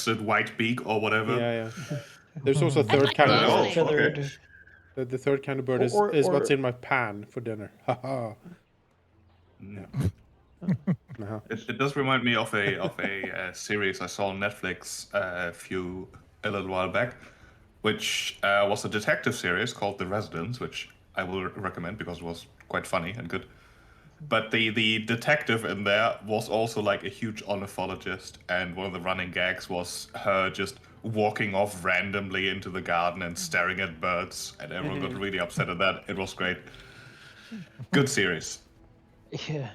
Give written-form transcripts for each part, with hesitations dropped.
crested white beak or whatever. Yeah. There's also a I'd third like kind to of be Oh, bird. snake. okay. feathered. The third kind of bird Or is what's or in my pan for dinner. Haha. Yeah. Mm. Uh-huh. It does remind me of a series I saw on Netflix a little while back, which was a detective series called The Residence, which I will recommend because it was quite funny and good. But the detective in there was also like a huge ornithologist, and one of the running gags was her just walking off randomly into the garden and staring at birds, and everyone got really upset at that. It was great. Good series. yeah,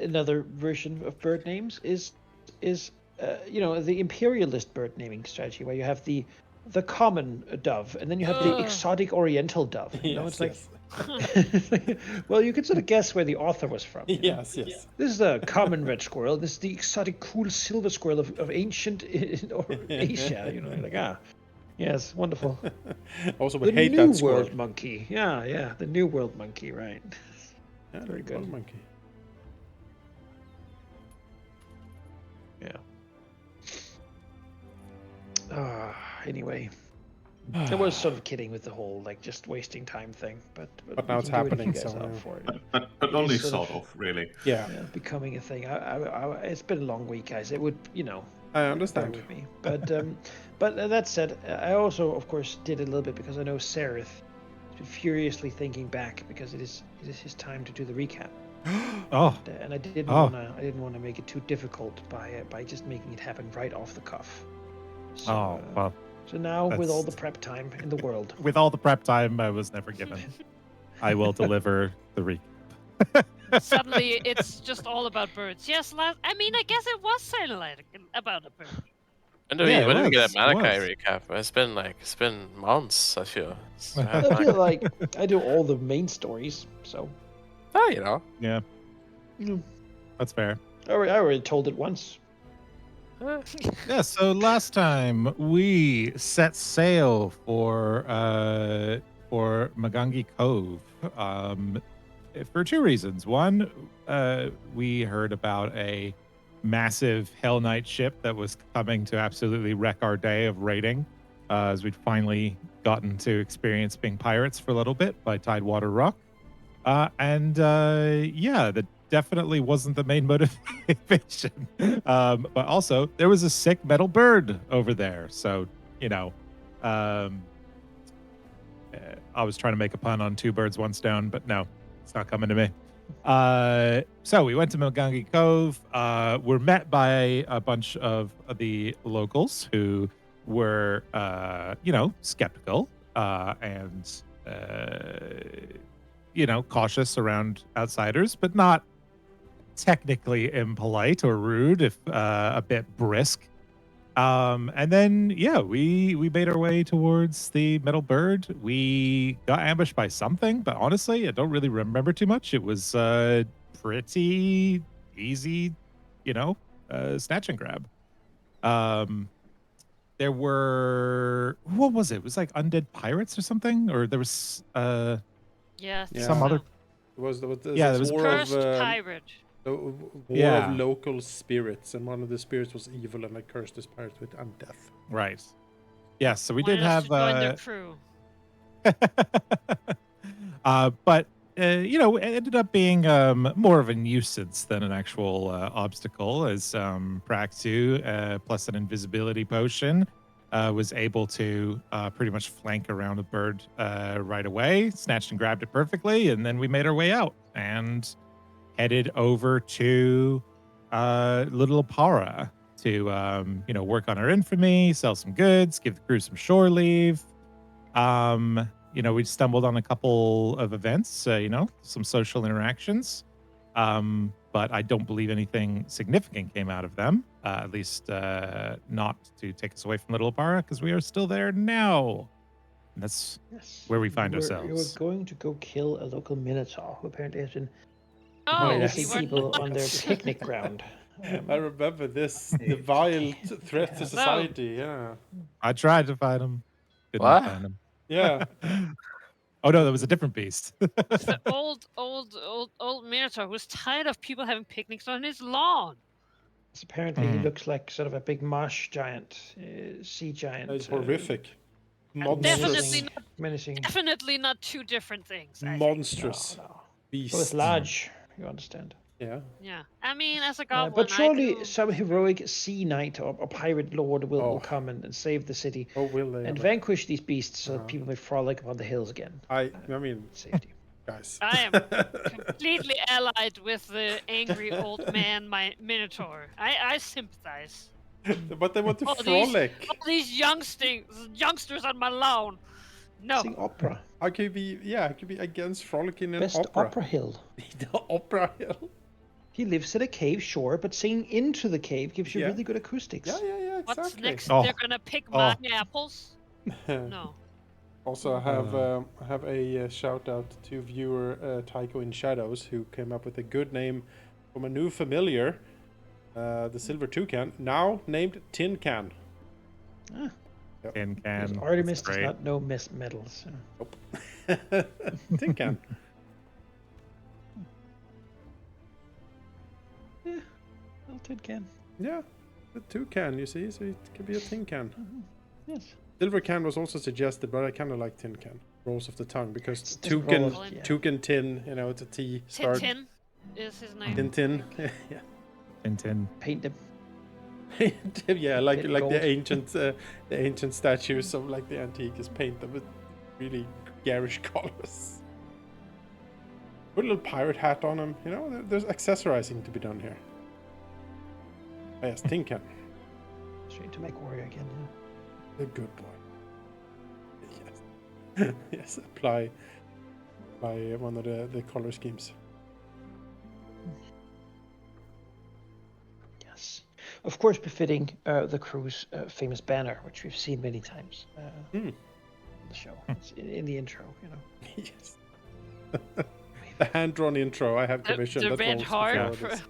another version of bird names is the imperialist bird naming strategy where you have the common dove and then you have the Ugh. exotic oriental dove. It's like, Yes. well, you can sort of guess where the author was from. Yes. This is the common red squirrel. This is the exotic, cool silver squirrel of ancient or Asia. Like yes, wonderful. Also, we The hate New that squirrel. World monkey. Yeah, the New World monkey, right? Yeah, Very the world good. monkey. Yeah. Anyway, I was sort of kidding with the whole like just wasting time thing, but But now we it's can do it if you happening, guys so, are up yeah. for it. But It only is sort of, really. Yeah, Becoming a thing. It's been a long week, guys. It would, I bear understand. with me. But that said, I also, of course, did a little bit because I know Sereth has been furiously thinking back because it is his time to do the recap. Oh, And I didn't Oh. wanna make it too difficult by just making it happen right off the cuff. So, oh, well, so now with all the that's- prep time in the world, with all the prep time I was never given, I will deliver the recap. Suddenly, it's just all about birds. Yes, I mean, I guess it was like about a bird. When do Yeah, we it when do we get a was, it Malachi was. recap? It's been months. I feel. So I feel like I do all the main stories. So Yeah, mm, that's fair. I already told it once. Yeah, so last time we set sail for Magangi Cove for two reasons. One, we heard about a massive Hell Knight ship that was coming to absolutely wreck our day of raiding, as we'd finally gotten to experience being pirates for a little bit by Tidewater Rock. That definitely wasn't the main motivation. But also, there was a sick metal bird over there. So, um, I was trying to make a pun on two birds, one stone, but no, it's not coming to me. So we went to Milgangi Cove. We're met by a bunch of the locals who were, skeptical and cautious around outsiders, but not technically impolite or rude, if a bit brisk. And then, we made our way towards the metal bird. We got ambushed by something, but honestly, I don't really remember too much. It was pretty easy, snatch and grab. There were, what was it? It was like undead pirates or something, or there was Yeah, I think Some so. other- It was Yeah, the there was war Cursed of pirate. war Yeah. of local spirits, and one of the spirits was evil, and I cursed this pirate with undeath. right. Yeah, so we did Wanted us have to join their crew. but it ended up being more of a nuisance than an actual obstacle, as Praxu, plus an invisibility potion, was able to pretty much flank around a bird right away, snatched and grabbed it perfectly, and then we made our way out and headed over to Little Apara to work on our infamy, sell some goods, give the crew some shore leave. We stumbled on a couple of events, some social interactions. But I don't believe anything significant came out of them, at least not to take us away from Little Apara, because we are still there now. And that's Yes. where we find You were ourselves. going to go kill a local minotaur who apparently has been Oh, yes. menacing you were people on their picnic ground. I remember this, the vile threat to Yeah. society. Yeah, I tried to find him, couldn't What? find him. yeah. Oh no, that was a different beast. It's the old Minotaur who's tired of people having picnics on his lawn. 'Cause apparently he Mm. looks like sort of a big marsh giant, sea giant. It's horrific. Definitely Monstrous. not, Menacing. definitely not two different things. I think. Monstrous No. beast. Both large, you understand. Yeah. Yeah, I mean, as a goblin, But surely I do... some heroic sea knight or pirate lord will Oh. come and save the city Oh, will they and ever? vanquish these beasts so that Uh-huh. people may frolic upon the hills again. I mean, Safety. guys. I am completely allied with the angry old man, my Minotaur. I sympathize. But they want to All frolic. All these youngsters on my lawn. No. Sing opera. How can you be? Yeah, I could be against frolicking in Best opera hill. The opera hill. He lives in a cave, sure, but singing into the cave gives you Yeah. really good acoustics. Yeah, exactly. What's next? Oh. They're gonna pick my Oh. apples? No. Also, I have a shout out to viewer Tycho in Shadows, who came up with a good name from a new familiar, the Silver Toucan, now named Tin Can. Ah, Tin because can. Artemis That's does great. not know medals. Tin Can. Well, tin can. Yeah, the Toucan, you see, so it could be a Tin Can. Yes. Silver Can was also suggested, but I kind of like Tin Can. Rolls off the tongue because It's just Toucan, rolls, yeah. Toucan Tin, you know, it's a T start. Tintin is his name. Tin. Yeah. Tintin. Paint them. Yeah, like Bit like gold. the ancient statues of like the antique is paint them with really garish colors. Put a little pirate hat on them, you know. There's accessorizing to be done here. Oh, yes, Tin Can, Straight to make warrior again. the good boy. Yes, yes. Apply one of the color schemes. Yes. Of course, befitting the crew's famous banner, which we've seen many times Hmm. on the show. It's in the intro, you know. Yes. The hand-drawn intro I have commissioned. The that red rolls heart. before this.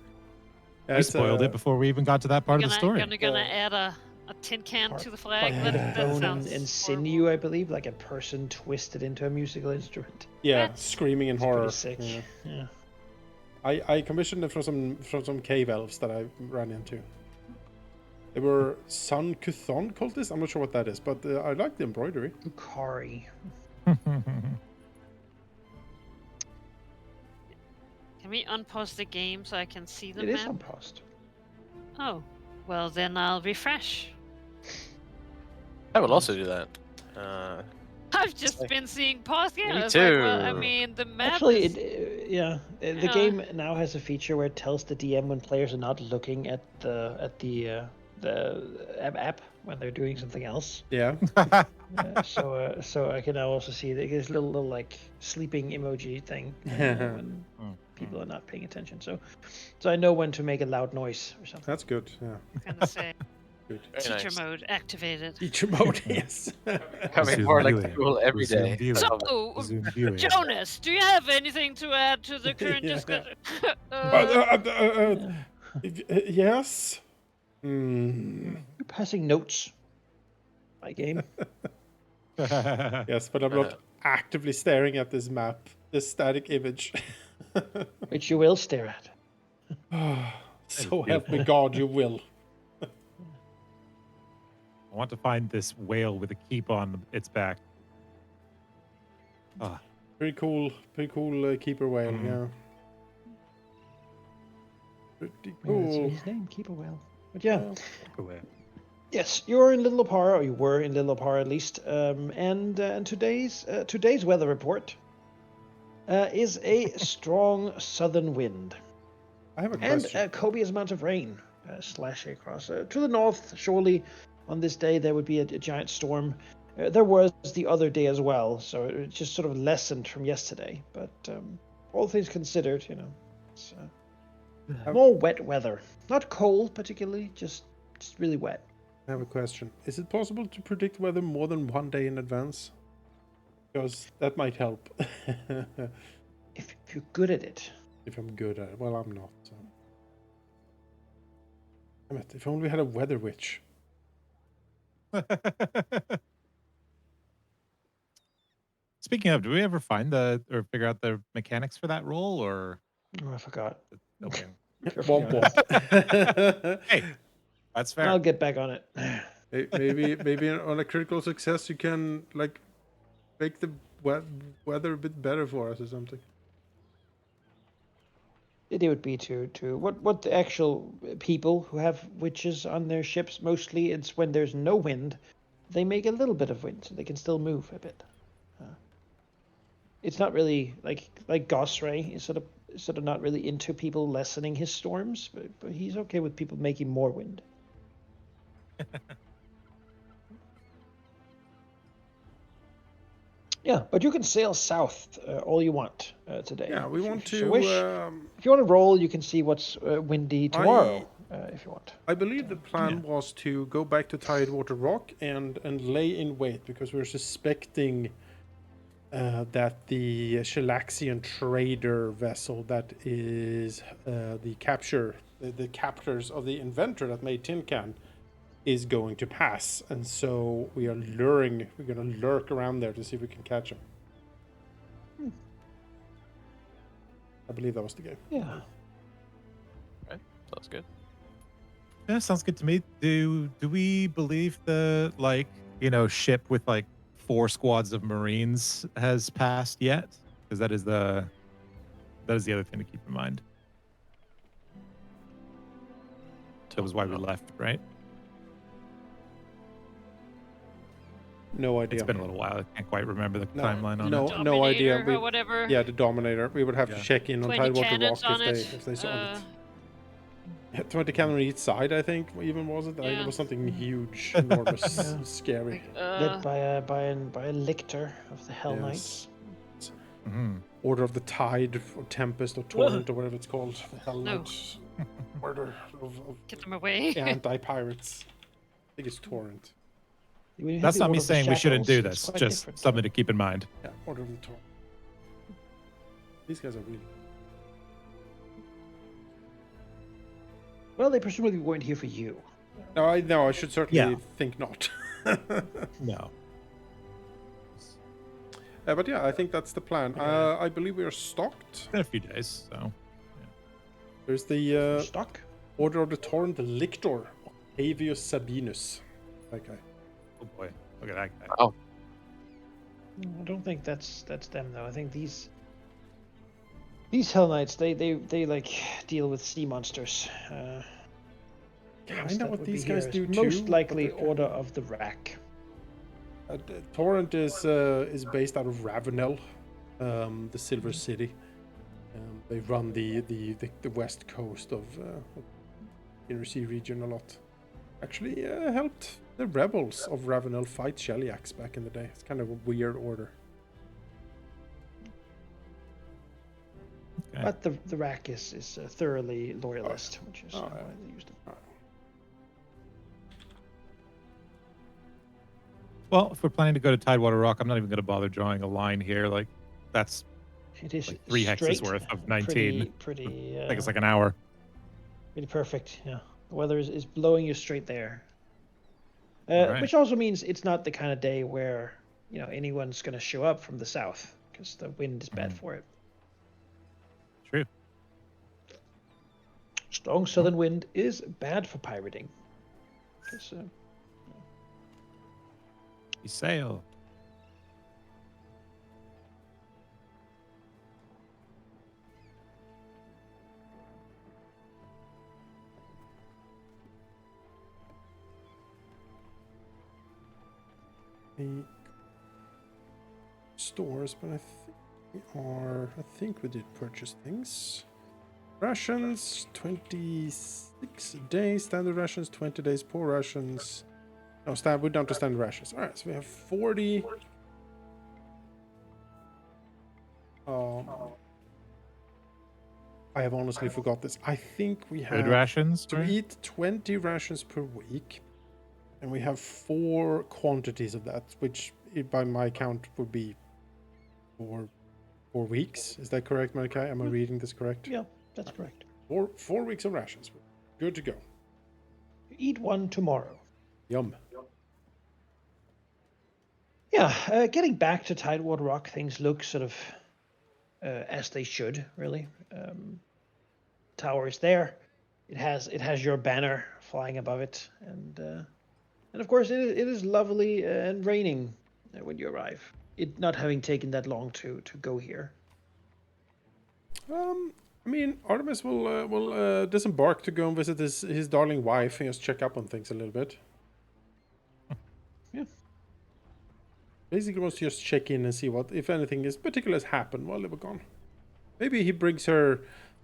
We It's, spoiled it before we even got to that part of the story. Gonna add a tin can Part- to the flag. Part That bone sounds and horrible. sinew, I believe, like a person twisted into a musical instrument. Yeah, That's screaming in It's horror. pretty sick. Yeah. Yeah. I commissioned it from some cave elves that I ran into. They were Sun Kuthon cultists. I'm not sure what that is, but I like the embroidery. Ukari. Can we unpause the game so I can see the It is map? on post. Oh, well then I'll refresh. I will also do that. I've just been seeing pause. Yeah, Me it's like, well, I too. mean, the map Actually, is... the Yeah. game now has a feature where it tells the DM when players are not looking at the app when they're doing something else. Yeah. So I can now also see this little like sleeping emoji thing when people are not paying attention. So I know when to make a loud noise or something. That's good. Yeah. gonna say Good. Very teacher nice. mode activated. Teacher mode, yes. Becoming Zoom more like viewing. school every Zoom day. viewing. So, Zoom viewing. Jonas, do you have anything to add to the current Yeah. discussion? Yes. Hmm. You're passing notes. My game. Yes, but I'm not actively staring at this map, this static image. Which you will stare at. So help me God, you will. I want to find this whale with a keep on its back. Pretty cool keeper whale, Mhm. yeah. Pretty Yeah, that's cool. his name. Keep a whale. But yeah. Yeah. Yes, you're in Little Opara, or you were in Little Opara at least. And today's weather report is a strong southern wind I have a and question. copious amounts of rain slashing across. To the north, surely on this day there would be a giant storm. There was the other day as well, so it just sort of lessened from yesterday. But all things considered, you know, it's more wet weather. Not cold particularly, just really wet. I have a question. Is it possible to predict weather more than one day in advance? Because that might help. If you're good at it. If I'm good at it. Well, I'm not. So. Damn it, if only we had a weather witch. Speaking of, do we ever find or figure out the mechanics for that role, or Oh, I forgot. okay? Careful, Womp guys. womp. Hey, that's fair. I'll get back on it. Maybe on a critical success you can like make the weather a bit better for us or something. The idea would be to what the actual people who have witches on their ships, mostly it's when there's no wind, they make a little bit of wind so they can still move a bit. It's not really like Gosray is sort of not really into people lessening his storms, but he's okay with people making more wind. Yeah, but you can sail south all you want today. Yeah, we if want you so wish. to. If you want to roll, you can see what's windy tomorrow, if you want. I believe the plan was to go back to Tidewater Rock and lay in wait because we're suspecting that the Shalaxian trader vessel that is the captors of the inventor that made tin can is going to pass, and so we're going to lurk around there to see if we can catch him. I believe that was the game. Yeah. Right, sounds good. Yeah, sounds good to me. Do we believe the ship with like 4 squads of Marines has passed yet? Because that is the other thing to keep in mind. That was why we left, right? No idea. It's been a little while. I can't quite remember the timeline on it. No idea. Dominator or whatever. Yeah, the Dominator. We would have to check in on 20 Tidewater cannons Rock on it. if they saw it. Yeah, 20 cannon on each side, I think. Even was it? Yeah. It was something huge, enormous, scary. Led by a lictor of the Hell Knights. Order of the Tide, or Tempest, or Torrent, or whatever it's called. The Hell No. Knights. Order of Get them away. anti-pirates. I think it's Torrent. That's not me saying we shouldn't do this. Just something to keep in mind. Yeah, Order of the Torrent. These guys are really... Well, they presumably weren't here for you. No, I should certainly think not. No. But yeah, I think that's the plan. I believe we are stocked. Been a few days, so. There's the Stock? Order of the Torrent, the Lictor, Avius Sabinus. That guy. Oh boy, look at that guy. Oh, I don't think that's them though. I think these Hell Knights they like deal with sea monsters. Kind of what these guys do Most too. likely Order of the Rack. Torrent is based out of Ravenel, the Silver City. They run the west coast of Inner Sea region a lot. Actually, helped the rebels of Ravenel fight Shellyax back in the day. It's kind of a weird order. Okay. But the Rack is thoroughly loyalist, which is why they used it. Well, if we're planning to go to Tidewater Rock, I'm not even going to bother drawing a line here. Like, that's It is like 3 hexes worth of 19. Pretty. I think it's like an hour. Really perfect. Yeah, the weather is blowing you straight there. Right. Which also means it's not the kind of day where anyone's going to show up from the south because the wind is bad for it. True. Strong southern wind is bad for pirating. 'Cause, You sail. The stores, but I think we did purchase things. Rations, 26 days. Standard rations, 20 days. Poor rations. No, we're down to standard rations. All right, so we have 40. I have honestly forgot this. I think we have Food rations. to right? eat 20 rations per week, and we have 4 quantities of that, which by my count would be 4 weeks. Is that correct, Malachi? Am I reading this correct? yeah, that's correct. 4 weeks of rations. Good to go. Eat one tomorrow. Yum. Yeah, getting back to Tidewater Rock, things look sort of as they should, really. tower is there. It has your banner flying above it, and of course it is lovely and raining when you arrive. It not having taken that long to go here. I mean, Artemis will disembark to go and visit his darling wife and just check up on things a little bit. Yeah. Basically, wants to just check in and see what, if anything, is particular has happened while they were gone. Maybe he brings her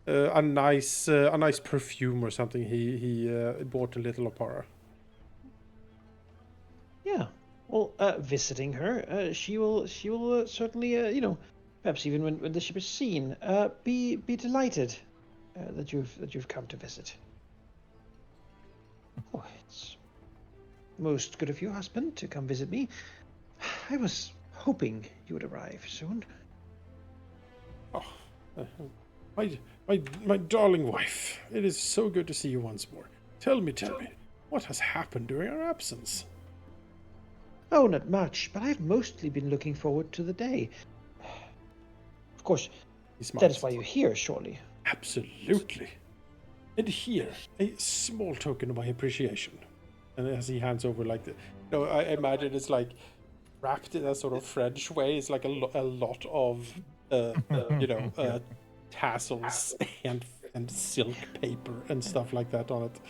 a nice perfume or something he bought in Little Opara. Yeah. Well, visiting her, she will certainly, perhaps even when the ship is seen, be delighted that you've come to visit. Oh, it's most good of you, husband, to come visit me. I was hoping you would arrive soon. Oh, my darling wife, it is so good to see you once more. Tell me, what has happened during our absence? Oh, not much, but I've mostly been looking forward to the day. Of course, He that is smiles. why you're here, surely. Absolutely. And here, a small token of my appreciation. And as he hands over, like, I imagine it's like wrapped in a sort of French way. It's like a lot of, tassels and silk paper and stuff like that on it.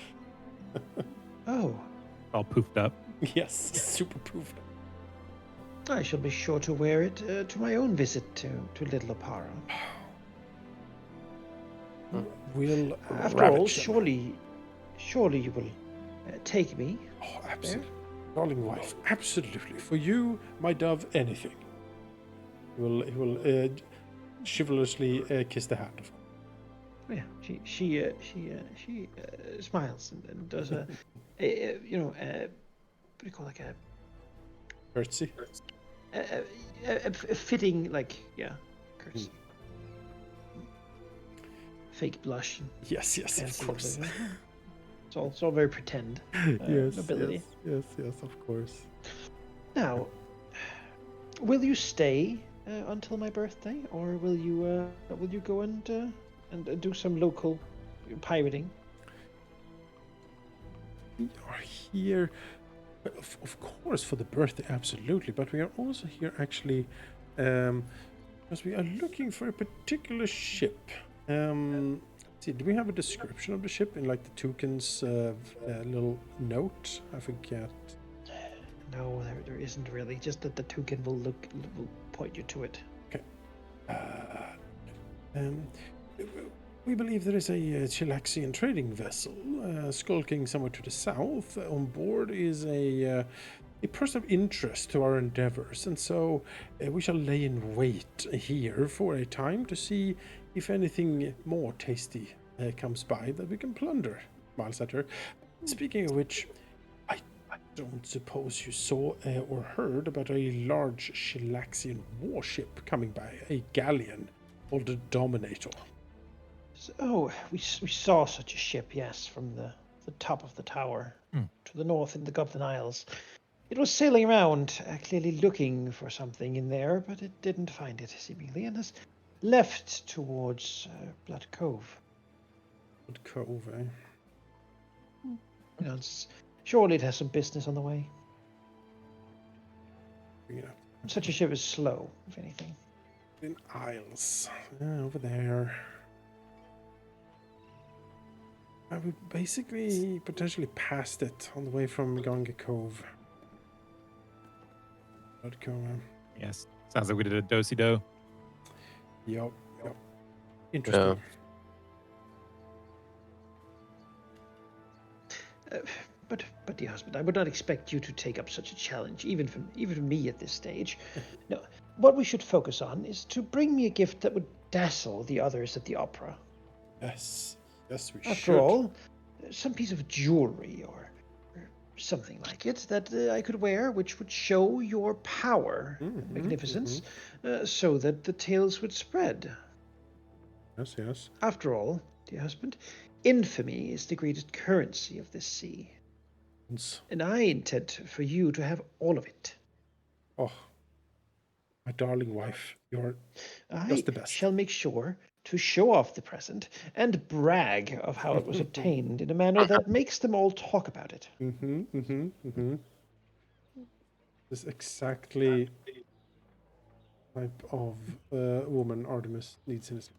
Oh, All poofed up. Yes, super proof. I shall be sure to wear it to my own visit to Little Opara. We'll After all, surely you will take me. Oh, absolutely. Darling wife, absolutely. For you, my dove, anything. He will chivalrously kiss the hand. Yeah, she smiles and does what do you call, like a Curtsy. a fitting, like, curtsy. Fake blush. Yes, of course. It's all very pretend. Nobility. Yes, of course. Now, will you stay until my birthday, or will you go and do some local pirating? We are here, of course, for the birthday, absolutely. But we are also here actually because we are looking for a particular ship. Let's see, do we have a description of the ship in like the Toucan's little note? I forget. No, there isn't really. Just that the toucan will point you to it. Okay. We believe there is a Chilaxian trading vessel skulking somewhere to the south. On board is a person of interest to our endeavors, and so we shall lay in wait here for a time to see if anything more tasty comes by that we can plunder. Miles at her. Speaking of which, I don't suppose you saw or heard about a large Chilaxian warship coming by, a galleon called the Dominator. Oh, we saw such a ship, yes, from the top of the tower to the north in the Goblin Isles. It was sailing around, clearly looking for something in there, but it didn't find it, seemingly, and has left towards Blood Cove. Blood Cove, eh? Surely it has some business on the way. Bring it up. Such a ship is slow, if anything. In Isles. Over there. We basically potentially passed it on the way from Ganga Cove. Blood Cove. Yes. Sounds like we did a do-si-do. Yep. Interesting. But dear husband, I would not expect you to take up such a challenge, even from me at this stage. No, what we should focus on is to bring me a gift that would dazzle the others at the opera. Yes, we should. After all, some piece of jewelry or something like it that I could wear, which would show your power and magnificence, so that the tales would spread. Yes. After all, dear husband, infamy is the greatest currency of this sea. And I intend for you to have all of it. Oh, my darling wife, you're just the best. I shall make sure to show off the present and brag of how it was obtained in a manner that makes them all talk about it. This is exactly type of woman Artemis needs in his.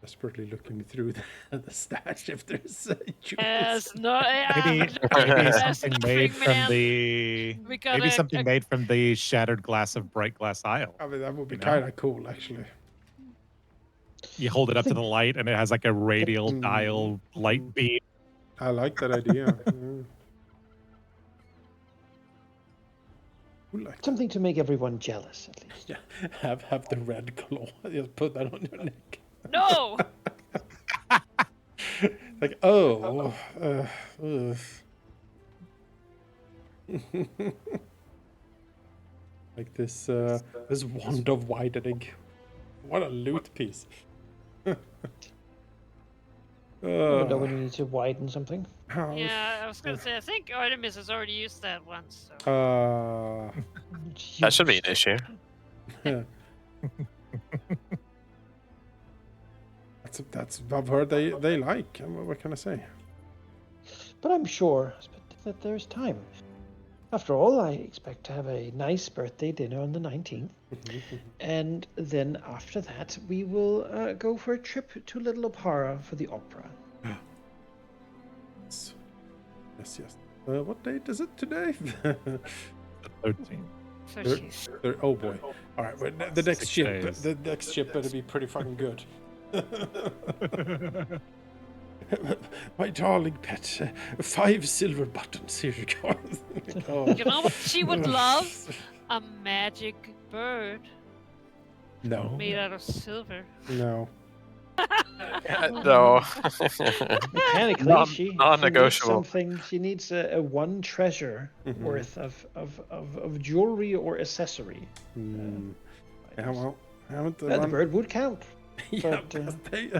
Desperately looking through the stash if there's jewels. Yes, no, yeah, Maybe there's something nothing, made from man. the We got maybe a- something a- made from the shattered glass of bright glass isle. I mean, that would be You know? kind of cool, actually. You hold it up to the light and it has like a radial dial light beam. I like that idea. Yeah. Who likes Something to make everyone jealous, at least. Yeah, have the red claw. Just put that on your neck. No! Like, oh, like this this wand of widening. What a loot piece. No, when you need to widen something. Yeah, I was gonna say, I think Artemis has already used that once. So. That should be an issue. That's I've heard they like. What can I say? But I'm sure that there's time. After all, I expect to have a nice birthday dinner on the 19th. And then after that, we will go for a trip to Little Opara for the opera. Yes. What date is it today? 13. So she's Oh boy! All right, well, the next 6 ship. days. The next ship better be pretty fucking good. My darling pet, 5 silver buttons. Here you go. Oh. You know what she would love? A magic bird No, made out of silver. no. No. Mechanically, Non- she needs non-negotiable. something. She needs a one treasure worth of jewelry or accessory. Yeah, well, haven't the The one... bird would count. Yeah, but,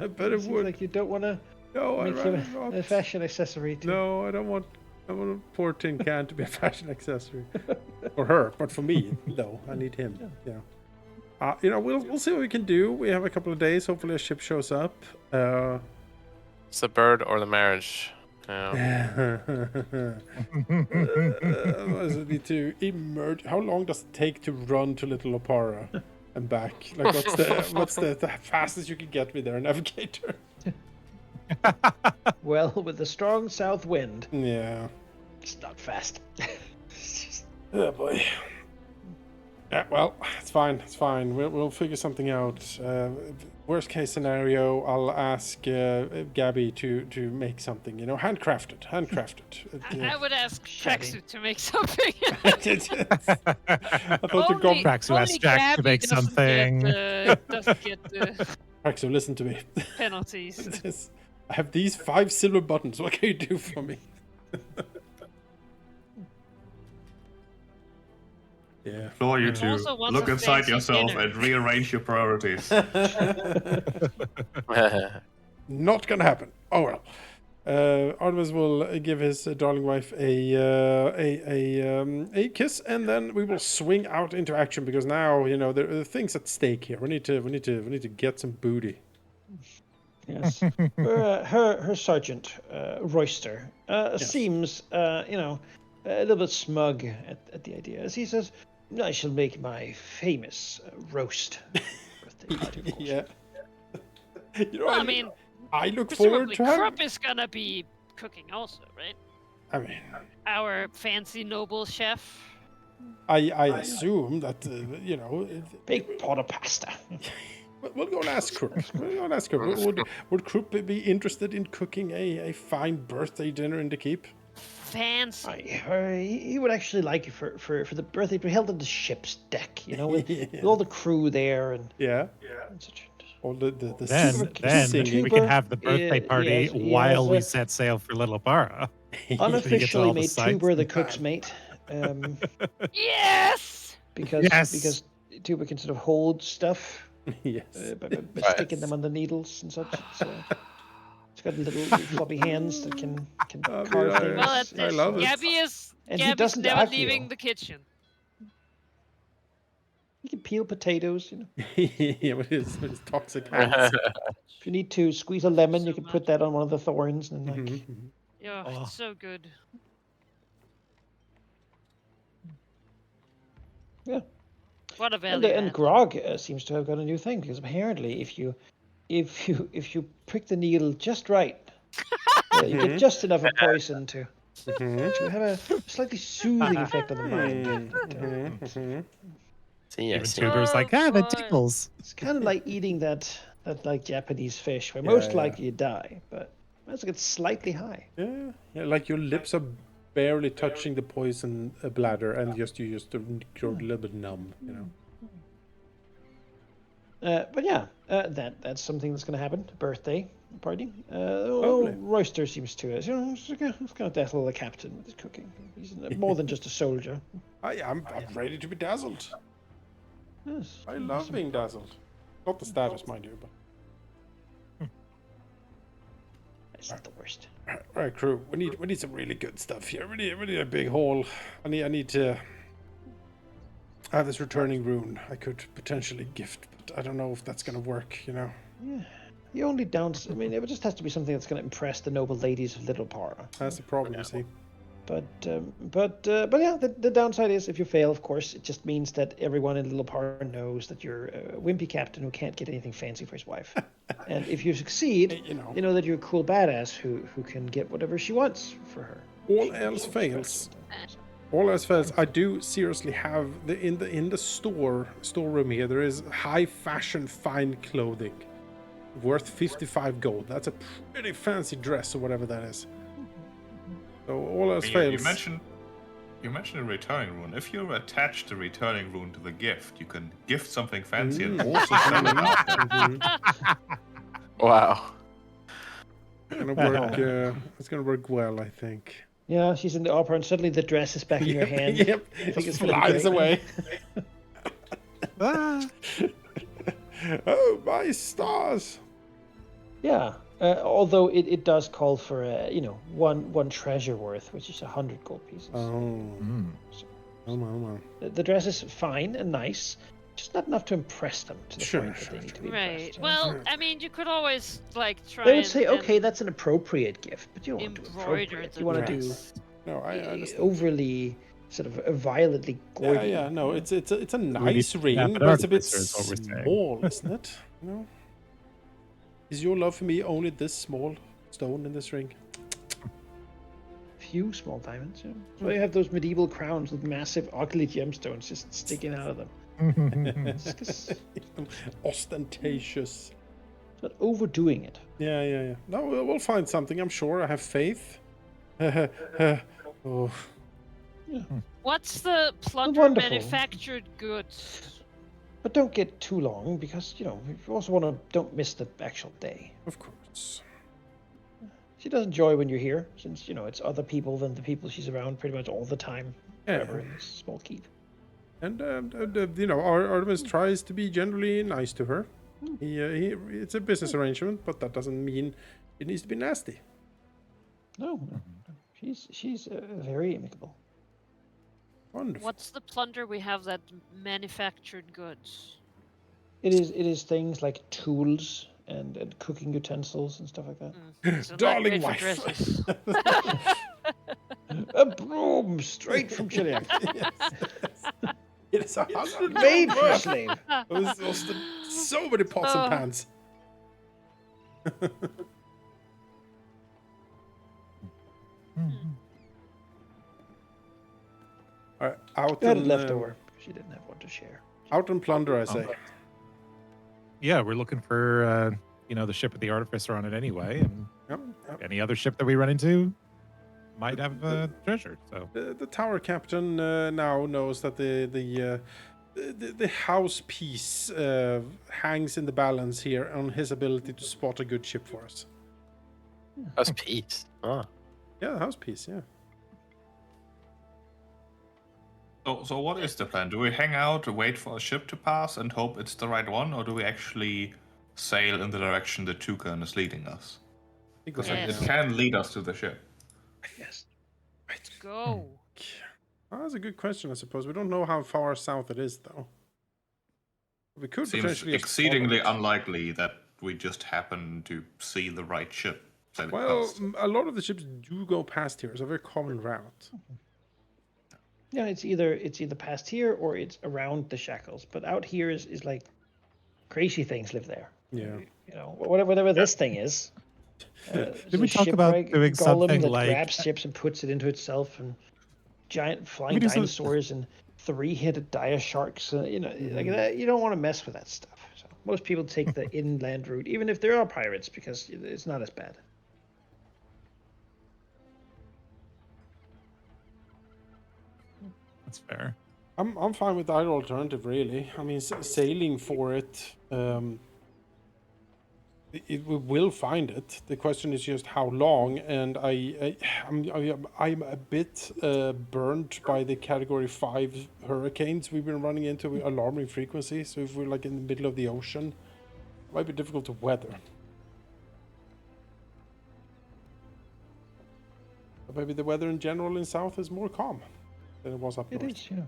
I bet it Seems would. like you don't want to No, I make him rather not. a fashion accessory. Too. No, I don't want. I want a poor tin can to be a fashion accessory for her, but for me, no, I need him. Yeah. We'll see what we can do. We have a couple of days. Hopefully, a ship shows up. It's the bird or the marriage. Yeah. Otherwise, we need to emerge. How long does it take to run to Little Opara and back? Like, what's the fastest you can get me there, navigator? Well, with the strong south wind, Yeah. it's not fast. It's just- Oh boy. Yeah, well, it's fine. It's fine. We'll figure something out. Worst case scenario, I'll ask Gabby to make something. Handcrafted. I would ask Shabby. Tracksuit to make something. I thought to go Tracksuit only asked Jack to Gabby make doesn't something. Doesn't get the back, so listen to me. penalties. I have these 5 silver buttons. What can you do for me? Yeah. Implore you He also to wants look a inside fancy yourself dinner. and rearrange your priorities. Not gonna happen. Oh well. Artemis will give his darling wife a kiss, and then we will swing out into action because now there are things at stake here. We need to get some booty. Yes. Her sergeant, Royster, seems, a little bit smug at the idea, as he says, "I shall make my famous roast birthday party." Of course. Yeah. Well, I mean, I look forward presumably to having. Krupp is gonna be cooking also, right? I mean, Our fancy noble chef. I assume that Big pot of pasta. We'll go and ask Krupp. Would Krupp be interested in cooking a fine birthday dinner in the keep? Fancy. He would actually like it for the birthday, but held on the ship's deck, with all the crew there and Yeah. such. All the Then singing. we can have the birthday party yes, he while has we a- set sail for Little Opara. Unofficially all the made sights. Tuber the cook's mate, yes. because Tuber can sort of hold stuff Yes. by sticking them on the needles and such. It's got little floppy hands that can I carve mean, things. Well, I love it. Gabby is And he Gabby's doesn't never argue. leaving the kitchen. You can peel potatoes. Yeah, with his toxic hands. If you need to squeeze a lemon, you So can much. put that on one of the thorns and like. Mhm, mhm. Yeah, Oh. it's so good. Yeah. What a And value and add. Grog seems to have got a new thing because apparently, if you prick the needle just right, you get just enough of poison to have a slightly soothing effect on the mind. See, I Even see. Tuber's like, Oh, that boy. tickles. It's kind of like eating that like Japanese fish, where Yeah, most yeah. likely you die, but once it gets slightly high. Yeah, yeah, like your lips are barely touching the poison bladder, and you just grow a little bit numb, you know. But yeah, that's something that's going to happen. Birthday party. Lovely. Royster seems to he's kind of dazzle the captain with his cooking. He's more than just a soldier. I'm ready to be dazzled. Yes, I love being dazzled. Not the status, mind you, but. It's not the worst. All right, crew. We need some really good stuff here. We need a big haul. I need to. I have this returning rune I could potentially gift, but I don't know if that's gonna work. You know. Yeah. The only downside, I mean, it just has to be something that's going to impress the noble ladies of Little Para. That's the problem, you see. But yeah, the downside is if you fail, of course, it just means that everyone in Little Par knows that you're a wimpy captain who can't get anything fancy for his wife. And if you succeed, You know. that you're a cool badass who can get whatever she wants for her. All else fails. All else fails. I do seriously have in the storeroom here. There is high fashion fine clothing, worth 55 gold. That's a pretty fancy dress or whatever that is. So all else fails. You mentioned a returning rune. If you attach the returning rune to the gift, you can gift something fancy and also sell it after. Wow. It's gonna work well, I think. Yeah, she's in the opera, and suddenly the dress is back in your hand. Yep. I think It it's gonna be flies great. away. Ah. Oh my stars! Yeah, although it does call for one treasure worth, which is 100 gold pieces. Oh. Oh. The dress is fine and nice, just not enough to impress them to the Sure, point that they need to be Right. impressed. Well, I mean, you could always like try. They would say, and okay, that's an appropriate gift, but you don't want to do embroider appropriate. the You want to do dress. No, I understand. overly sort of violently gorgeous. Yeah. No, it's a nice need ring, to but it's a bit artificer is what we're saying. small, isn't it? You know. Is your love for me only this small stone in this ring? Few small diamonds. Yeah. So you have those medieval crowns with massive, ugly gemstones just sticking out of them. It's just Ostentatious. not overdoing it. Yeah. No, we'll find something. I'm sure. I have faith. Oh. What's the plunder Wonderful. manufactured goods? But don't get too long because you also want to don't miss the actual day. Of course. She does enjoy when you're here, since it's other people than the people she's around pretty much all the time. Forever in this small keep. And Artemis tries to be generally nice to her. It's a business arrangement, but that doesn't mean it needs to be nasty. No, she's very amicable. Wonderful. What's the plunder we have that manufactured goods? It is things like tools and cooking utensils and stuff like that. So not Darling great for wife. dresses. A broom straight from Chilean, It is 100 made for a slave. so many pots and pans. All right, out We had it and left over. She didn't have one to share. out and plunder, I say. Yeah, we're looking for the ship with the artificer on it anyway, and Yep. any other ship that we run into might have treasure. So The tower captain now knows that the house piece hangs in the balance here on his ability to spot a good ship for us. That's peace. Oh. Yeah, the house piece. Yeah. So what is the plan? Do we hang out, wait for a ship to pass, and hope it's the right one, or do we actually sail in the direction the toucan is leading us? Because Yes. it can lead us to the ship. Yes. Let's go. Oh, that's a good question. I suppose we don't know how far south it is, though. We could Seems potentially just follow exceedingly it. unlikely that we just happen to see the right ship sailing Well, past. a lot of the ships do go past here. It's a very common route. Yeah, it's either past here or it's around the Shackles. But out here is like crazy things live there. Yeah. You know, whatever this thing is. Did we talk about doing golem something that like? grabs ships and puts it into itself, and giant flying do some- dinosaurs and three-headed dire sharks? You know, like Mhm. that. You don't want to mess with that stuff. So most people take the inland route, even if there are pirates, because it's not as bad. That's fair. I'm fine with either alternative, really. I mean, sailing for it, we will find it. The question is just how long. And I'm a bit burnt by the Category 5 hurricanes we've been running into with alarming frequency. So if we're like in the middle of the ocean, it might be difficult to weather. But maybe the weather in general in south is more calm than it was up It north. is, yeah.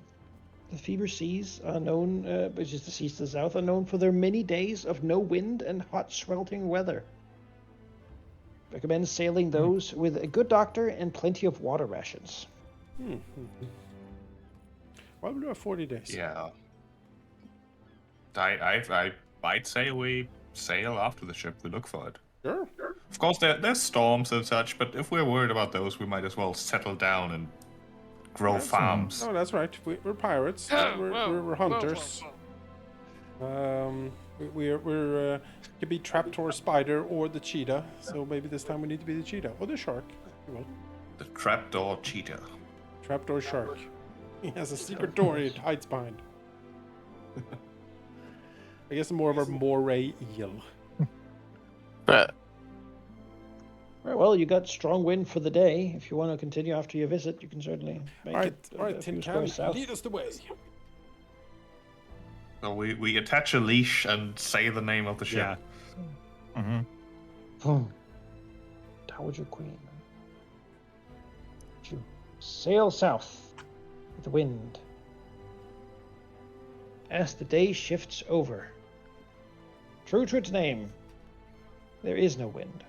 The fever seas are known, which is the seas to the south, are known for their many days of no wind and hot, sweltering weather. Recommend sailing those with a good doctor and plenty of water rations. Well, we'll do 40 days. Yeah. I might say we sail after the ship. We look for it. Sure. Of course, there's storms and such, but if we're worried about those, we might as well settle down and grow farms. No, that's right. We're pirates. Whoa, we're whoa, we're whoa, hunters. whoa, We're could be trapdoor spider or the cheetah. So maybe this time we need to be the cheetah or the shark. Well, The trapdoor cheetah. trapdoor shark. He has a secret door he hides behind. I guess more of a moray eel. But Right, well, you got strong wind for the day. If you want to continue after your visit, you can certainly make All right, it all right, a Tin few Can, squares south. lead us the way. So we attach a leash and say the name of the ship. Yeah. Mm-hmm. Dowager Queen. You sail south with the wind. As the day shifts over, true to its name, there is no wind.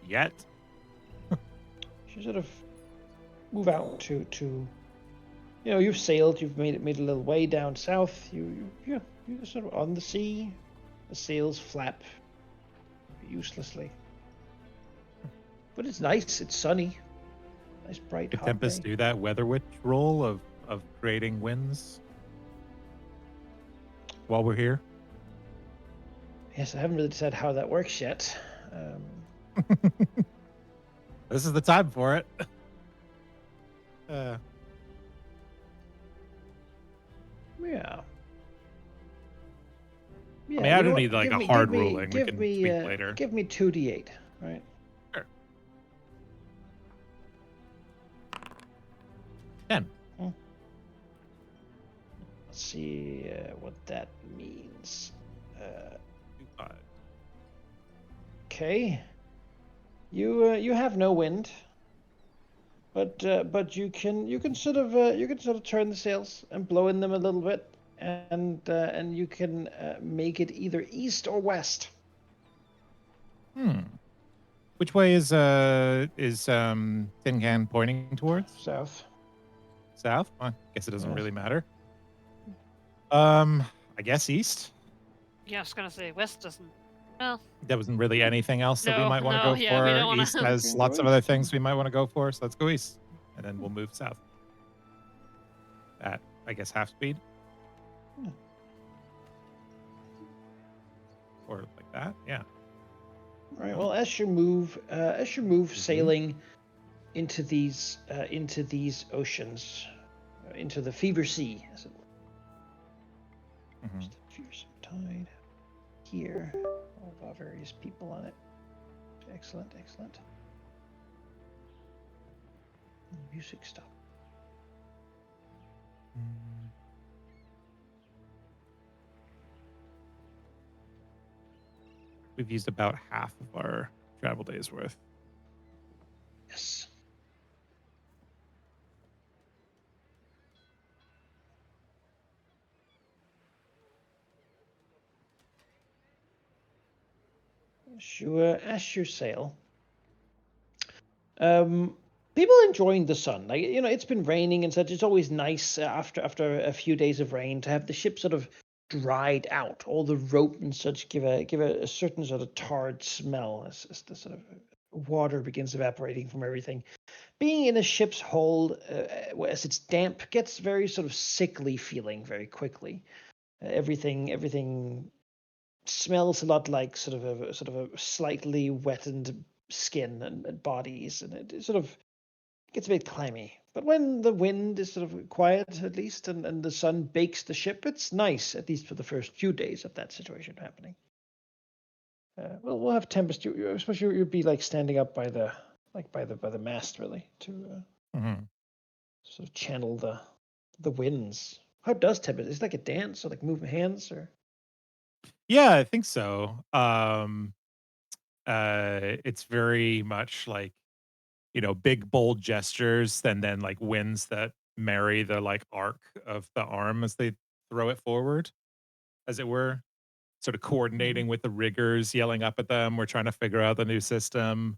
Yet. You sort of move out to you know, you've sailed, you've made a little way down south. You're sort of on the sea. The sails flap uselessly. But it's nice, it's sunny. Nice bright Could hot Tempest day. do that weather witch role of creating winds while we're here? Yes, I haven't really decided how that works yet. This is the time for it. Yeah. I mean, I you don't know need what? like Give a me- hard give me- ruling. We Give can me, speak later. Give me 2d8, right? Sure. 10. Let's see what that means. Okay. You have no wind, but you can sort of turn the sails and blow in them a little bit, and you can make it either east or west. Which way is Tin Can pointing towards? South. South? I guess it doesn't Yes. really matter. I guess east. Yeah, I was gonna say West doesn't. Well, There wasn't really anything else that we No, might want to no, go yeah, for. we don't wanna- East has Okay, lots go of other east. things we might want to go for, so let's go east, and then we'll move south. At I guess half speed, or like that. Yeah. All right. Well, as you move sailing into these oceans, into the Fever Sea, as it were. Mhm. Just a fearsome tide here. All of our various people on it. Excellent. Music stop. We've used about half of our travel days worth. Yes. as you sail, people enjoying the sun. Like, it's been raining and such. It's always nice after a few days of rain to have the ship sort of dried out. All the rope and such give a certain sort of tarred smell as the sort of water begins evaporating from everything. Being in a ship's hold, as it's damp, gets very sort of sickly feeling very quickly. Everything smells a lot like sort of a slightly wetted skin and bodies, and it sort of gets a bit clammy. But when the wind is sort of quiet, at least, and the sun bakes the ship, it's nice, at least for the first few days of that situation happening. We'll have Tempest. I suppose you'd be like standing up by the mast, really, to Mhm. sort of channel the winds. How does Tempest? Is it like a dance or like moving hands or? Yeah, I think so. It's very much like, big bold gestures and then like winds that marry the like arc of the arm as they throw it forward, as it were. Sort of Mhm. coordinating with the riggers, yelling up at them. We're trying to figure out the new system.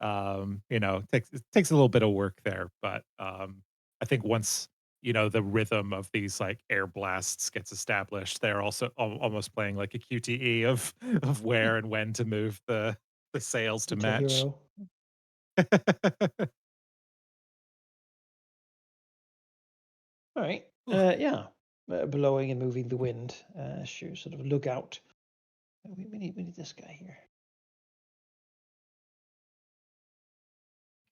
It takes a little bit of work there, but I think once the rhythm of these like air blasts gets established, they're also almost playing like a QTE of where and when to move the sails to Guitar match. Hero. All right. Yeah. Blowing and moving the wind as you sort of look out. We need this guy here.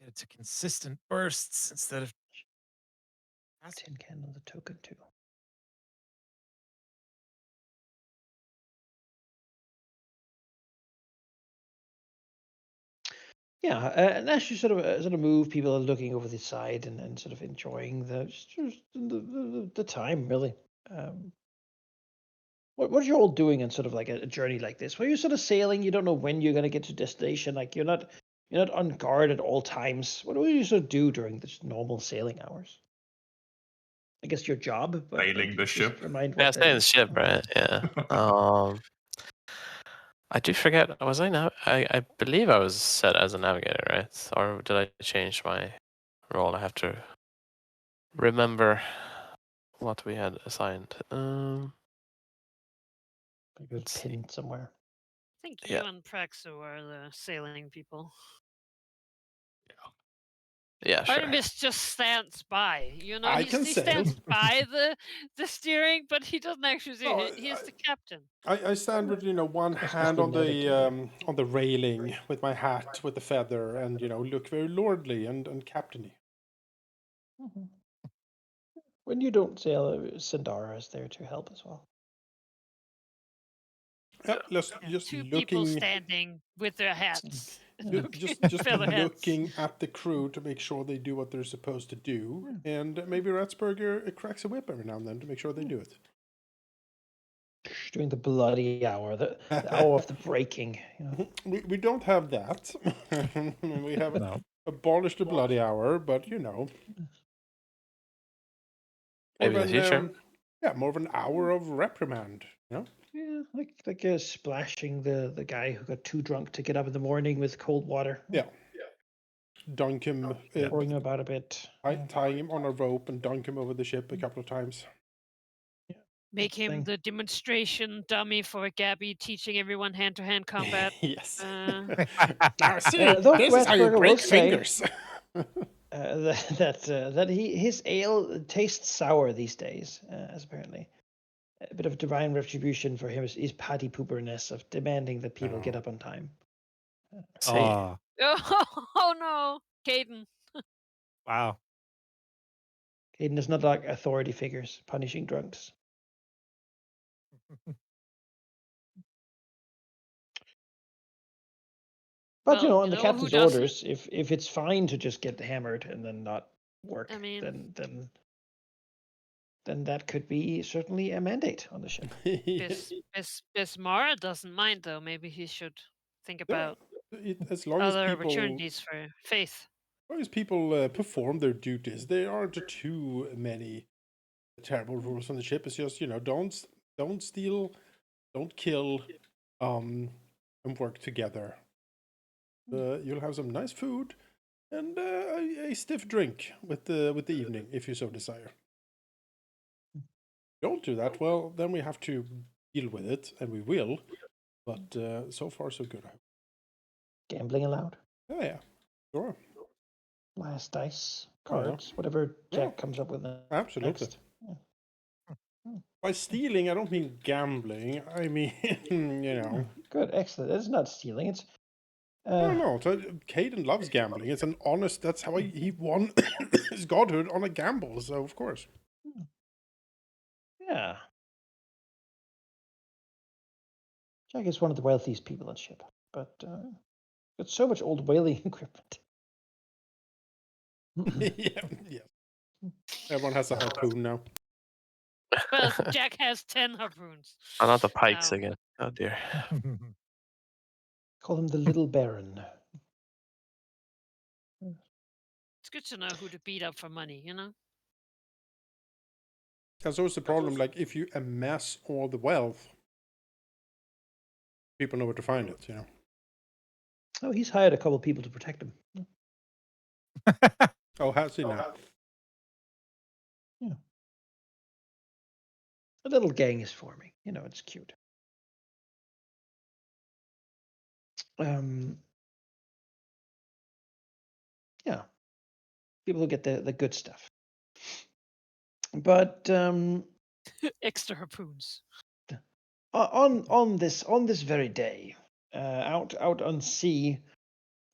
Get it to consistent bursts instead of Tin can on the token too. Yeah, and as you sort of move, people are looking over the side and sort of enjoying the time really. Um, what are you all doing on sort of like a journey like this? Where you're sort of sailing, you don't know when you're going to get to destination. Like you're not on guard at all times. What do you sort of do during this normal sailing hours? I guess your job, but Sailing the just ship. remind Yeah, what that stay in the is. ship, right? Yeah. I do forget. Was I now? I believe I was set as a navigator, right? Or did I change my role? I have to remember what we had assigned. It was Let's see. pinned somewhere. I think Yeah. you and Praxo are the sailing people. Yeah, sure. Artemis just stands by. I he can sail. stands by the steering, but he doesn't actually do No, it. He's the captain. I stand with one That's hand the on the railing with my hat with the feather and look very lordly and captainy. Mhm. When you don't sail, Sindara is there to help as well. Yep, Yeah, just two people looking, standing with their hats, Yeah. just feather hats. looking at the crew to make sure they do what they're supposed to do, Yeah. and maybe Ratsburger cracks a whip every now and then to make sure they do it. During the bloody hour, the hour of the breaking. We don't have that. We have no. abolished the bloody hour, but more Maybe in of the future. more of an hour of reprimand. Yeah, like splashing the guy who got too drunk to get up in the morning with cold water. Yeah. Dunk him, Yeah. Pouring him about a bit. tying him on a rope and dunk him over the ship a couple of times. Make him thing. the demonstration dummy for Gabby teaching everyone hand-to-hand combat. Yes. Uh, Now see, Though this is how you Ratsburger will break say fingers. that his ale tastes sour these days, as apparently a bit of divine retribution for him is patty pooperness of demanding that people get Oh. up on time. See. oh, oh no, Caden. Wow. Aiden does not like authority figures punishing drunks. But Well, on the who captain's doesn't? orders, if it's fine to just get hammered and then not work, I mean, then that could be certainly a mandate on the ship. Bismara doesn't mind though. Maybe he should think Yeah, about as long as other people opportunities for Faith. perform their duties, there aren't too many terrible rules on the ship. It's just don't steal, don't kill, and work together. You'll have some nice food and a stiff drink with the evening, if you so desire. Don't do that, well, then we have to deal with it, and we will. But so far, so good. Gambling allowed. Oh yeah, sure. Last dice, Oh, yeah. cards, whatever Jack Yeah. comes up with Absolutely. next. Yeah. By stealing, I don't mean gambling. I mean, Good, excellent. It's not stealing. It's No. So Caden loves gambling. It's an honest. That's how he won his godhood on a gamble. So of course. yeah. Jack is one of the wealthiest people on ship, but got so much old whaling equipment. Yeah. Everyone has a harpoon now. Well, Jack has 10 harpoons. Oh, not the pikes Now, again. Oh dear. Call him the Little Baron. it's good to know who to beat up for money, you know? That's always the problem. Like if you amass all the wealth, people know where to find it. Oh, he's hired a couple of people to protect him. Oh, has he now? Yeah. A little gang is forming. It's cute. Yeah. People who get the good stuff. But Extra harpoons. on this very day, out on sea,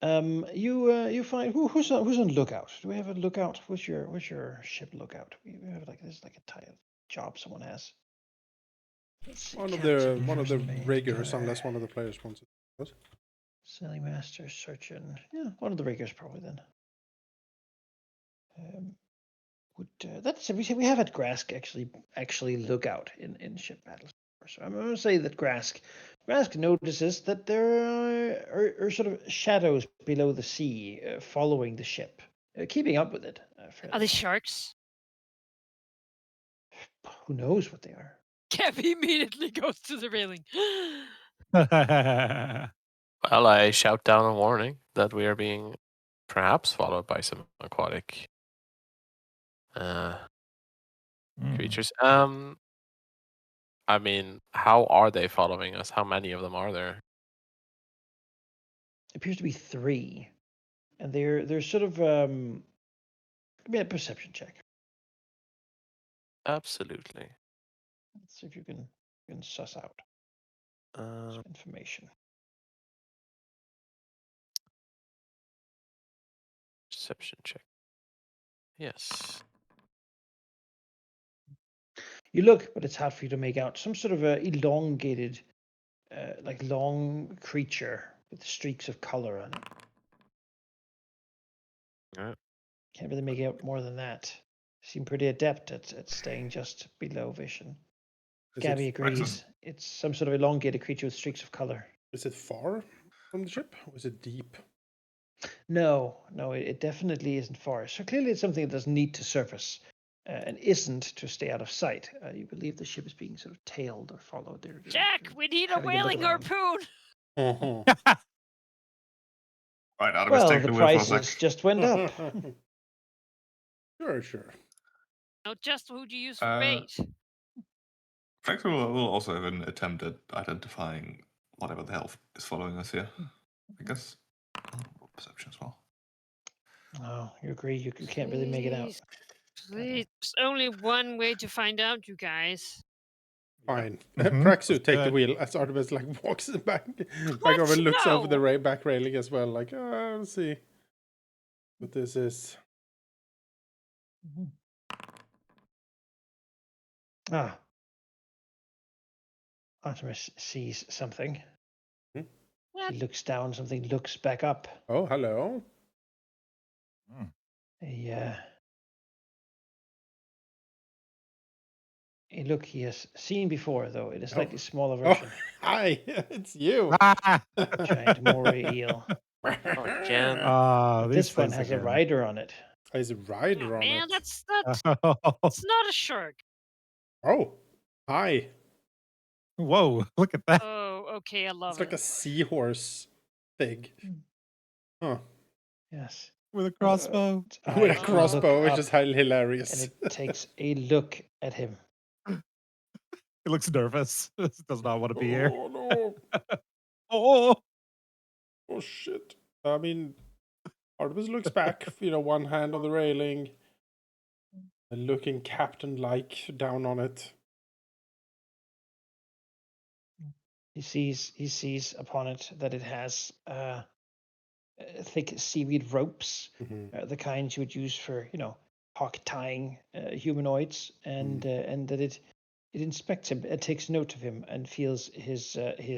you find who's on lookout? Do we have a lookout? What's your ship lookout? We have this a title job someone has. Let's see, One of captain, the first mate, riggers, gunner, unless one of the players wants it. sailing master, surgeon. Yeah, one of the riggers probably then. That's we have had Grask actually look out in ship battles. So I'm going to say that Grask notices that there are sort of shadows below the sea following the ship, keeping up with it. Are they sharks? Who knows what they are? Kev immediately goes to the railing. Well, I shout down a warning that we are being perhaps followed by some aquatic creatures. I mean, how are they following us? How many of them are there? Appears to be 3, and they're sort of give me a perception check. Absolutely. Let's see if you can suss out some information. Perception check. Yes. You look, but it's hard for you to make out. Some sort of a elongated, long creature with streaks of color on it. Right. Can't really make out more than that. Seem pretty adept at staying just below vision. Gabby agrees. It's some sort of elongated creature with streaks of color. Is it far from the ship, or is it deep? No, it definitely isn't far. So clearly it's something that doesn't need to surface and isn't to stay out of sight. You believe the ship is being sort of tailed or followed. Jack, we need a having a look whaling around. harpoon. Right, Artemis, Well, take the the wheel for a prices sec. just went up. Sure. No, just who do you use for bait? Frankly, we'll also have an attempt at identifying whatever the hell is following us here. I guess. Perception as well. Oh, you agree? You can't really make it out. Please, there's only one way to find out, you guys. Fine. Mhm. Praxu, take the Good. wheel as Artemis walks back over and looks over No. the back railing as well. Let's see what this is. Ah. Artemis sees something. What? She looks down, something looks back up. Oh, hello. A look he has seen before, though. It is a slightly smaller version. Hi, it's you. Giant moray eel. Again. This one has a rider on it. There's a rider on Man, it. that's not a shark. Oh, hi. Whoa, look at that. Oh, Okay, I love It's like it. a seahorse thing. Huh. Yes. With a crossbow. Its With a eyes look crossbow, which up, is highly and hilarious. it takes a look at him. It looks nervous. It does not want to be here. Oh no! Oh, Oh shit! I mean, Artemis looks back, one hand on the railing, and looking captain-like down on it. He sees upon it that it has thick seaweed ropes, Mhm. the kinds you would use for hawk tying humanoids, and that it inspects him, it takes note of him, and feels his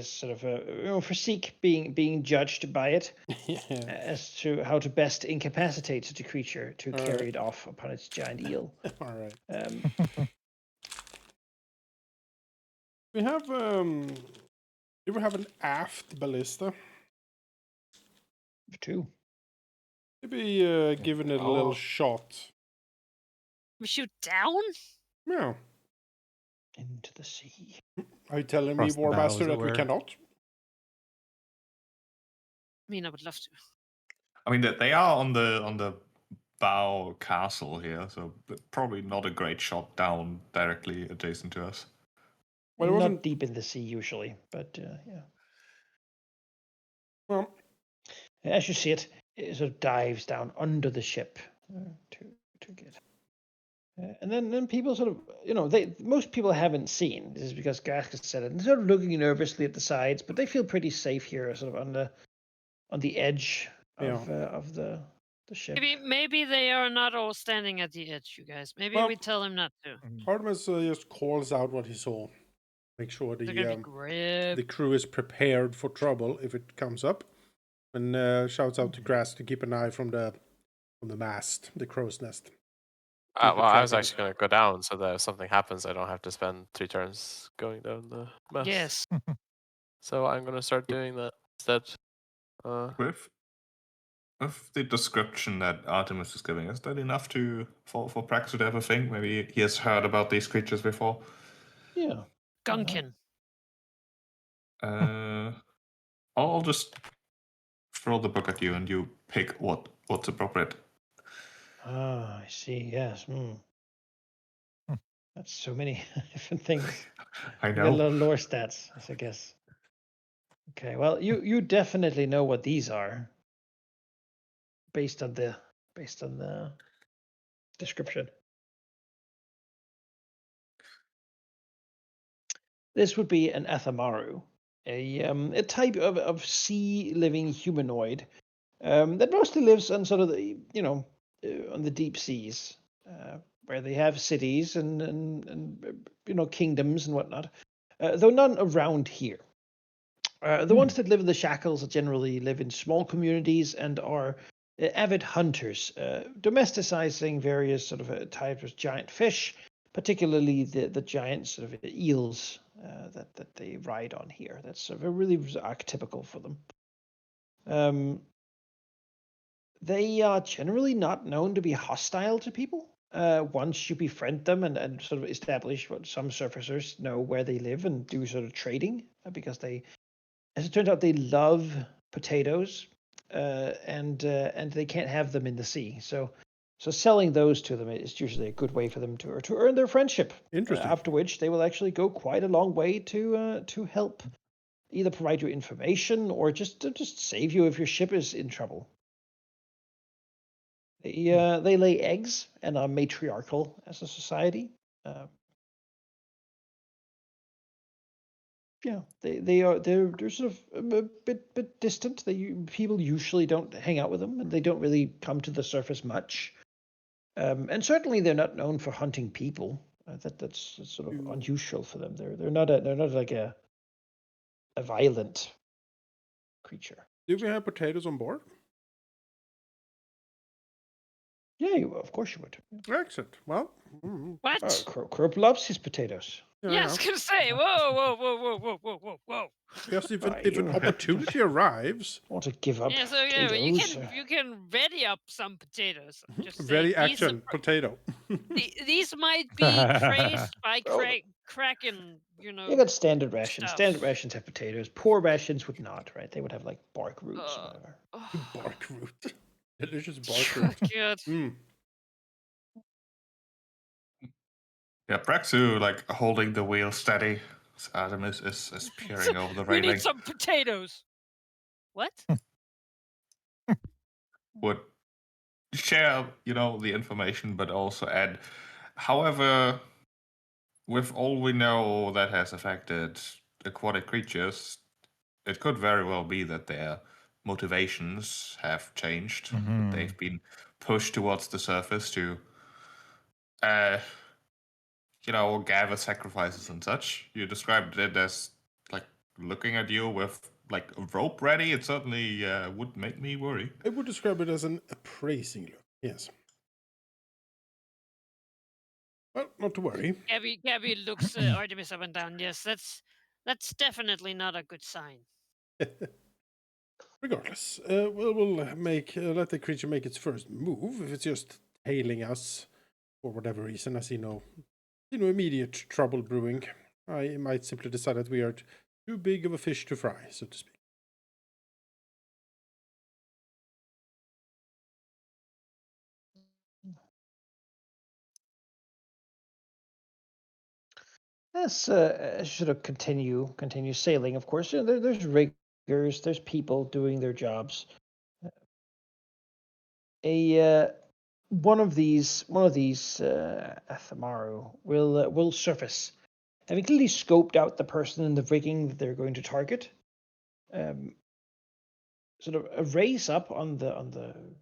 sort of physique being judged by it Yeah. as to how to best incapacitate such a creature to All carry right. it off upon its giant eel. All right. We have do we have an aft ballista? Two. Maybe giving it a little Oh. shot. We shoot down? Yeah. Into the sea. Are you telling me, Across the bow, Warmaster, as it that we were. cannot? I mean, I would love to. I mean, they are on the bow castle here, so probably not a great shot down directly adjacent to us. Well, it Not wasn't. deep in the sea usually, but yeah. Well, As you see it, it sort of dives down under the ship to get. And then people sort of, most people haven't seen. This is because Gaskus said it. And sort of looking nervously at the sides, but they feel pretty safe here, sort of on the edge of the ship. Maybe they are not all standing at the edge, you guys. Maybe Well- we tell them not to. Artemis just calls out what he saw. Make sure They're gonna be the gripped. crew is prepared for trouble if it comes up, and shouts out to Grass to keep an eye from the mast, the crow's nest. Well, I was tracking. actually going to go down so that if something happens, I don't have to spend 3 turns going down the mast. Yes. So I'm going to start doing that instead. With the description that Artemis is giving, is that enough for Prax to have a thing? Maybe he has heard about these creatures before. Yeah. Gunkin. I'll just throw the book at you, and you pick what's appropriate. Ah, I see. Yes. That's so many different things. I You got a lot know. of lore stats, I guess. Okay. Well, you definitely know what these are, based on the description. This would be an Athamaru, a type of sea living humanoid that mostly lives on sort of the on the deep seas, where they have cities and kingdoms and whatnot, though none around here. The ones that live in the Shackles generally live in small communities and are avid hunters, domesticizing various sort of types of giant fish, particularly the giant sort of eels that they ride on here. That's sort of really archetypical for them. They are generally not known to be hostile to people. Once you befriend them and sort of establish what some surfacers know where they live and do sort of trading, because they, as it turns out, they love potatoes, and they can't have them in the sea. So selling those to them is usually a good way for them to earn their friendship. Interesting. After which they will actually go quite a long way to help either provide you information or just save you if your ship is in trouble. They lay eggs and are matriarchal as a society. They're sort of a bit distant. People usually don't hang out with them, and they don't really come to the surface much. And certainly they're not known for hunting people. That's sort of unusual for them. They're not like a violent creature. Do we have potatoes on board? Yeah, of course you would. Excellent. Well, What? Kroop loves his potatoes. Yeah, I was gonna say, whoa. Yes, if an You opportunity arrives, want to give up Yeah, so potatoes? you can ready up some potatoes. Just ready saying, action potato. These might be crazed by Kraken you know. You got standard rations. Stuff. Standard rations have potatoes. Poor rations would not, right? They would have like bark roots or whatever. Bark root. Delicious bark root. Good. Mm. Yeah, Praxu like holding the wheel steady. Adam is peering over the We railing. need some potatoes. What? Would share, the information, but also add, however, with all we know that has affected aquatic creatures, it could very well be that their motivations have changed, that Mhm. they've been pushed towards the surface to, uh, gather sacrifices and such. You described it as like looking at you with like a rope ready. It certainly would make me worry. I would describe it as an appraising look. Yes. Well, not to worry. Gabby looks Artemis up and down. Yes, that's definitely not a good sign. Regardless, we'll let the creature make its first move. If it's just tailing us for whatever reason, I see no immediate trouble brewing. I might simply decide that we are too big of a fish to fry, so to speak. Yes, sort of continue sailing. Of course, there's riggers, there's people doing their jobs. One of these Athamaru will surface, having clearly scoped out the person in the rigging that they're going to target. Sort of a raise up on the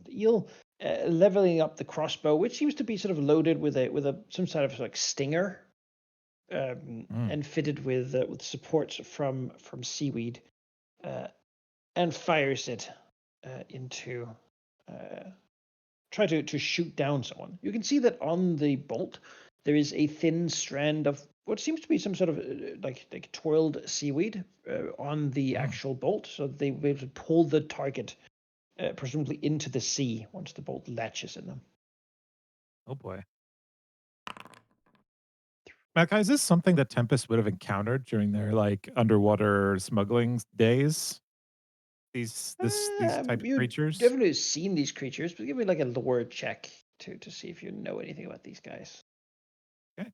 eel, leveling up the crossbow, which seems to be sort of loaded with some sort of like stinger. And fitted with supports from seaweed, and fires it into try to shoot down someone. You can see that on the bolt there is a thin strand of what seems to be some sort of like twirled seaweed on the actual bolt, so they will be able to pull the target presumably into the sea once the bolt latches in them. Oh boy. Malachi, is this something that Tempest would have encountered during their like underwater smuggling days? These type of You've creatures? definitely seen these creatures, but give me like a lore check to see if you know anything about these guys. Okay.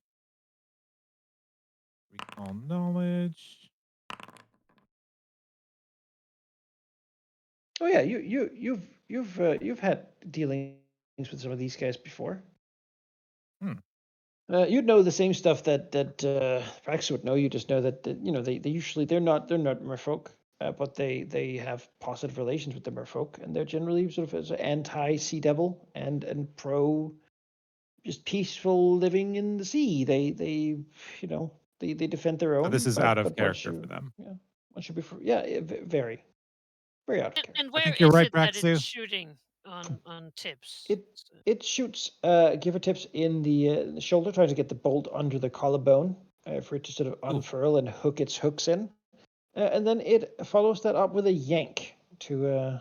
Recall knowledge. Oh yeah, you've had dealings with some of these guys before. You'd know the same stuff that Prax would know. You just know that they usually they're not merfolk, but they have positive relations with the merfolk, and they're generally sort of as anti sea devil and pro just peaceful living in the sea. They defend their own. So this is but, out of but character for them. Yeah, once you before, very very out of character. And where think you're is right, it that Praxu. it's shooting on tips? It shoots give or tips in the shoulder, trying to get the bolt under the collarbone for it to sort of unfurl and hook its hooks in, and then it follows that up with a yank to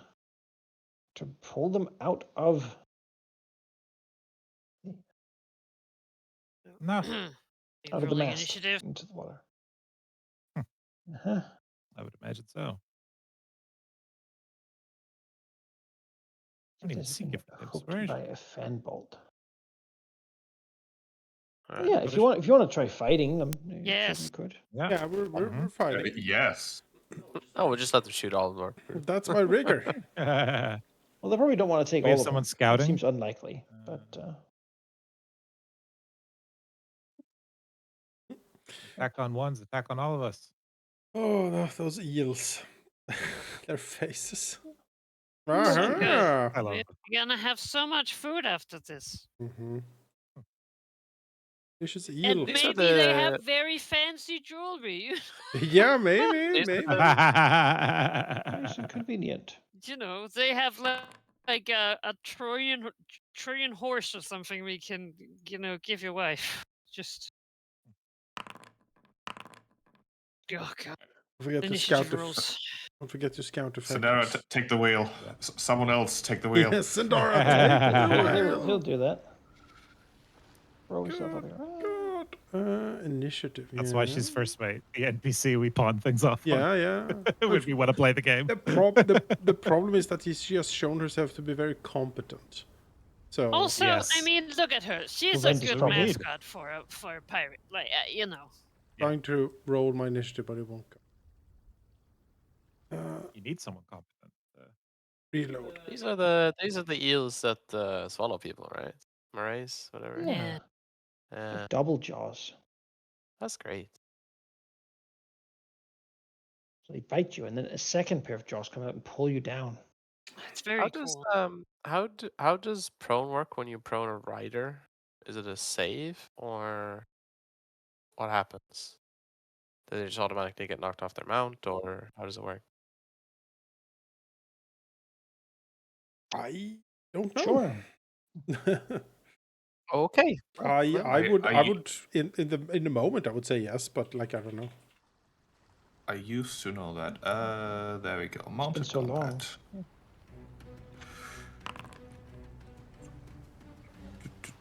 pull them out of. No. Out of the Rolling mast initiative. into the water. I would imagine so. I don't It even has see been gift tips. hooked Where is by it? a fan bolt. Alright. Yeah, if you want to try fighting them, you Yes. certainly could. Yeah. Yeah, we're fighting. Yes. Oh, we'll just let them shoot all of them. That's my rigor. Well, they probably don't want to take We have all of someone them. scouting? It seems unlikely, but Attack on ones, attack on all of us. Oh, those eels. Their faces. So good. Uh-huh. I love We're it. gonna have so much food after this. Mm-hmm. Delicious And eel. These are maybe they the- have very fancy jewelry. Yeah, maybe. nice and convenient. They have like a Trojan horse or something we can, give your wife. Just. Oh god. Don't forget to Initiative scout rolls. Don't forget to scout Sandara, effects. take the wheel. Someone else take the wheel. Yes, Sandara, take the He'll wheel. do that. Throw himself on the ground. God. god. Initiative. That's yeah. why she's first mate. The NPC we pawn things off on Yeah, yeah. when we want to play the game. The problem is that she's just shown herself to be very competent. So Also, I Yes. mean, look at her. She's a Horrendous good problem. mascot for a pirate. Like, you know. trying to roll my initiative, but it won't go. You need someone competent. Reload. These are the eels that swallow people, right? Murrays, whatever. Yeah. Yeah, Double jaws. that's great. So they bite you, and then a second pair of jaws come out and pull you down. It's very How does cool. how does prone work when you prone a rider? Is it a save or what happens? Do they just automatically get knocked off their mount, or how does it work? I don't know. Sure. Okay. I would I- in the moment I would say yes, but like I don't know. I used to know that. There we go. Mounted so long. combat.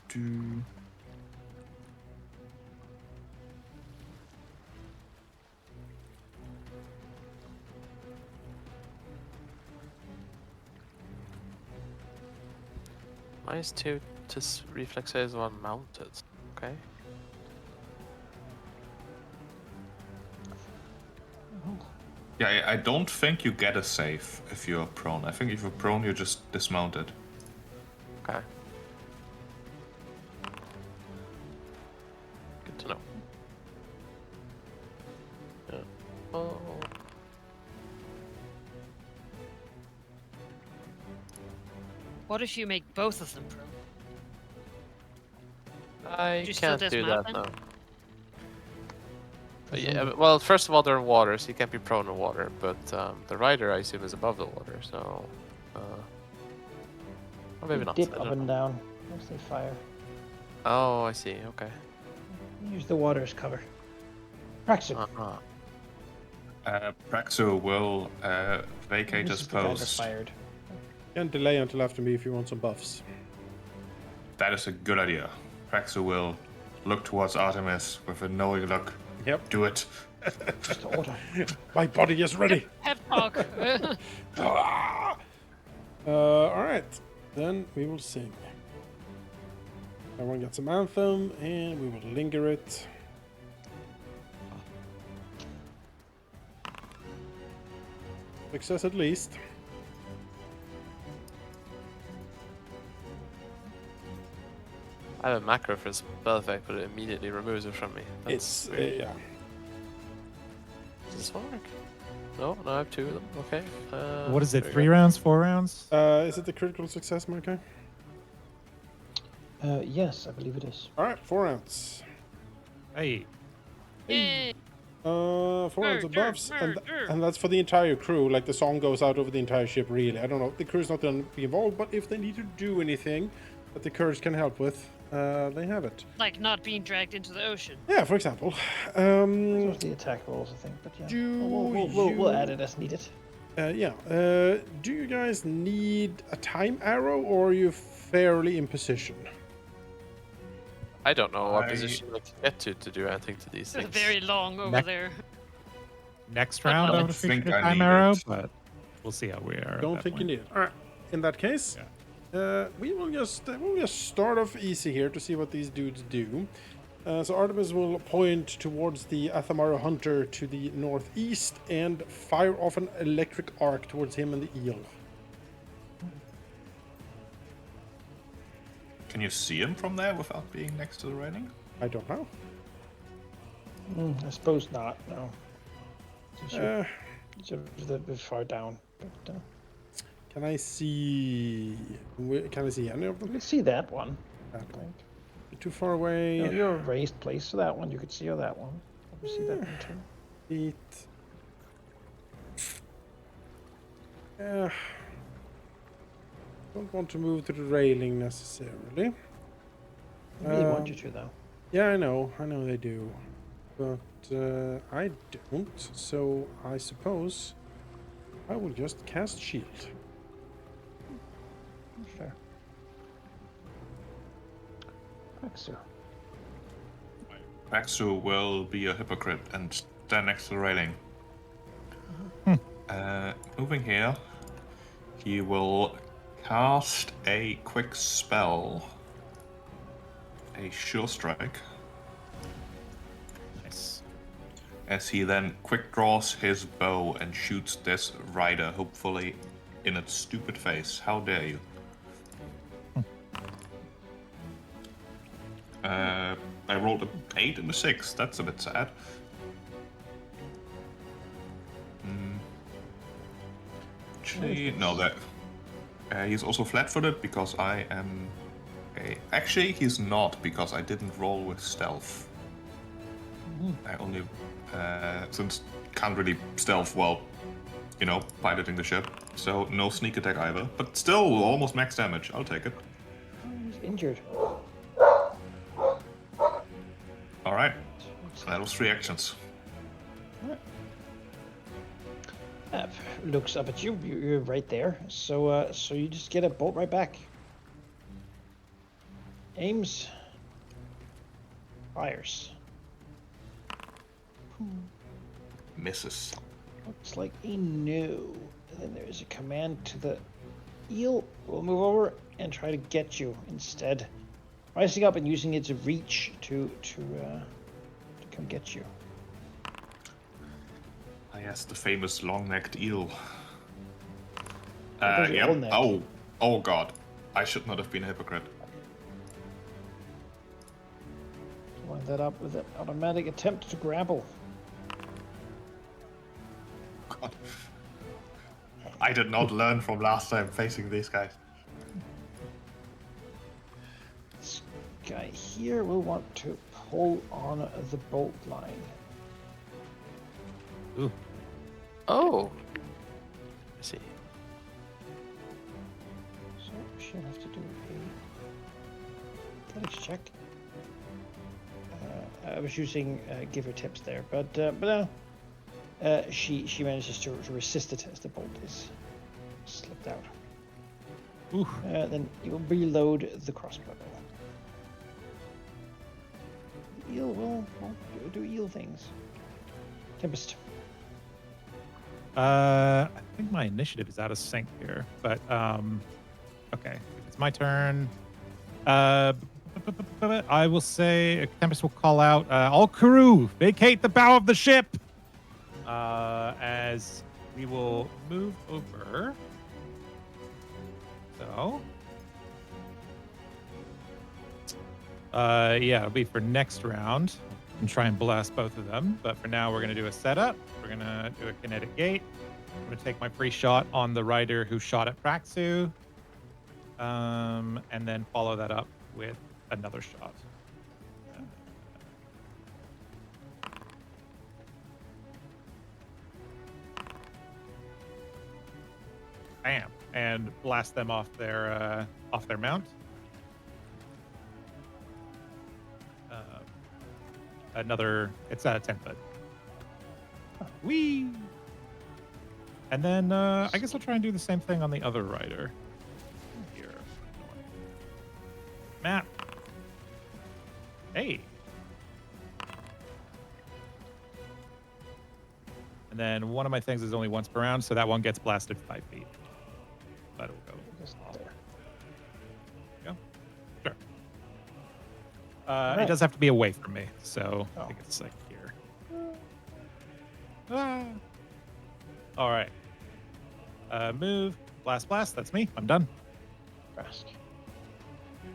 Do. -2 to reflex saves while mounted. Okay. Yeah, I don't think you get a save if you're prone. I think if you're prone, you're just dismounted. Okay. Good to know. Yeah. Oh. What if you make both of them prone? I you still can't do dismount that then? now. Yeah, well, first of all, they're in water, so you can't be prone in water. But the rider, I assume, is above the water, so. Or maybe not. Dip I up don't and know. down. Mostly fire. Oh, I see. Okay. Use the water as cover. Praxu. Praxo will vacate This his is the guy that post. fired. And delay until after me if you want some buffs. That is a good idea. Praxo will look towards Artemis with a knowing look. Yep. Do it. Just order. My body is ready. Pep talk. All right, then we will sing. Everyone gets some anthem, and we will linger it. Success at least. I have a macro for spell effect, but it immediately removes it from me. It's That's yeah. Does this work? No, I have 2 of them. Okay. What is it? there you 3 go. rounds? 4 rounds? Is it the critical success, Markai? Yes, I believe it is. All right, 4 rounds. Hey. Yay. 4 rounds of Murder, buffs, murder. and that's for the entire crew. Like the song goes out over the entire ship. Really, I don't know. The crew's not going to be involved, but if they need to do anything that the courage can help with, they have it. Like not being dragged into the ocean. Yeah, for example. Those are the attack rolls, I think. But yeah, Do we'll add you- it as needed. Do you guys need a time arrow, or are you fairly in position? I don't know what I- position I can get to do anything to these It's things. very long over Neck- there. Next round, I I would think appreciate a I time need arrow, it. but we'll see how we are. at Don't that think you point. need it. All right. In that case, we will just start off easy here to see what these dudes do. So Artemis will point towards the Athamaru Hunter to the northeast and fire off an electric arc towards him and the eel. Can you see him from there without being next to the railing? I don't know. I suppose not. No. Uh, It's a bit far down. But can I see? Can I see any of you them? can see that one. That I one. think. Too far away. No, you're a raised place, so that one you could see, or that one. You see that one too. Feet. Yeah. Don't want to move to the railing necessarily. I really want you to, though. Yeah, I know they do, but I don't. So I suppose I will just cast shield. Sure. Praxu. Maxu will be a hypocrite and stand next to the railing. Moving here, he will cast a quick spell, a sure strike, Nice. as he then quick draws his bow and shoots this rider, hopefully in its stupid face. How dare you? I rolled an 8 and a 6. That's a bit sad. Actually, no, that he's also flat-footed because I am. Actually, he's not because I didn't roll with stealth. I only since can't really stealth while, piloting the ship. So no sneak attack either. But still, almost max damage. I'll take it. He's injured. All right. So that was 3 actions. Looks up at you. You're right there. So you just get a bolt right back. Aims. Fires. Misses. Looks like a no. And then there's a command to the eel. We'll move over and try to get you instead. Rising up and using its reach to come get you. Ah, yes, the famous long-necked eel. there's your own neck. Oh god. I should not have been a hypocrite. Line that up with an automatic attempt to grapple. God. I did not learn from last time facing these guys. This guy here will want to pull on the bolt line. Ooh. Oh. I see. So she'll have to do a athletics check. I was using give her tips there, but no. She manages to resist it as the bolt is slipped out. Ooh. Then you will reload the crossbow. The eel will do eel things. Tempest. I think my initiative is out of sync here, but okay, it's my turn. I will say Tempest will call out, all crew, vacate the bow of the ship. As we will move over. So, yeah, it'll be for next round and try and blast both of them. But for now, we're going to do a setup. We're going to do a kinetic gate. I'm going to take my free shot on the rider who shot at Praxu. And then follow that up with another shot. Bam, and blast them off their mount. It's a 10 foot. Whee! And then I guess I'll try and do the same thing on the other rider. Here. Matt. Hey. And then one of my things is only once per round, so that one gets blasted 5 feet. But it'll go. Just there. Go. Sure. It does have to be away from me, so I Oh. think it's like here. Ah. All right. Move. Blast, blast. That's me. I'm done. Rask.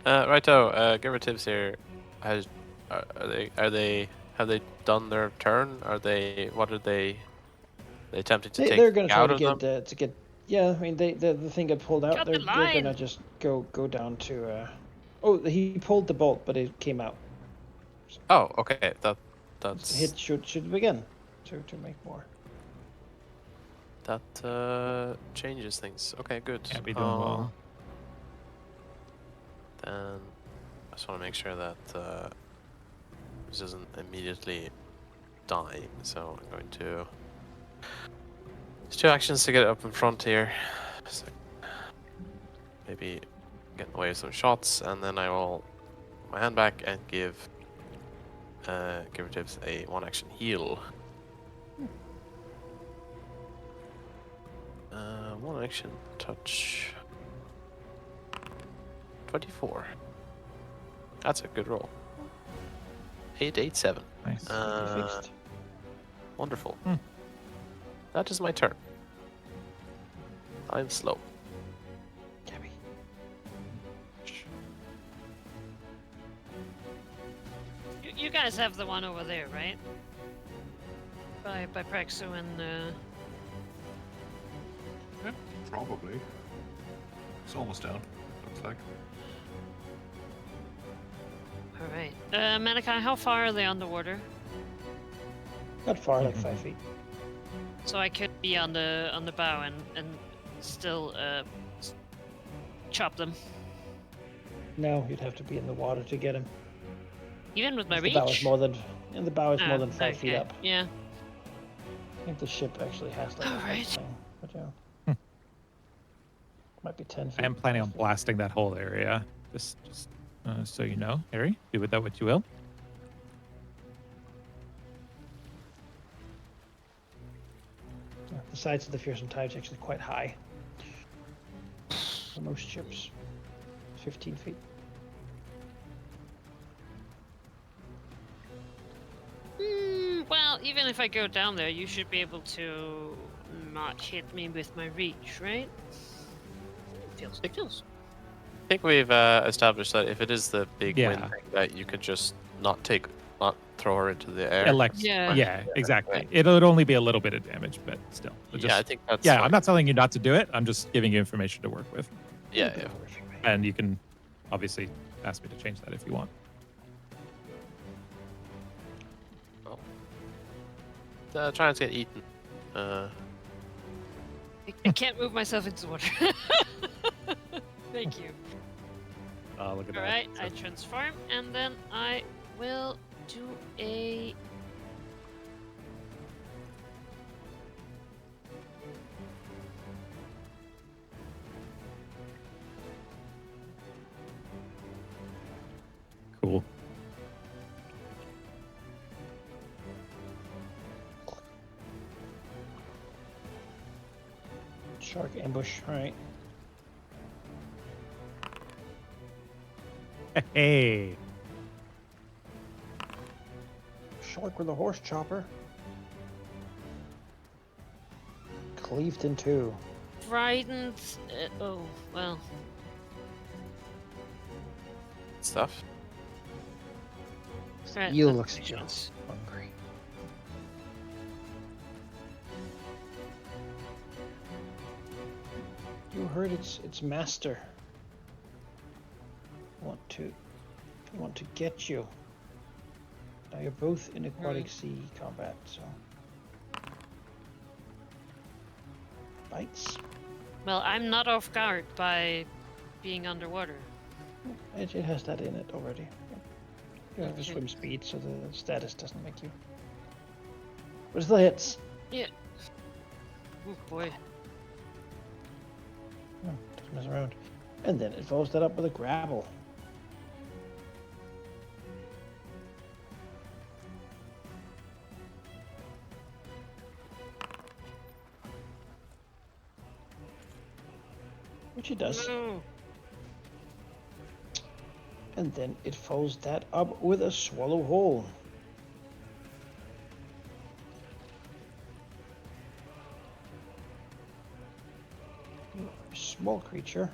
Righto. Give her tips here. Have they done their turn? What are they attempting to take They're going to try out to of get them? Yeah, I mean the thing got pulled out. Cut They're the going to line. just go down to. Oh, he pulled the bolt, but it came out. Oh, okay. The That's hit should begin to make more. that changes things. Okay, good. Can't be doing well. Then I just want to make sure that this isn't immediately dying. So I'm going to. There's 2 actions to get up in front here. So maybe get away with some shots, and then I will put my hand back and give give Tibbs a 1-action heal. 1-action touch. 24. That's a good roll. 887. Nice. Fixed. Wonderful. Hmm. That is my turn. I'm slow. Gabby. You guys have the one over there, right? By Praxu and Yeah, probably. It's almost down, looks like. all right. Malachi, how far are they underwater? Not far, like 5 feet. So I could be on the bow and still chop them. No, you'd have to be in the water to get him. Even with my The reach? bow is more than the bow is more Oh, than 5 feet okay. up. Yeah. I think the ship actually has like a height Alright. thing, but yeah. Might be 10 feet. I am planning on 12 feet. blasting that whole area. Just so you know, Harry. Do with that what you will. Yeah, the sides of the Fearsome Tide is actually quite high. For most ships. 15 feet. Well, even if I go down there, you should be able to not hit me with my reach, right? Feels. I think we've established that if it is the big wind Yeah. thing, that you could just not throw her into the air. Yeah. Yeah, exactly. It would only be a little bit of damage, but still. Yeah, I think that's. Yeah, like- I'm not telling you not to do it. I'm just giving you information to work with. Yeah, yeah. And you can obviously ask me to change that if you want. Try not to get eaten. I can't move myself into water. Thank you. Look at All that. right, So- I transform, and then I will do a. Cool. Shark ambush, alright. Hey. Shark with a horse chopper. Cleaved in two. Frightened. Oh, well. Stuff. Right, Eel that looks makes sense. hungry. You heard its master. Want to get you. Now you're both in aquatic sea combat, so bites. Well, I'm not off guard by being underwater. It has that in it already. You have the Okay. swim speed, so the status doesn't make you. But it still hits. Yeah. Oh boy. No, doesn't mess around. And then it follows that up with a grapple. Which it does. No. And then it follows that up with a swallow whole. Small creature.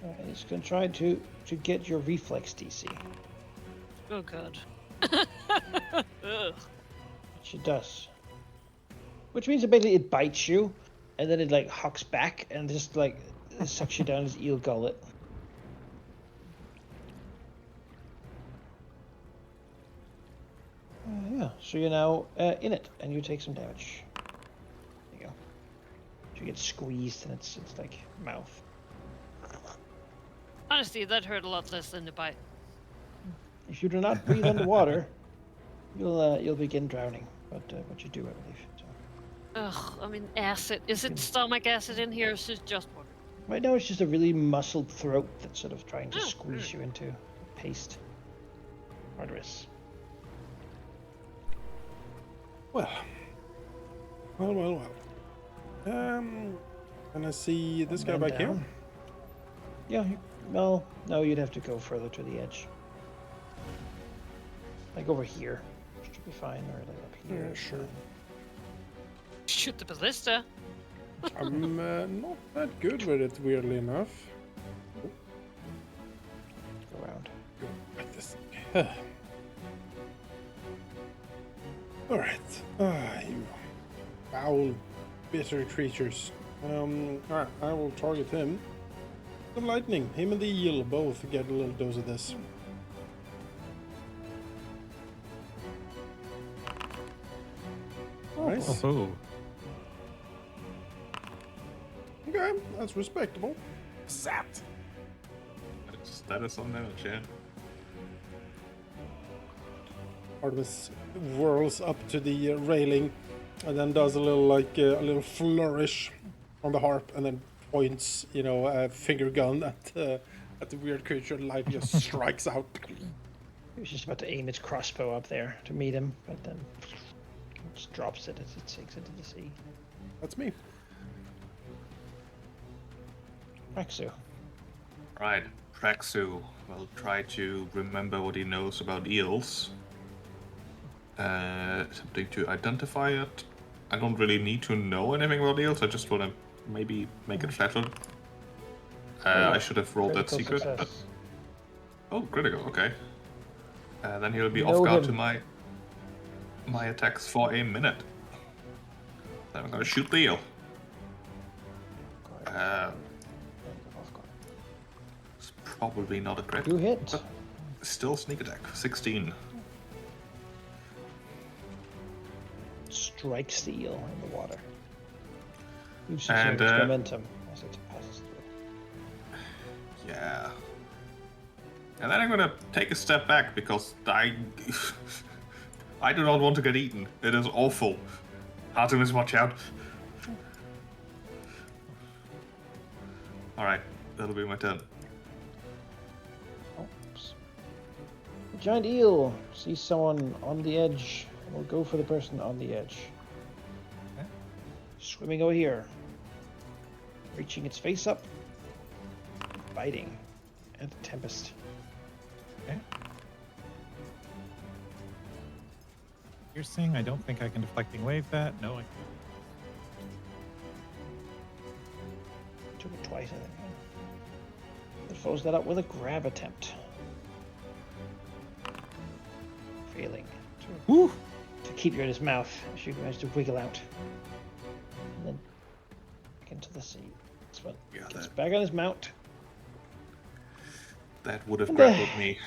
And it's going to try to get your reflex DC, Oh god. Ugh. which it does. Which means that basically it bites you, and then it like hucks back and just like sucks you down his eel gullet. Yeah, so you're now in it, and you take some damage. There you go. So you get squeezed in its like mouth. Honestly, that hurt a lot less than the bite. If you do not breathe underwater, you'll begin drowning. But you do, I believe. So. Ugh, I mean, acid. Is it stomach acid in here, or is it just water? Right now, it's just a really muscled throat that's sort of trying to Oh, squeeze you into paste. Artemis. Well. Can I see this guy Man back here? down. Yeah. Well, no, you'd have to go further to the edge. Like over here. Should be fine, or like up here. Yeah, sure. Shoot the ballista. I'm not that good with it, weirdly enough. Go around. Go like this. Alright. You foul, bitter creatures. Alright, I will target him. Some lightning. Him and the eel both get a little dose of this. Nice. Oh, Okay, that's respectable. Sapped. That is on damage, yeah. Artemis whirls up to the railing and then does a little flourish on the harp and then points, a finger gun at the weird creature. Light just strikes out. He was just about to aim its crossbow up there to meet him, but then just drops it as it sinks into the sea. That's me. Praxu. Right, Praxu will try to remember what he knows about eels. Something to identify it. I don't really need to know anything about eels, I just want to maybe make it flatter. I should have rolled that Critical secret, but... success. Oh, critical, okay. Then he'll be You off know guard him. to my attacks for a minute. Then I'm gonna shoot the eel. It's probably not a crit. You hit. But still sneak attack. 16. Strikes the eel in the water. Loses And, its momentum as it passes through. Yeah. And then I'm gonna take a step back because I do not want to get eaten. It is awful. Artemis, watch out. Alright, that'll be my turn. Oops. The giant eel sees someone on the edge and will go for the person on the edge. Okay. Swimming over here. Reaching its face up. Biting. And the Tempest. okay. Piercing, I don't think I can deflecting wave that. No, I can't. Took it twice, I think. It follows that up with a grab attempt. Failing Woo! to keep you in his mouth as you manage to wiggle out. And then back into the sea. This one Yeah, gets that- back on his mount, That would have And, grappled me.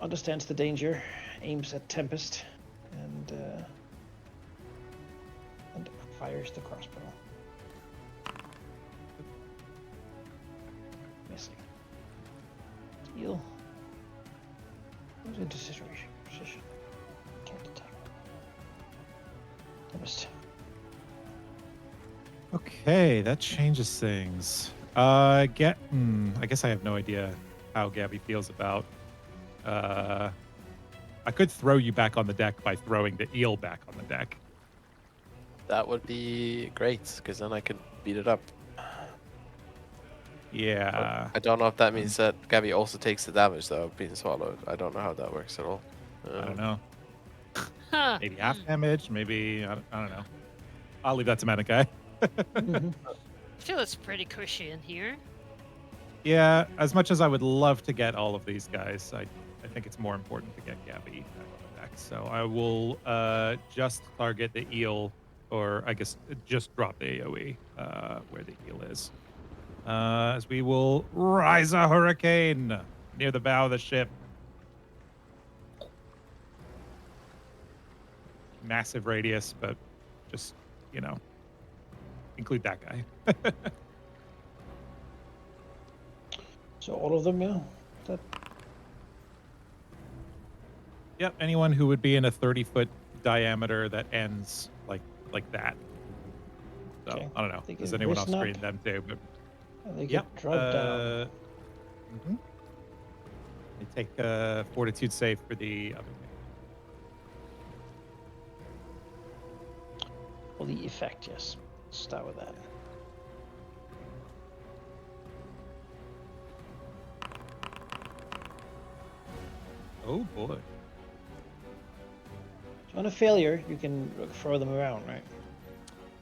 understands the danger, aims at Tempest, and fires the crossbow. Missing. Eel moves into position. Can't attack. Tempest. Okay, that changes things. I guess I have no idea how Gabby feels about. I could throw you back on the deck by throwing the eel back on the deck. That would be great, because then I could beat it up. Yeah. I don't know if that means that Gabby also takes the damage, though, of being swallowed. I don't know how that works at all. I don't know. Huh. Maybe half damage. Maybe I don't know. I'll leave that to Manikai. Mhm. I feel it's pretty cushy in here. Yeah, as much as I would love to get all of these guys, I think it's more important to get Gabby back on the deck. So I will just target the eel, or I guess just drop the AoE where the eel is. As we will rise a hurricane near the bow of the ship. Massive radius, but just, include that guy. So all of them, yeah. That Yep, anyone who would be in a 30-foot diameter that ends like that. So, Okay. I don't know. They Does get anyone else risen screen up. them too? But they get yep. drugged down. mhm. take a fortitude save for the other thing. Well, the effect, yes. Start with that. Oh boy. So on a failure, you can throw them around, right?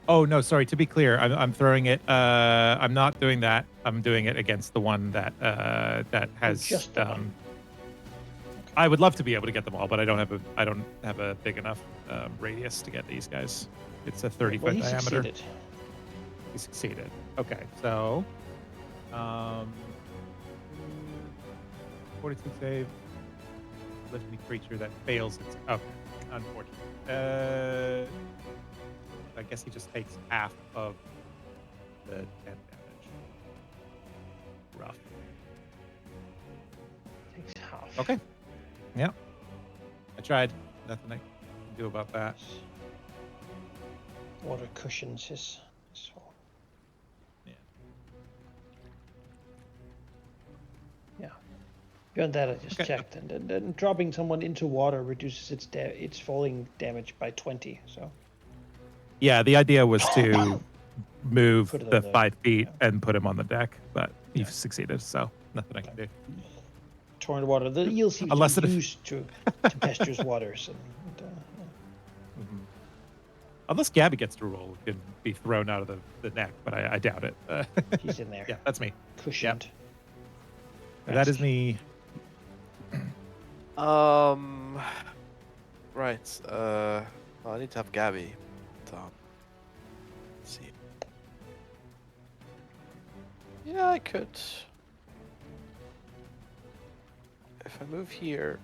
Oh no, sorry. To be clear, I'm throwing it. I'm not doing that. I'm doing it against the one that has. just the one. I would love to be able to get them all, but I don't have a big enough radius to get these guys. It's a 30 Well, foot he diameter. succeeded. He succeeded. Okay, so 42 save. Living creature that fails its. Okay, unfortunate. I guess he just takes half of the 10 damage. Rough. Takes half. Okay. Yeah. I tried. Nothing I can do about that. Water cushions his fall. Yeah. Yeah. Beyond that, I just Okay. checked, and then dropping someone into water reduces its falling damage by 20. So Yeah, the idea was to move Put it the on the- 5 feet yeah. and put him on the deck, but Yeah. you've succeeded, so nothing I can do. torrent water. The eel seems Unless to be it- used to tempestuous waters, and Mhm. Unless Gabby gets to roll, it can be thrown out of the neck, but I doubt it. he's in there, Yeah, that's me. cushioned. That is me. Right. Well, I need to have Gabby. Let's see. Yeah, I could. If I move here,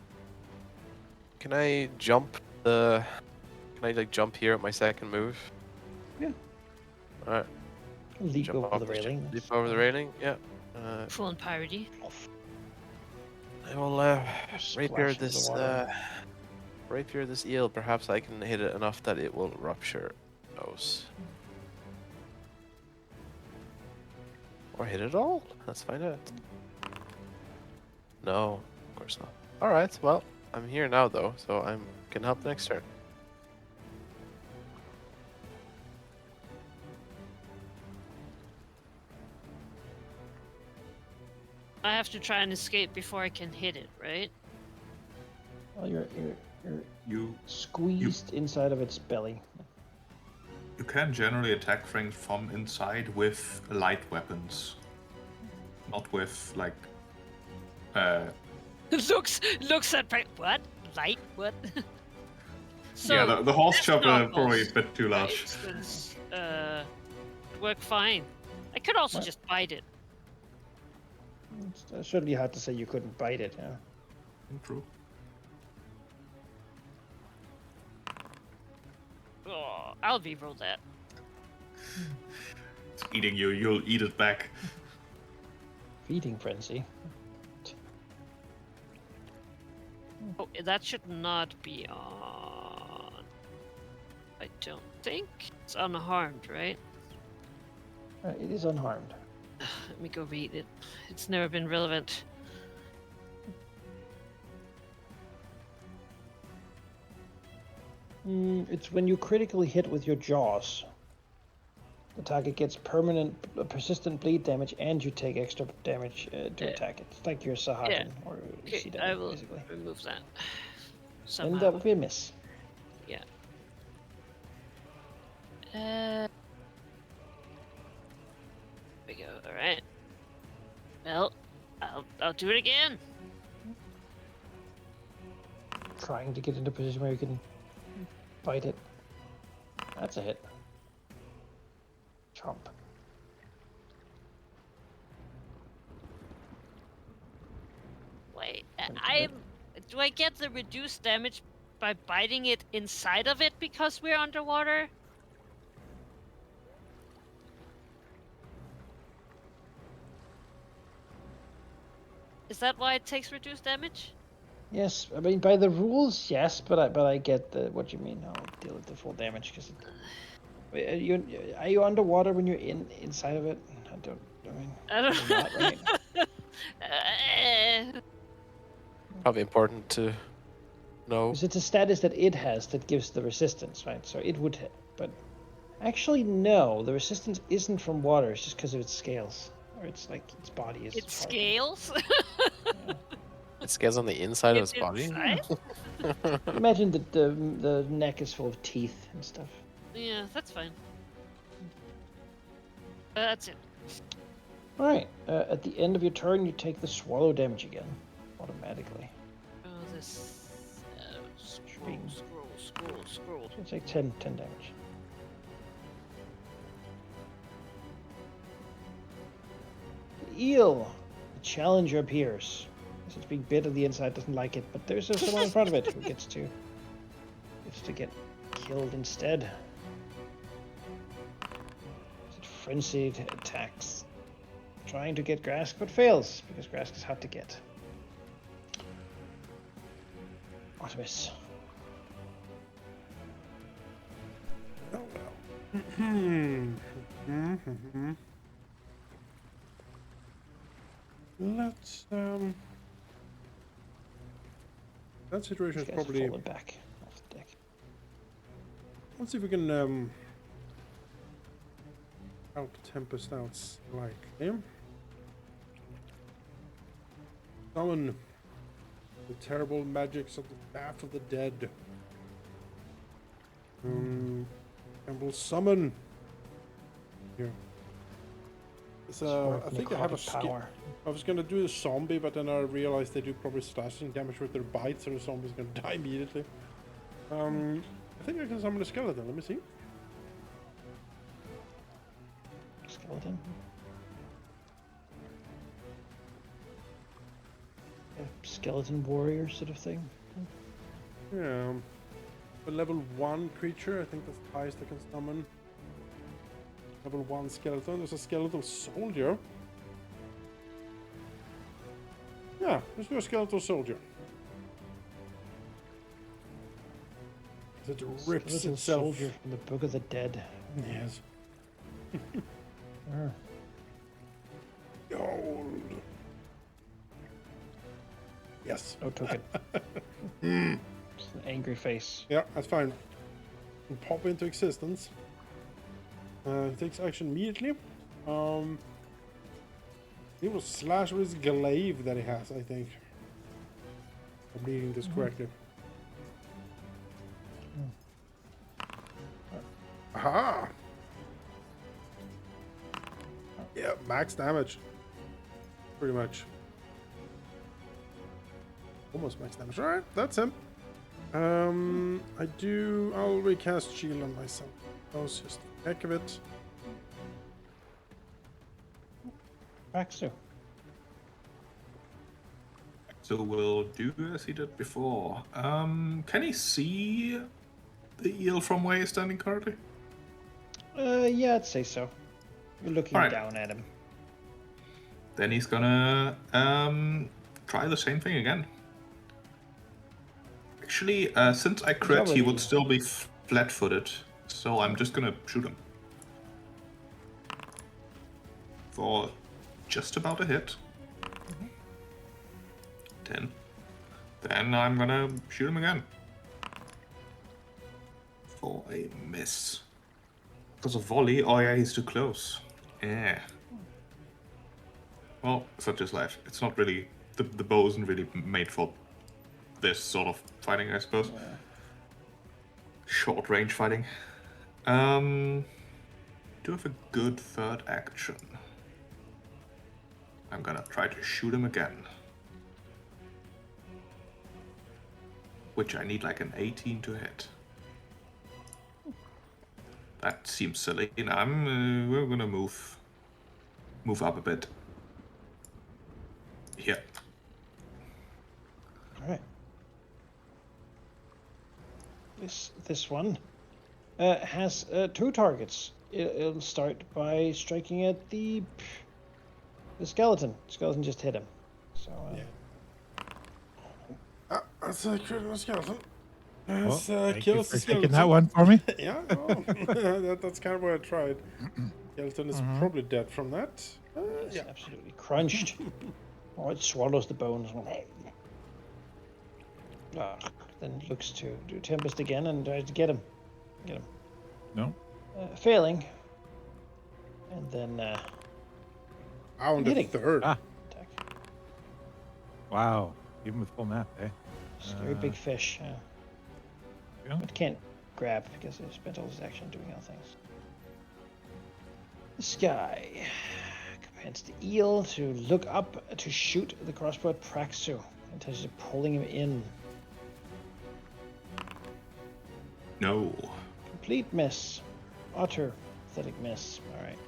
can I jump the? Can I like jump here at my second move? Yeah. All right. Leap Jump over off the ship. railing. Leap over the railing. Yeah. Full and piratey. I will rapier Splash into the this water. rapier this eel. Perhaps I can hit it enough that it will rupture nose. Or hit it all? Let's find out. No, of course not. Alright, well, I'm here now though, so I can help next turn. I have to try and escape before I can hit it, right? Well, you're You squeezed inside of its belly. you can generally attack things from inside with light weapons, not with like. looks at what light what? Yeah, the horse this chopper knuckles, probably a bit too for large. instance, work fine. I could also What? just bite it. It's certainly hard to say you couldn't bite it. Yeah. True. Oh, I'll re-roll that. It's eating you. You'll eat it back. Feeding frenzy. Oh, that should not be on. I don't think it's unharmed, right? It is unharmed. Let me go read it. It's never been relevant. It's when you critically hit with your jaws. The target gets persistent bleed damage, and you take extra damage to attack it. It's like your Sahagin or Okay, Sea I Devil, will basically. remove that. And that Somehow. would be a miss. Yeah. We go. All right. Well, I'll do it again. Trying to get into a position where you can bite it. That's a hit. Chomp. Wait, do I get the reduced damage by biting it inside of it because we're underwater? Is that why it takes reduced damage? Yes, I mean by the rules, yes, but I get what you mean. I'll deal with the full damage because. Are you underwater when you're inside of it? I mean, I don't you're not, right? Probably important to know. Because it's a status that it has that gives the resistance, right? So it would, but actually no, the resistance isn't from water. It's just because of its scales, or it's like its body is. It hardened. scales. It scales on the inside of its It's body. inside? Imagine that the neck is full of teeth and stuff. Yeah, that's fine. That's it. All right. At the end of your turn, you take the swallow damage again, automatically. Oh, this. Scroll, Being- scroll. So you take 10 damage. The eel, the challenger appears. It's being bit on the inside, doesn't like it, but there's someone in front of it who gets to get killed instead. It frenzied attacks, trying to get Grask, but fails because Grask is hard to get. Artemis. Oh well. Let's that situation is These guys have probably. fallen back off the deck. Let's see if we can out Tempest out slightly. Summon the terrible magics of the Staff of the Dead. And we'll summon here. So I think I have a power. I was gonna do a zombie, but then I realized they do probably slashing damage with their bites, so the zombie's gonna die immediately. I think I can summon a skeleton. Let me see. Skeleton. A skeleton warrior sort of thing. Yeah. A level 1 creature, I think that's the highest I can summon. Level 1 skeleton. There's a skeletal soldier. Yeah, let's do a skeletal soldier. It rips Skeleton itself. soldier from the Book of the Dead. Yes. Ah. Gold. Yes. No token. Just an angry face. Yeah, that's fine. And pop into existence. He takes action immediately. He will slash with his glaive that he has, I think. I'm reading this correctly. Aha! Yeah, max damage. Pretty much. Almost max damage. Alright, that's him. I'll recast shield on myself. That was just the heck of it. Baxter. So we'll do as he did before. Can he see the eel from where he's standing currently? Yeah, I'd say so. You're looking Alright. down at him. Then he's gonna try the same thing again. Actually, since I crit, he would still be flat-footed, so I'm just gonna shoot him. For just about a hit. 10. Then I'm gonna shoot him again. For a miss. Because of volley, oh yeah, he's too close. Yeah. Well, such is life. It's not really, the bow isn't really made for this sort of fighting, I suppose. Short range fighting. Do have a good third action. I'm gonna try to shoot him again. Which I need like an 18 to hit. That seems silly. Now we're gonna move up a bit. Here. All right. This one has 2 targets. It'll start by striking at the skeleton. Skeleton just hit him. So That's a critical skeleton. Well, Let's thank you kills for the skeleton. taking that one for me. Yeah, well, that's kind of what I tried. Skeleton is probably dead from that. it's absolutely crunched. Oh, it swallows the bones. Then looks to do Tempest again and tries to get him. No. Failing. And then On the hitting. third. Ah, Attack. wow. Even with full map, eh? Scary big fish. Yeah. But can't grab because he spent all his action doing other things. This guy commands the eel to look up to shoot the crossbow at Praxu. Intention of pulling him in. No. Complete miss. Utter pathetic miss. Alright.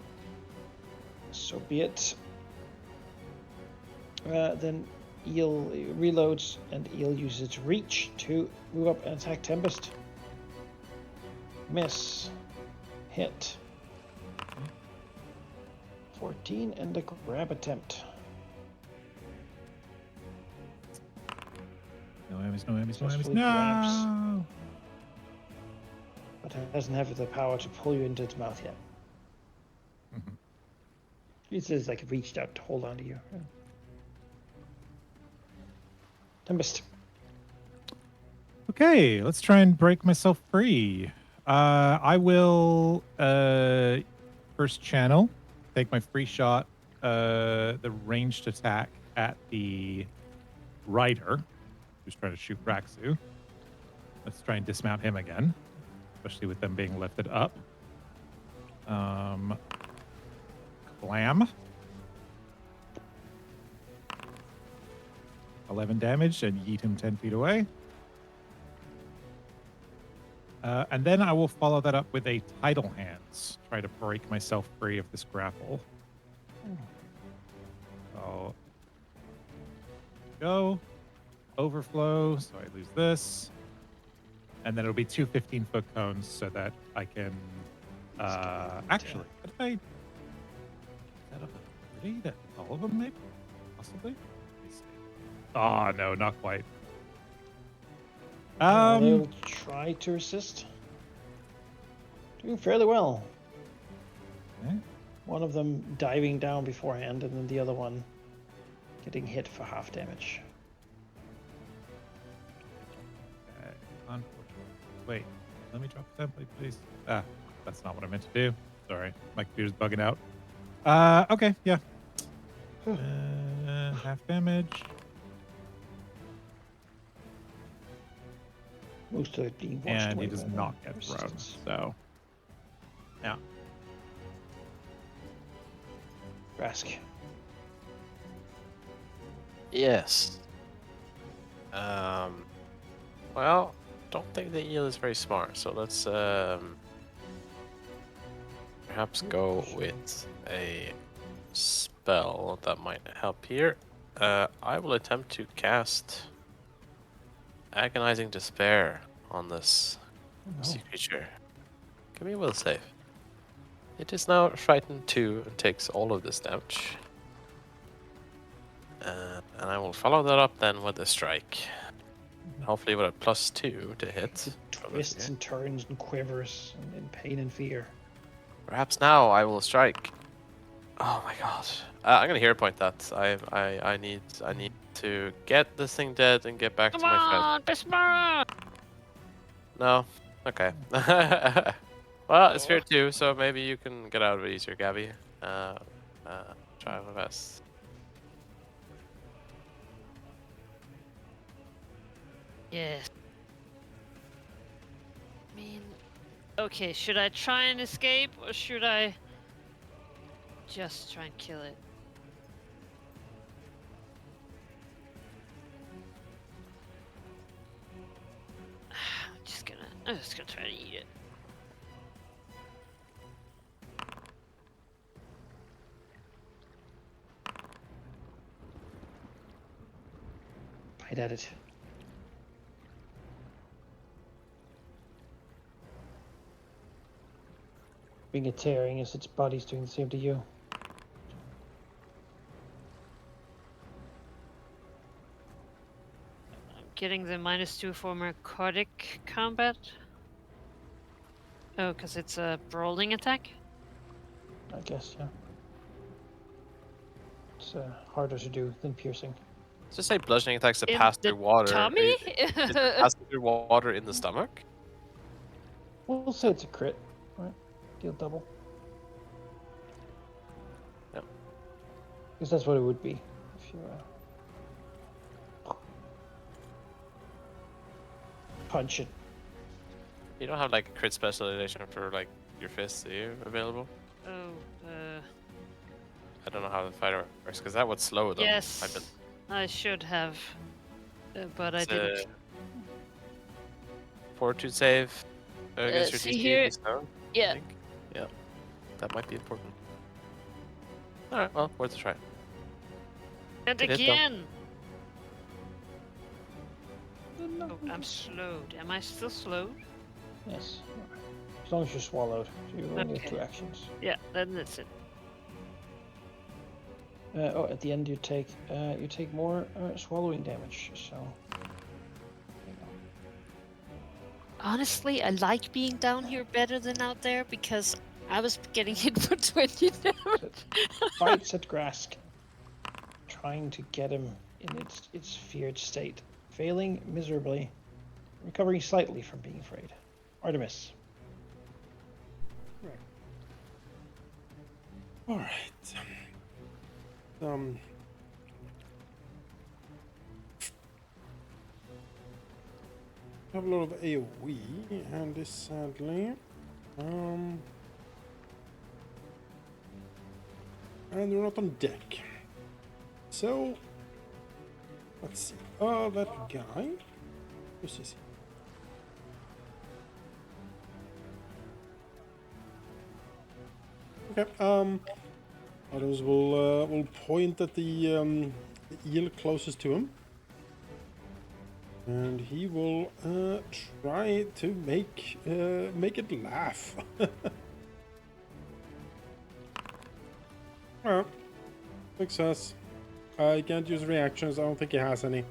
So be it. Then eel reloads and eel uses its reach to move up and attack Tempest. Miss. Hit. 14 and a grab attempt. No enemies, no enemies, no enemies. Successfully No! But it doesn't have the power to pull you into its mouth yet. Mhm. It says like it reached out to hold on to you. Tempest. Okay, let's try and break myself free. I will first channel, take my free shot, the ranged attack at the rider who's trying to shoot Braxu. Let's try and dismount him again, especially with them being lifted up. Clam. 11 damage and yeet him 10 feet away. And then I will follow that up with a Tidal Hands. Try to break myself free of this grapple. So, go. Overflow, so I lose this. And then it'll be two 15-foot cones so that I can... actually, could I set up a 30 to all of them, maybe? Possibly? Let me see. Oh, no, not quite. They'll try to resist. Doing fairly well. Okay. One of them diving down beforehand, and then the other one getting hit for half damage. Okay, unfortunately. Wait, let me drop the template, please. Ah, that's not what I meant to do. Sorry, my computer's bugging out. Okay, yeah. Half damage. Most of it being washed And away he does by the not get thrown. resistance. So, yeah. Rask. Yes. Well, don't think the eel is very smart, so let's perhaps go with a spell that might help here. I will attempt to cast Agonizing Despair on this sea creature. Give me a will save. It is now frightened 2 and takes all of this damage. And I will follow that up then with a strike. Hopefully with a +2 to hit. It twists and turns and quivers in pain and fear. Perhaps now I will strike. Oh my god! I'm gonna hero point that. I need to get this thing dead and get back Come to my friend. on, Bismarck! No. Okay. Well, it's fear 2, so maybe you can get out of it easier, Gabby. Try my best. Yes. I mean, okay, should I try and escape or should I just try and kill it? I'm just gonna try to eat it. Bite at it. Being a tearing as its body's doing the same to you. I'm getting the -2 for narcotic combat. Oh, because it's a brawling attack? I guess, yeah. It's harder to do than piercing. Just say bludgeoning attacks that In pass the through water. tummy? Is it passing through water in the stomach? We'll say it's a crit. Right. Deal double. Yep. Because that's what it would be if you punch it. You don't have like a crit specialization for like your fists, do you? Available? Oh, I don't know how the fighter works because that would slow them. yes. I should have, but I It's didn't. a fortitude save against your see DC. here. So, I Yeah. think. Yeah, that might be important. All right, well, worth a try. And It hit them. again. Oh, I'm slowed. Am I still slowed? Yes. As long as you're swallowed. So you only have Okay. 2 actions. Yeah, then that's it. At the end you take more swallowing damage. So. There you go. Honestly, I like being down here better than out there because I was getting hit for 20 damage. Bites at Grask, trying to get him in its feared state, failing miserably, recovering slightly from being afraid. Artemis. All right. Have a lot of AoE, and this sadly, and we're not on deck. So, let's see. That guy. Who's this? Okay. Others will point at the eel closest to him, and he will try to make it laugh. Alright. Success. He can't use reactions. I don't think he has any.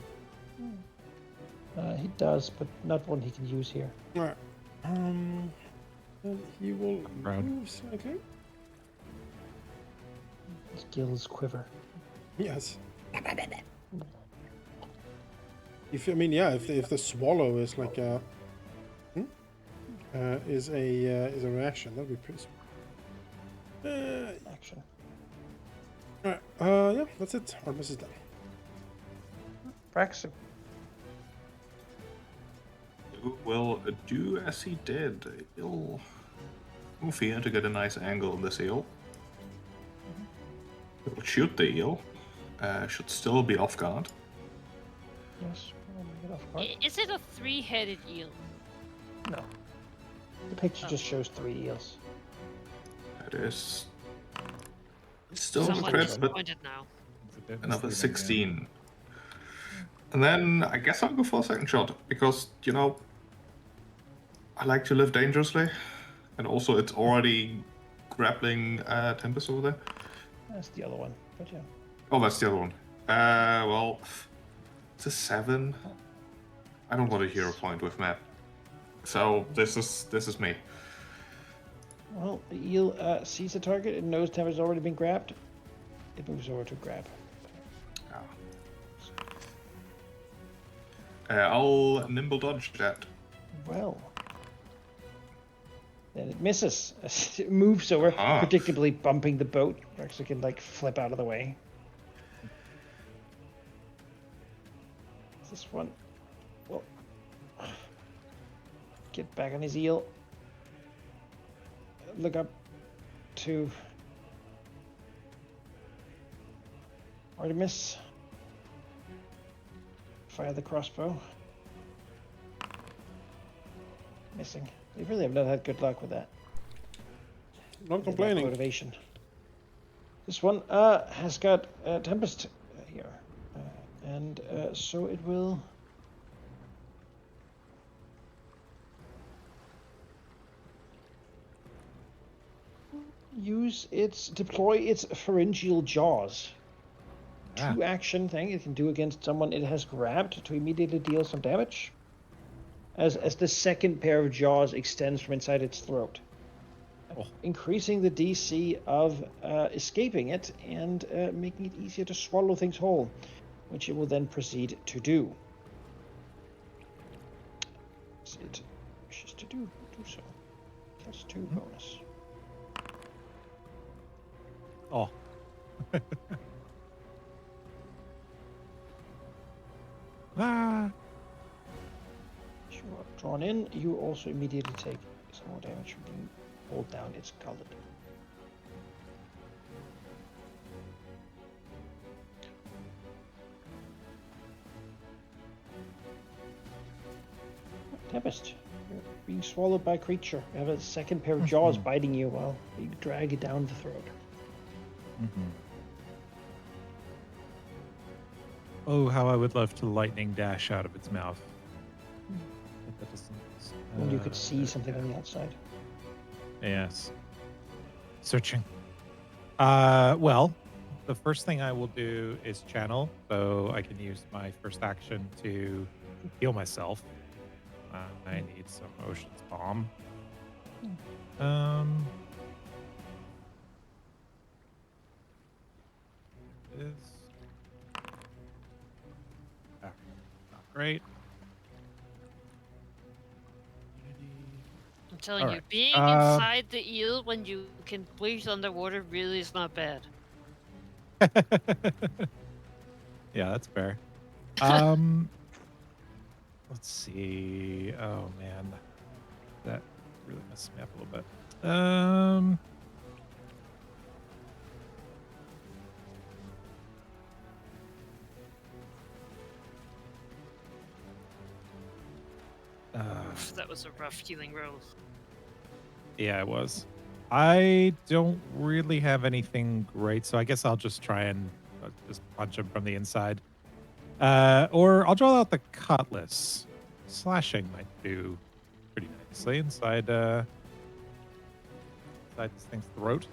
He does, but not one he can use here. Alright. And he will Proud. move slightly. His gills quiver. Yes. If the swallow is like a is a reaction, that'd be pretty sweet. Action. Alright, yeah, that's it. Artemis is done. Praxu. You will do as he did. He'll move here to get a nice angle on this eel. He'll shoot the eel. Should still be off guard. Yes. We'll make it off guard. Is it a 3-headed eel? No. The picture just shows 3 eels. It is still a Someone crit, is but disappointed now. It's a bit another misleading, 16. And then I guess I'll go for a second shot because, you know, I like to live dangerously. And also it's already grappling Tempest over there. That's the other one, but yeah. Oh, that's the other one. Well, it's a 7. I don't want a hero point with map. So this is me. Well, the eel sees the target and knows Tempest has already been grabbed. It moves over to grab. I'll nimble dodge that. Well. Then it misses. It moves over, Ah. predictably bumping the boat. Actually can like flip out of the way. This one will get back on his eel. Look up to Artemis. Fire the crossbow. Missing. They really have not had good luck with that. Not They lack complaining. motivation. This one has got Tempest here. And so it will deploy its pharyngeal jaws. Ah. 2 action thing it can do against someone it has grabbed to immediately deal some damage. As the second pair of jaws extends from inside its throat. Oh. Increasing the DC of escaping it and making it easier to swallow things whole. which it will then proceed to do. As it wishes to do so. +2 bonus. Oh. Ah. You are drawn in. You also immediately take some more damage from being pulled down its gullet. Tempest, you're being swallowed by a creature. You have a second pair of jaws biting you while you drag it down the throat. Oh, how I would love to lightning dash out of its mouth. But that doesn't- And you could see something on the outside. Yes. Searching. Well, the first thing I will do is channel, so I can use my first action to heal myself. I need some Ocean's Bomb. Is not great. I'm telling All you, right. being inside the eel when you can breathe underwater really is not bad. Yeah, that's fair. Let's see. Oh man, that really messed me up a little bit. That was a rough healing roll. Yeah, it was. I don't really have anything great, so I guess I'll just try and just punch him from the inside. Or I'll draw out the cutlass. Slashing might do pretty nicely inside inside this thing's throat.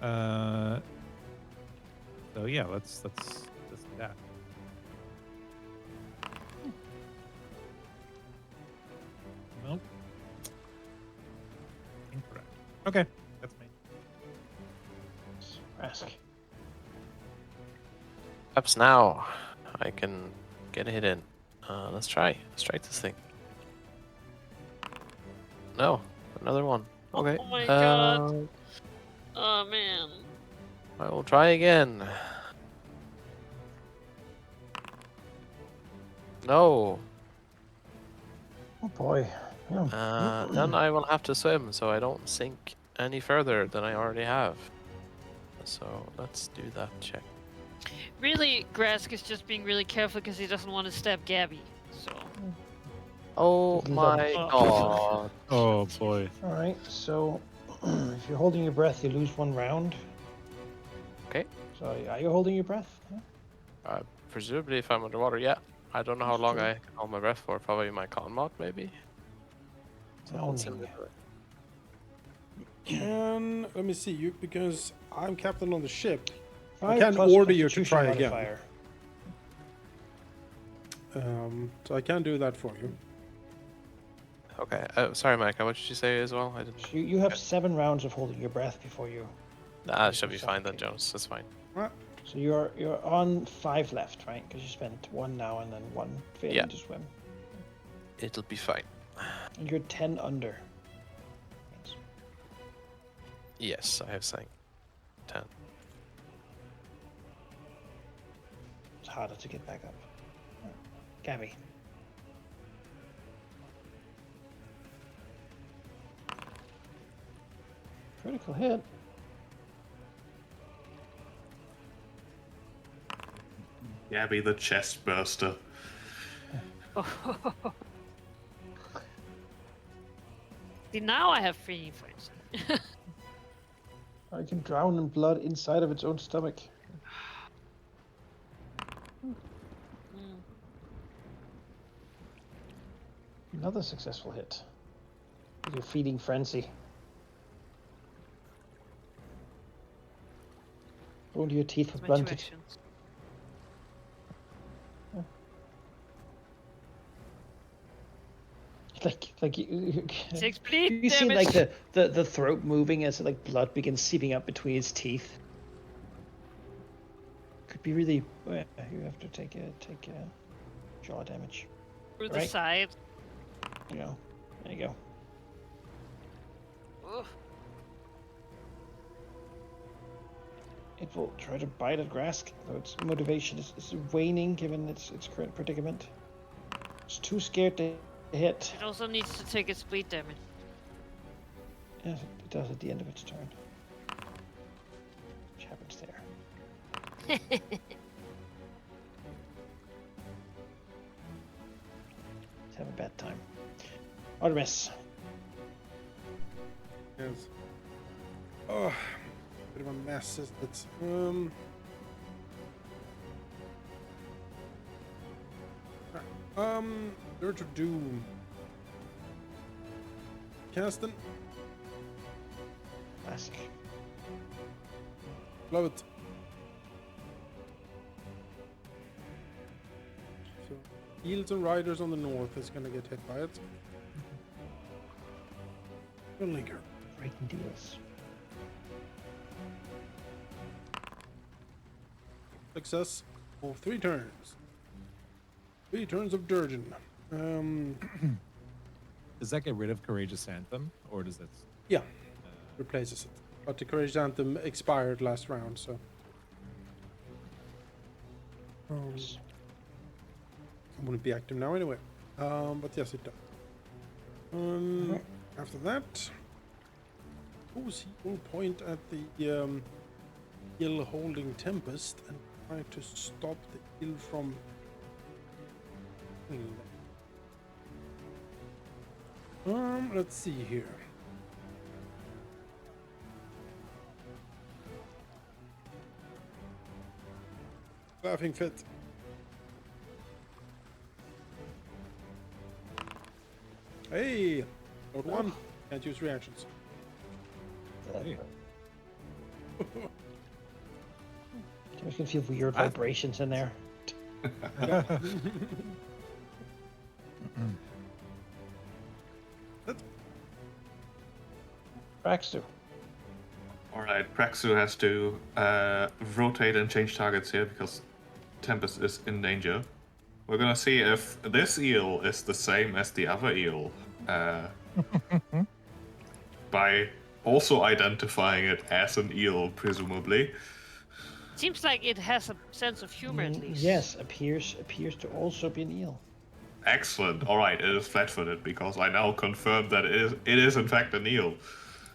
So yeah, let's do that. Nope. Incorrect. Okay, that's me. Ask. Perhaps now I can get a hit in. Let's try. Let's try this thing. No, another one. Okay. Oh my god. Oh man. I will try again. No. Oh boy. Yeah. Then I will have to swim so I don't sink any further than I already have. So let's do that check. Really, Grask is just being really careful because he doesn't want to stab Gabby. So. Oh my god. Oh boy. All right. So, if you're holding your breath, you lose 1 round. Okay. So, are you holding your breath? Yeah. Presumably if I'm underwater, yeah. I don't know how long I can hold my breath for. Probably my con mod, maybe. Drowning. Let me see you because I'm captain on the ship. I 5 can plus order you to Constitution try again. modifier. So I can do that for you. Okay. Sorry, Mike. What did you say as well? I didn't. So you have 7 rounds of holding your breath before you. That should be fine then, Jonas. That's fine. So you're on 5 left, right? Because you spent 1 now and then 1 failing to swim. It'll be fine. And you're 10 under. Yes, I have sank 10. It's harder to get back up. Gabby. Critical hit. Gabby the chest burster. See, now I have free points. I can drown in blood inside of its own stomach. Another successful hit. With your feeding frenzy. Go into your teeth with My blunted. tuitions. Like you 6 bleed you see damage. like the throat moving as like blood begins seeping up between its teeth. Could be really. Oh, yeah, you have to take jaw damage. Through the Right. side. You know, there you go. Ugh. It will try to bite at Grask, though its motivation is waning given its current predicament. It's too scared to hit. It also needs to take its bleed damage. Yes, it does at the end of its turn. Which happens there. Let's have a bad time. Artemis. Yes. Oh, bit of a mess, isn't it? Dirge of Doom. Caston, Classic. love it. So, Eels and Riders on the north is gonna get hit by it. Will linger. Breaking deals. Success of 3 turns. 3 turns of Durgeon. Does that get rid of Courageous Anthem, or does it? Yeah, replaces it. But the Courage Anthem expired last round, so. It wouldn't be active now anyway. But yes, it does. After that, suppose he will point at the eel holding Tempest and try to stop the eel from. Let's see here. Laughing fit. Hey, Lord one. Can't use reactions. Hey. You can feel weird vibrations in there. Praxter. Alright, Praxu has to rotate and change targets here because Tempest is in danger. We're gonna see if this eel is the same as the other eel. By also identifying it as an eel, presumably. Seems like it has a sense of humor at least. Yes, appears to also be an eel. Excellent. Alright, it is flat-footed because I now confirm that it is in fact an eel.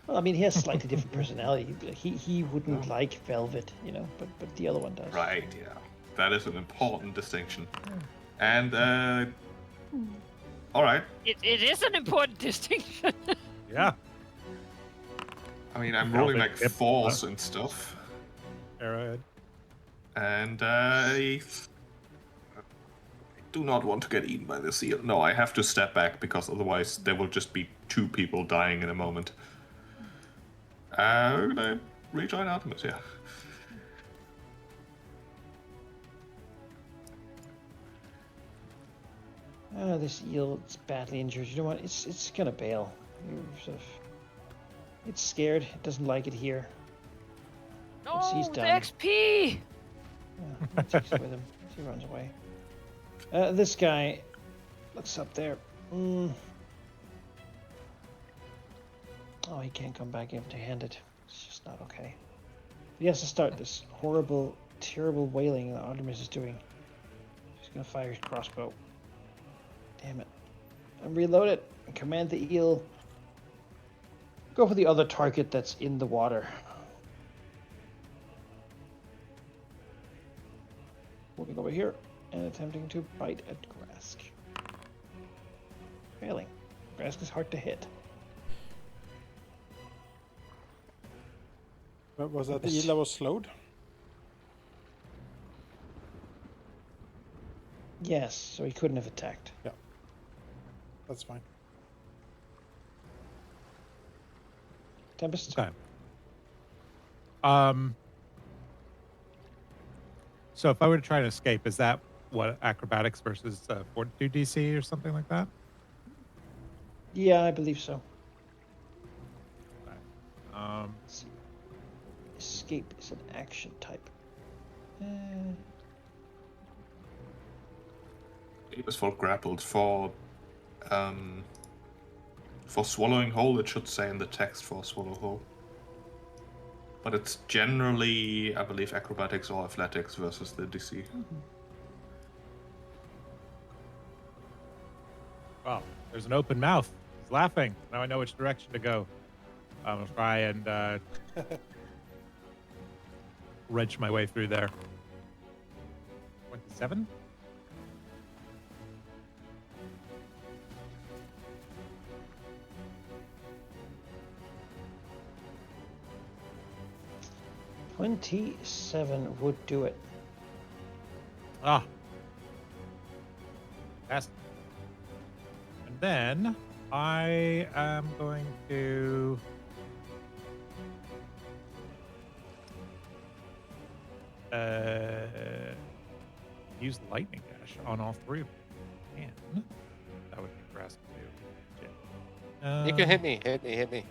Well, I mean, he has slightly different personality. He wouldn't like velvet, you know, but the other one does. Right, yeah. That is an important distinction. And, alright. It is an important distinction. Yeah. I mean, I'm Velvet rolling like tip, 4s and stuff. Arrowhead. And I do not want to get eaten by this eel. No, I have to step back because otherwise there will just be 2 people dying in a moment. We're gonna rejoin Artemis, yeah. This eel is badly injured. You know what? It's gonna bail. It's scared. It doesn't like it here. No, he's the done. XP! He takes it with him. He runs away. This guy looks up there. Oh, he can't come back empty-handed. It's just not okay. He has to start this horrible, terrible wailing that Artemis is doing. He's gonna fire his crossbow. Damn it. And reload it. And command the eel. Go for the other target that's in the water. Walking over here and attempting to bite at Grask. Failing. Grask is hard to hit. Was that the eel that was slowed? Yes, so he couldn't have attacked. Yeah. That's fine. Tempest? Okay. So if I were to try to escape, is that what acrobatics versus fortitude DC or something like that? Yeah, I believe so. Okay. Let's see. Escape is an action type. It was for grappled. For swallowing whole, it should say in the text for swallow whole. But it's generally, I believe, acrobatics or athletics versus the DC. Well, there's an open mouth. He's laughing. Now I know which direction to go. I'm gonna try and wrench my way through there. 27? $27 would do it. Ah. Yes. And then I am going to use lightning dash on all three of them. And that would be grasp too. You can hit me. Hit me.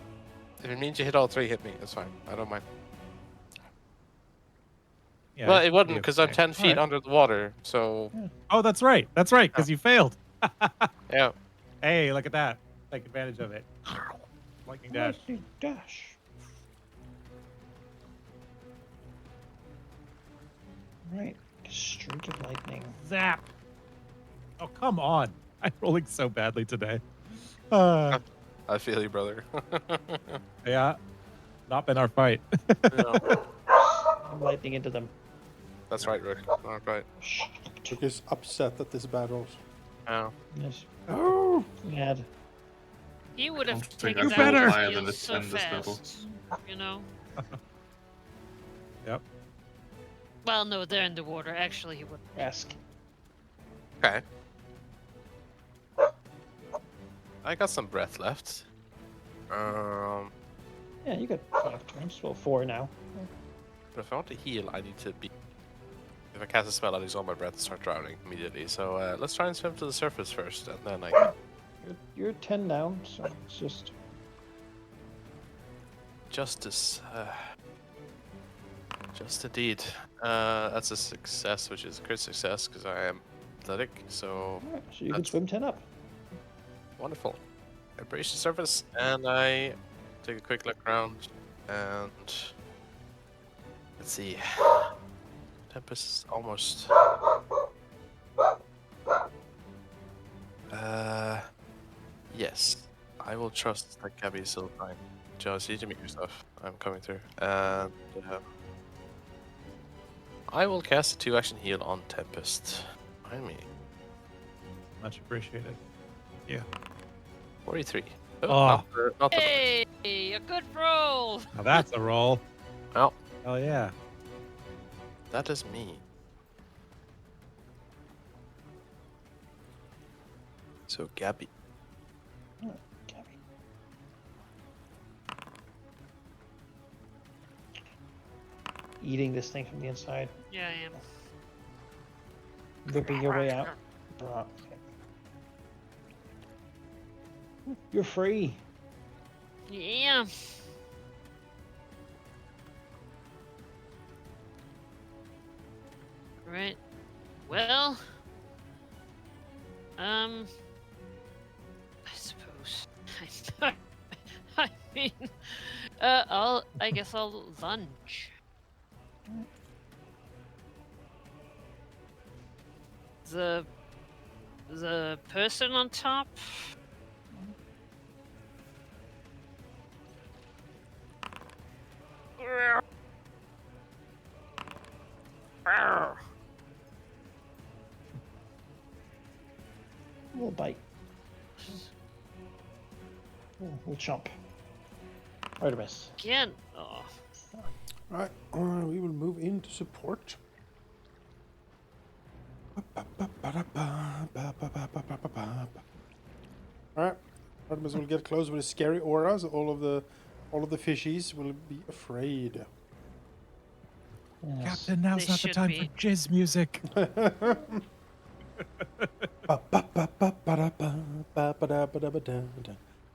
If it means you hit all three, hit me. That's fine. I don't mind. Yeah, Well, should it wouldn't be because I'm okay. 10 feet Alright. under the water. So Oh, that's right. That's right, because you failed. yeah. Hey, look at that. Take advantage of it. Lightning dash. Lightning dash. Right. Streak of lightning. Zap. Oh, come on. I'm rolling so badly today. I feel you, brother. Yeah. Not been our fight. No, Lightning into them. that's right, Rick. All right. Rick is upset at this battle. Oh. Yes. Oh! Mad. He would have don't think taken I down rolled the higher than field the so 10 this level. fast. You know? Yep. Well, no, they're in the water. Actually, he would. Ask. Okay. I got some breath left. Yeah, you got 5 turns. Well, 4 now. But if I want to heal, I need to be. If I cast a spell, I lose all my breath and start drowning immediately. So let's try and swim to the surface first, and then I can. You're 10 down, so it's just. Justice. Just a deed. That's a success, which is a crit success because I am athletic. So Alright, so you can That's- swim 10 up. wonderful. I breach the surface and I take a quick look around and let's see. Tempest is almost. Yes. I will trust that Gabby is still fine. Josie, to meet your stuff. I'm coming through. And I will cast a 2-action heal on Tempest. Behind me. Much appreciated. 43. Oh. Not the Hey, a good roll. Now that's a roll. Well, Hell yeah. that is me. So Gabby. Oh, Gabby. Eating this thing from the inside. Yeah, I am. Ripping your way out. Bruh. You're free. Yeah. Right. Well. I suppose. I mean, I guess I'll lunge. The person on top. We'll bite. We'll chomp. Right a miss. Again. Oh. Alright, we will move into support. Alright, Artemis will get close with a scary aura, so all of the fishies will be afraid. Yes. Captain, now's They not the should time be. for jizz music.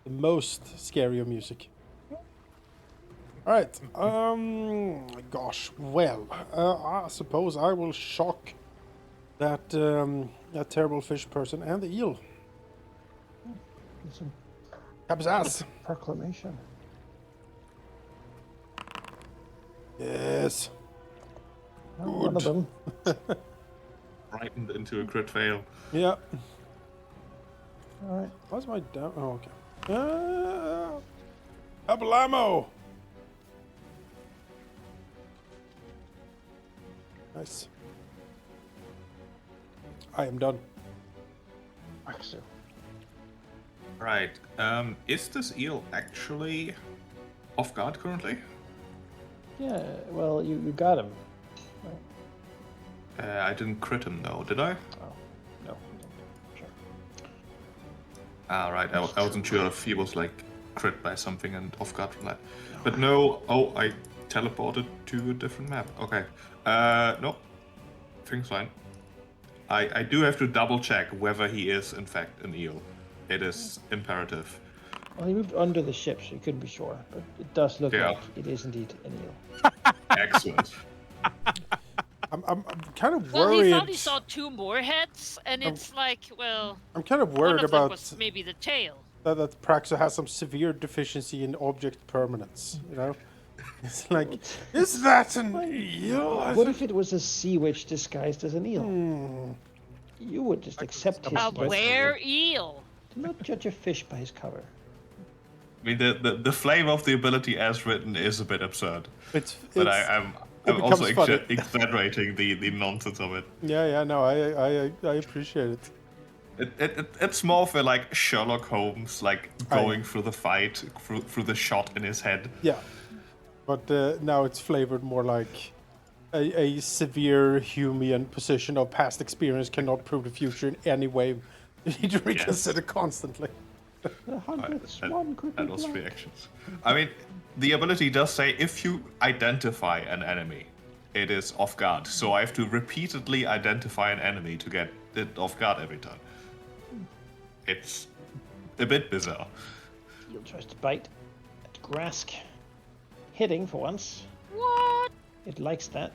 The most scary music. All right. Gosh. Well, I suppose I will shock that that terrible fish person and the eel. It's a Cap's ass. proclamation. Yes. One of them. Frightened into a crit fail. Yeah. All right. What's my down? Oh, okay. Double ammo. Nice. I am done. Axel. Right. Is this eel actually off guard currently? Yeah. Well, you got him. I didn't crit him though, did I? Oh no. You don't. Sure. Ah, right. I wasn't sure if he was like crit by something and off guard from that. But no. Oh, I teleported to a different map. Okay. Nope. Thing's fine. I do have to double check whether he is in fact an eel. It is imperative. Well, he moved under the ship, so you couldn't be sure, but it does look Yeah. like it is indeed an eel. Excellent. I'm kind of Well, worried. he thought he saw 2 more heads, and it's like, well, I'm kind of one worried of them about was maybe the tail. that Praxo has some severe deficiency in object permanence. You know, it's like, is that an eel? What if it was a sea witch disguised as an eel? Hmm. You would just accept his A destiny. were eel. Do not judge a fish by his cover. I mean, the flavor of the ability as written is a bit absurd, It's but it's- I'm it also becomes funny. exaggerating the nonsense of it. yeah, no, I appreciate it. It's more for like Sherlock Holmes, like going through the fight, through the shot in his head. Yeah, but now it's flavored more like a severe Humean position of past experience cannot prove the future in any way. You need to reconsider constantly. The hundredth one could be And those black. reactions. I mean, the ability does say if you identify an enemy, it is off guard. So I have to repeatedly identify an enemy to get it off guard every time. It's a bit bizarre. Eel tries to bite at Grask. Hitting for once. What? It likes that.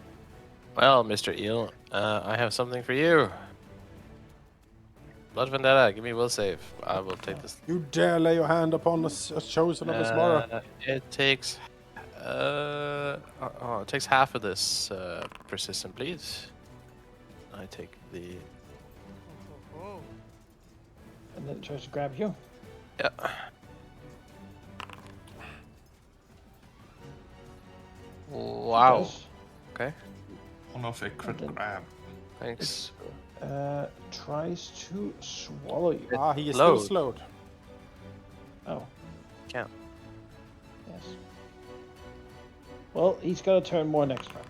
Well, Mr. Eel, I have something for you. Blood Vendetta, give me will save. I will take this. You dare lay your hand upon a chosen of Asmara. It takes it takes half of this persistent bleed. I take the And then it tries to grab you. yeah. Wow. Does. Okay. One of a crit then- grab. Thanks. Tries to swallow you. Ah, he is Load. still slowed. Oh, Count. yes. Well, he's got to turn more next round.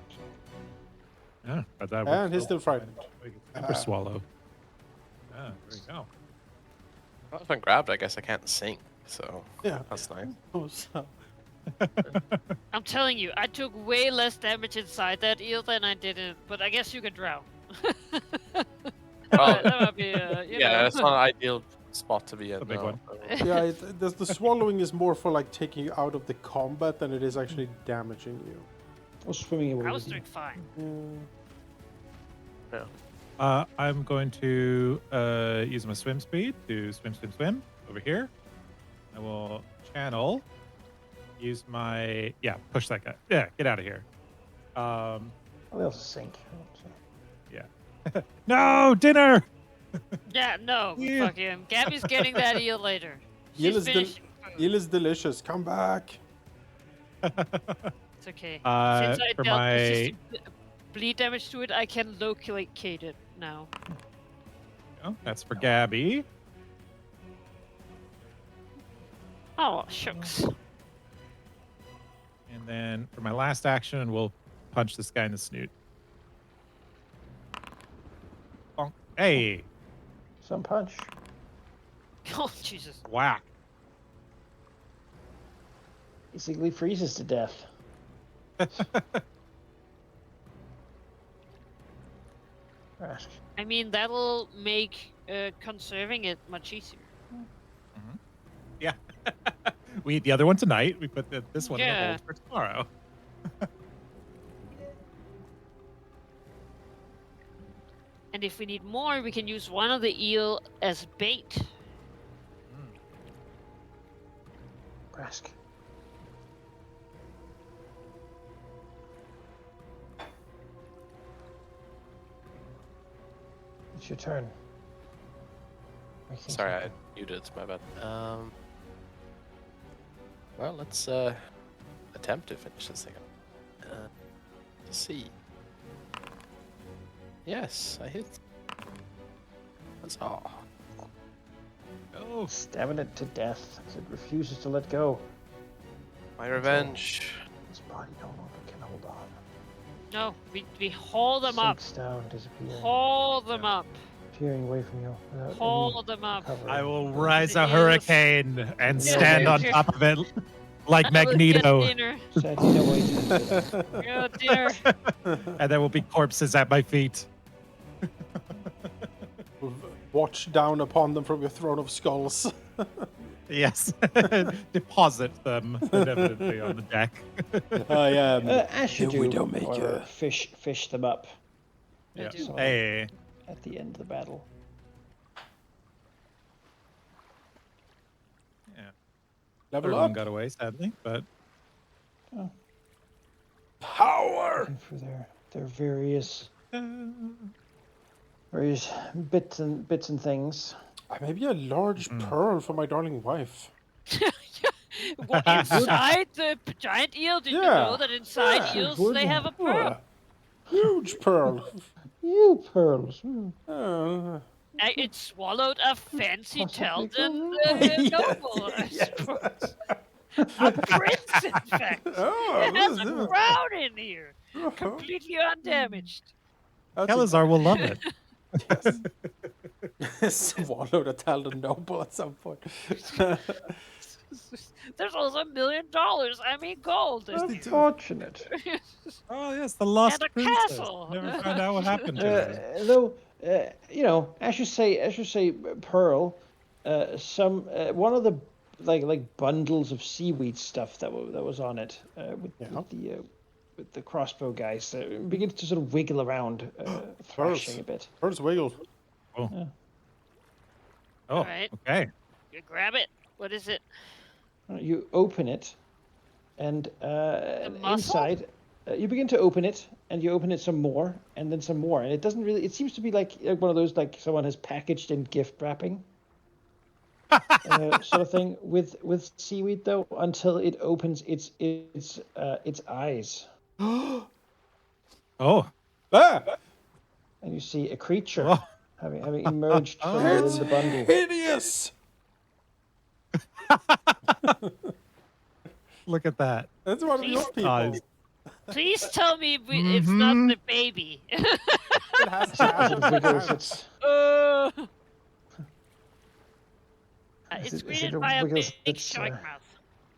Yeah, but that And he's still frightened. Super swallow. Yeah, there you go. Well, if I'm grabbed, I guess I can't sink. So Yeah. that's nice. Oh, so- I'm telling you, I took way less damage inside that eel than I did in. But I guess you can drown. Well, that might be, you yeah, know. it's not an ideal spot to be in. a big no. one. yeah, the swallowing is more for like taking you out of the combat than it is actually damaging you. Or swimming away. I was with you. doing fine. I'm going to use my swim speed to swim over here. I will channel. Use my push that guy. Yeah, get out of here. Oh, they also sink. Yeah. No dinner. Yeah, no, Yeah. fuck him. Gabby's getting that eel later. Eel She's is, finishing food. eel is delicious. Come back. It's okay. Since I For dealt my persistent bleed damage to it, I can locate it now. oh, that's for Gabby. Oh, shucks. And then for my last action, we'll punch this guy in the snoot. Bonk. Hey, Some punch. Oh, Jesus. whack. Basically freezes to death. Rask. I mean, that'll make conserving it much easier. Yeah. We eat the other one tonight. We put this one in the Yeah. hold for tomorrow. And if we need more, we can use one of the eel as bait. Brask. It's your turn. Making Sorry, I something. muted. My bad. Well, let's attempt to finish this thing up. Let's see. Yes, I hit. That's all. Oh, Stabbing it to death as it refuses to let go. My revenge. Its body no longer can hold on. No, we haul them up. Sinks down, disappearing. Haul them up. Peering away from you without Haul any them up. recovery. I will rise a Yes. hurricane and Yeah. stand on top of it like I will get Magneto, dinner. Santina waits. Oh, dinner. and there will be corpses at my feet. Watch down upon them from your throne of skulls. Yes, deposit them inevitably on the deck. I am As you the do, Widowmaker. however, fish them up I Yeah. do. So- Hey, at the end of the battle. yeah. Level Third one up. got away, sadly, but Power. Looking for their various bits and things. Maybe a large pearl for my darling wife. What, inside the giant eel? Did you Yeah. know that inside Yeah. eels they have a pearl? Huge pearl. You pearls. It swallowed a fancy Possibly Taldan go wrong. noble, I suppose. A prince, in fact. It has a crown in here, completely undamaged. Kelazar will love it. Swallowed a Taldan noble at some point. There's also $1 million. I mean, gold. Unfortunate. Oh yes, the lost And a princess. castle. Never found out what happened to her. Though, as you say, pearl. Some one of the like bundles of seaweed stuff that was on it with the crossbow guys begins to sort of wiggle around, thrashing a bit. Pearls wiggle. Oh, Yeah. oh, Alright. okay. You grab it. What is it? You open it, and muscle? inside, you begin to open it, and you open it some more, and then some more, and it doesn't really. It seems to be like one of those like someone has packaged in gift wrapping, sort of thing with seaweed though, until it opens its eyes, Oh, Ah! and you see a creature oh. having emerged from within the bundle. Hideous! Look at that. That's one of your people. Eyes. Please tell me it's not the baby. It has As it wiggles its It's it greeted by a wiggles big its, shark mouth.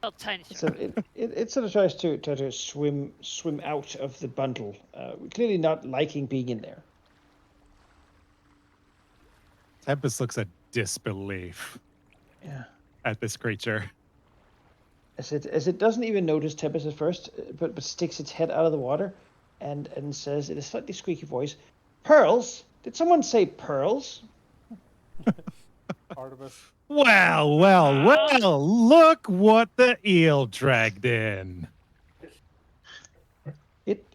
Oh, tiny So shark. it sort of tries to swim out of the bundle, clearly not liking being in there. Tempest looks at disbelief Yeah. at this creature. As it doesn't even notice Tempest at first, but sticks its head out of the water, and says in a slightly squeaky voice, "Pearls? Did someone say pearls?" Part of it. Well, look what the eel dragged in. It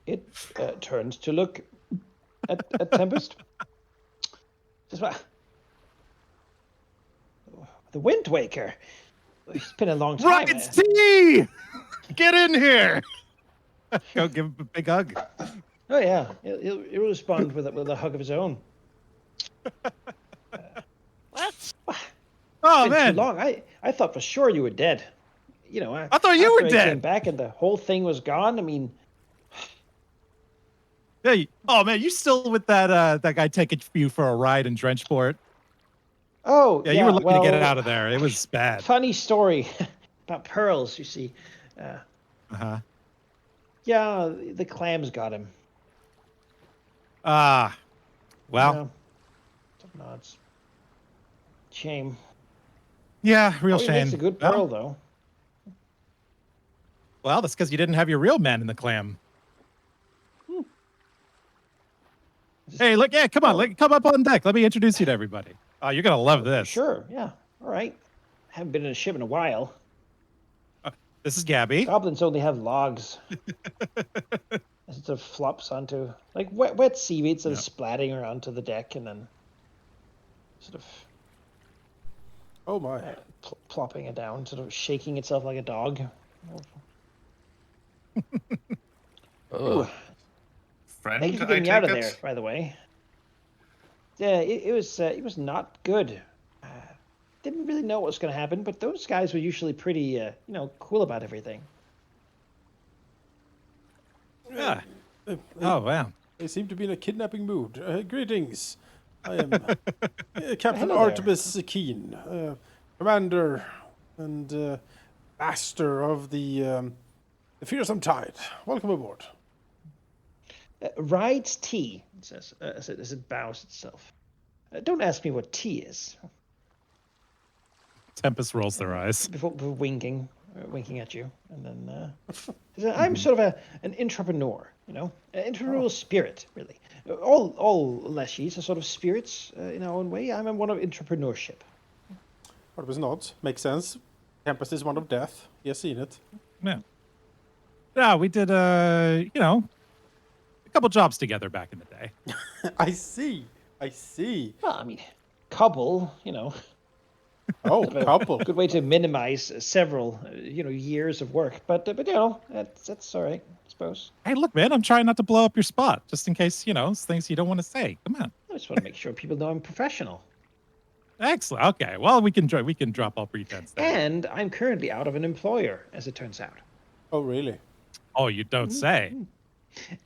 turns to look at Tempest. Says, "Well, the Wind Waker. It's been a long time." Rocket T! Get in here! Go give him a big hug. Oh yeah, he'll respond with a hug of his own. What? Oh, It's been man. too long. I thought for sure you were dead. You know, I thought you after were I dead. Came back and the whole thing was gone. I mean, Hey, oh, man, you still with that guy taking you for a ride in Drenchport? oh Yeah, you were looking to get well, out of there. It was bad. Funny story about pearls. You see, Uh-huh. yeah, the clams got him. Ah, well, Yeah. Some nods. Shame. yeah, real Oh, he shame. makes a good Well, pearl though. Well, that's because you didn't have your real man in the clam. Hey, look! Yeah, come on! Come up on deck. Let me introduce you to everybody. Oh, you're gonna love this. Sure, yeah. All right. Haven't been in a ship in a while. This is Gabby. Goblins only have logs. It sort of flops onto like wet seaweed, sort of splatting around to the deck, and then sort of Oh my. plopping it down, sort of shaking itself like a dog. Ooh. Friend, Thank you for I getting me out take of it? there, by the way. Yeah, it was not good. Didn't really know what was going to happen, but those guys were usually pretty, cool about everything. Yeah. Oh wow. They seem to be in a kidnapping mood. Greetings. I am Captain Hello there. Artemis Keen, commander and master of the Fearsome Tide. Welcome aboard. Rides tea, it says, as it bows itself. Don't ask me what tea is. Tempest rolls their eyes. Before winking at you, and then I'm sort of an entrepreneur, an entrepreneurial spirit, really. All leshies are sort of spirits in our own way. I'm one of entrepreneurship. Artemis nods. Makes sense. Tempest is one of death. He has seen it. Yeah. Yeah, we did a couple jobs together back in the day. I see. Well, I mean, couple, Oh, couple. good way to minimize several, years of work. But that's all right, I suppose. Hey, look, man, I'm trying not to blow up your spot, just in case, it's things you don't want to say. Come on. I just want to make sure people know I'm professional. Excellent. Okay. Well, we can drop all pretense there. And I'm currently out of an employer, as it turns out. Oh, really? Oh, you don't say.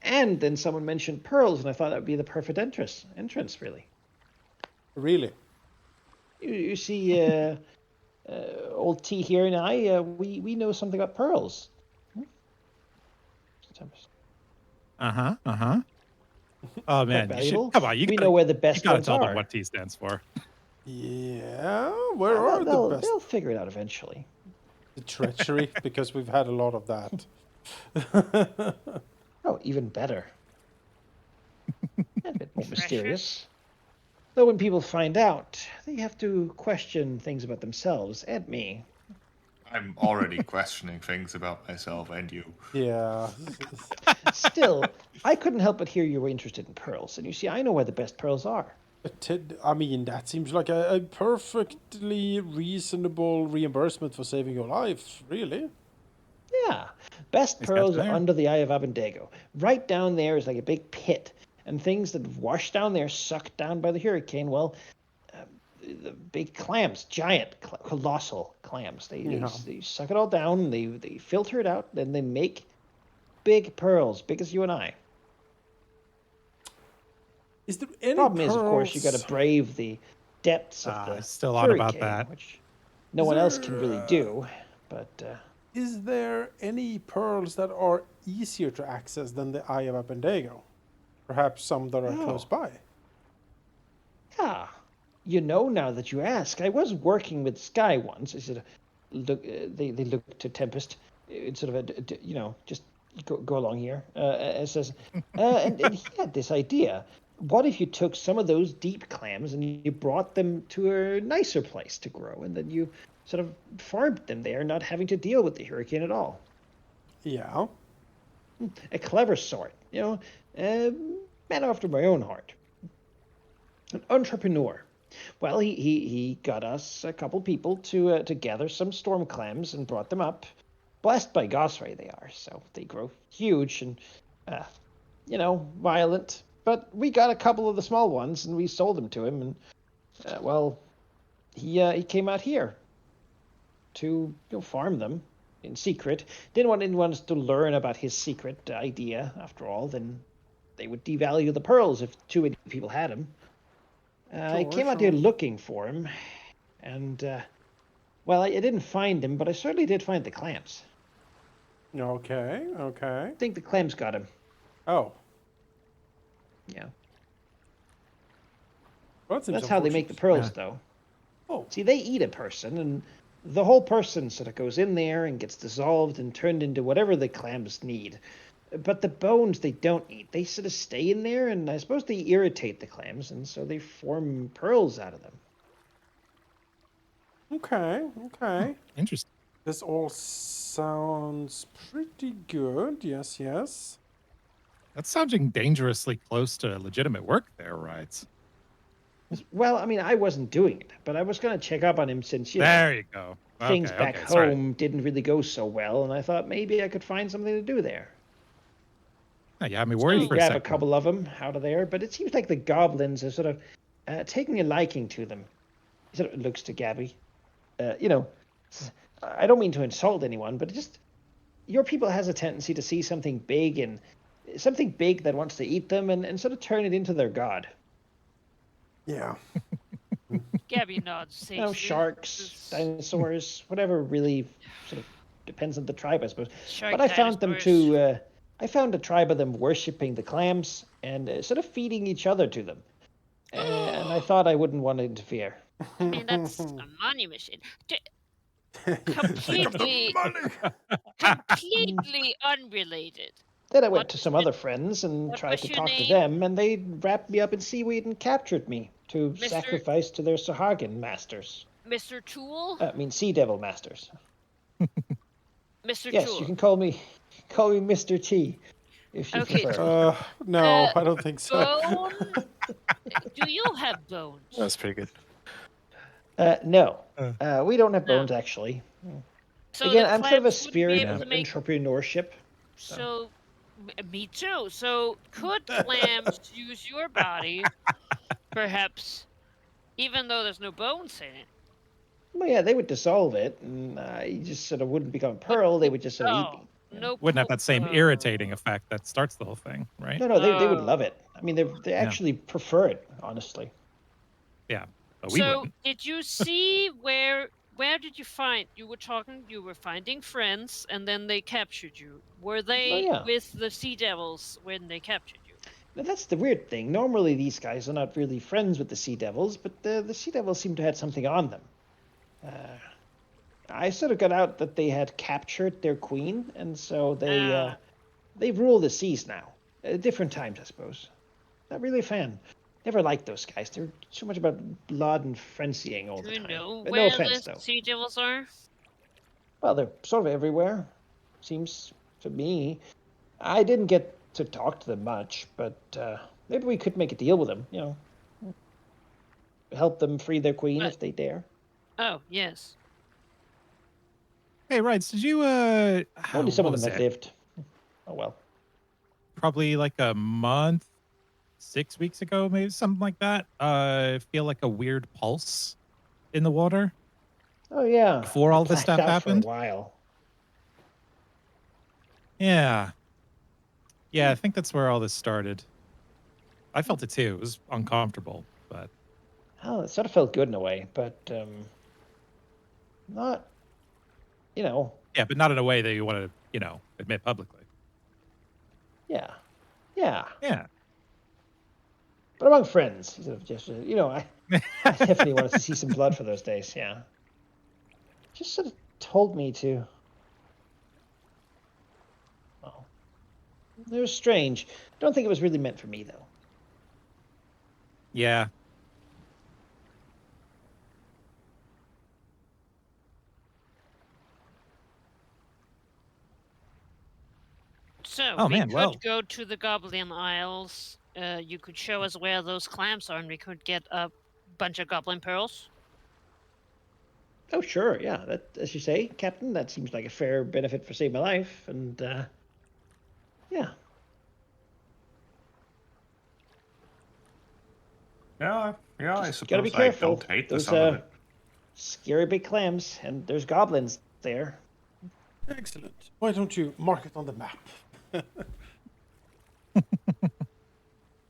And then someone mentioned pearls, and I thought that would be the perfect entrance, really. Really? You see, old T here and I, we know something about pearls. Oh man, come on! We know where the best you gotta ones tell them are. what T stands for. Yeah. Where are the best? They'll figure it out eventually. The treachery, because we've had a lot of that. Oh, even better. A bit more mysterious. Though when people find out, they have to question things about themselves and me. I'm already questioning things about myself and you. Yeah. Still, I couldn't help but hear you were interested in pearls, and you see, I know where the best pearls are. I mean, that seems like a perfectly reasonable reimbursement for saving your life, really. Yeah, best It's pearls got are there. under the Eye of Abendago. Right down there is like a big pit, and things that wash down there, sucked down by the hurricane. Well, the big clams, giant, colossal clams. They suck it all down. They filter it out, then they make big pearls, big as you and I. Is there any Problem is, of course, you got pearls- to brave the depths of the still on about hurricane, that. which no one else can really do. But Is there any pearls that are easier to access than the Eye of Abendago? Perhaps some that are close by. now that you ask, I was working with Sky once. I said, look, they looked to Tempest. It's sort of just go along here. It says, and he had this idea. What if you took some of those deep clams and you brought them to a nicer place to grow, and then you sort of farmed them there, not having to deal with the hurricane at all? Yeah. A clever sort, man after my own heart. An entrepreneur. Well, he got us a couple people to gather some storm clams and brought them up. Blessed by Gosray they are, so they grow huge and, violent. But we got a couple of the small ones and we sold them to him, and he came out here to farm them in secret. Didn't want anyone to learn about his secret idea. After all, then they would devalue the pearls if too many people had them. I came out here looking for him, and I didn't find him, but I certainly did find the clams. Okay. I think the clams got him. Oh. Yeah. Well, that seems That's how they make the unfortunate. pearls, though. Oh. See, they eat a person, and the whole person sort of goes in there and gets dissolved and turned into whatever the clams need. But the bones they don't eat. They sort of stay in there, and I suppose they irritate the clams, and so they form pearls out of them. Okay, okay. Interesting. This all sounds pretty good. Yes, yes. That's sounding dangerously close to legitimate work there, right? Well, I mean, I wasn't doing it, but I was going to check up on him since, There you go. things Okay, back okay, sorry. home didn't really go so well, and I thought maybe I could find something to do there. Yeah, you had me worried Maybe for a grab second. a couple of them out of there, but it seems like the goblins are sort of taking a liking to them. He sort of looks to Gabby. I don't mean to insult anyone, but your people has a tendency to see something big that wants to eat them and sort of turn it into their god. Yeah. Gabby nods sagely. Sharks, This- dinosaurs, whatever really sort of depends on the tribe, I suppose. Shark But I found them dinosaurs. I found a tribe of them worshipping the clams and sort of feeding each other to them. And I thought I wouldn't want to interfere. I mean, that's a money machine. Completely, completely unrelated. Then I went What to was some your- other friends and what tried was to your talk to name? them, and they wrapped me up in seaweed and captured me to Mr. sacrifice to their Sahagin masters. Mr. Tool? Sea Devil masters. Mr. Yes, Tool. you can call me Mr. T, if you Okay, prefer. No, I don't think so. Bone? Do you have bones? That's pretty good. No, we don't have No. bones actually. So Again, the I'm sort of a clams wouldn't be spirit able of to make. entrepreneurship. So, me too. So, could clams use your body, perhaps, even though there's no bones in it? Well, yeah, they would dissolve it, and you just sort of wouldn't become pearl. They would just sort of eat me. No. Wouldn't have that same irritating effect that starts the whole thing, right? No, they would love it. I mean, they actually prefer it, honestly. Yeah, but we So, wouldn't. did you see where did you find? You were finding friends, and then they captured you. Were they yeah. with the Sea Devils when they captured you? Now, that's the weird thing. Normally, these guys are not really friends with the Sea Devils, but the Sea Devils seem to have something on them. I sort of got out that they had captured their queen, and so they rule the seas now. Different times, I suppose. Not really a fan. Never liked those guys. They're too much about blood and frenzying all Do the you time. know But where no offense, the though. Sea Devils are? Well, they're sort of everywhere. Seems to me. I didn't get to talk to them much, but maybe we could make a deal with them. Help them free their queen if they dare. Oh, yes. Hey, Rides, did you Only some what of them was have it? lived. Oh well. Probably like a month, 6 weeks ago, maybe something like that. Feel like a weird pulse in the water. Oh yeah. Before all this Blacked stuff out happened? for a while. Yeah. Yeah, I think that's where all this started. I felt it too. It was uncomfortable, but Oh, it sort of felt good in a way, but not. yeah, but not in a way that you want to, admit publicly. Yeah. Yeah. But among friends, sort of just I definitely wanted to see some blood for those days. Yeah. Just sort of told me to. Well, it was strange. Don't think it was really meant for me though. Yeah. So, Oh, we man, could well. go to the Goblin Isles. You could show us where those clams are, and we could get a bunch of goblin pearls. Oh sure, yeah. That, as you say, Captain, that seems like a fair benefit for saving my life, and yeah. Yeah, I Just gotta be suppose I careful. don't hate the Those sound of it. scary big clams, and there's goblins there. Excellent. Why don't you mark it on the map?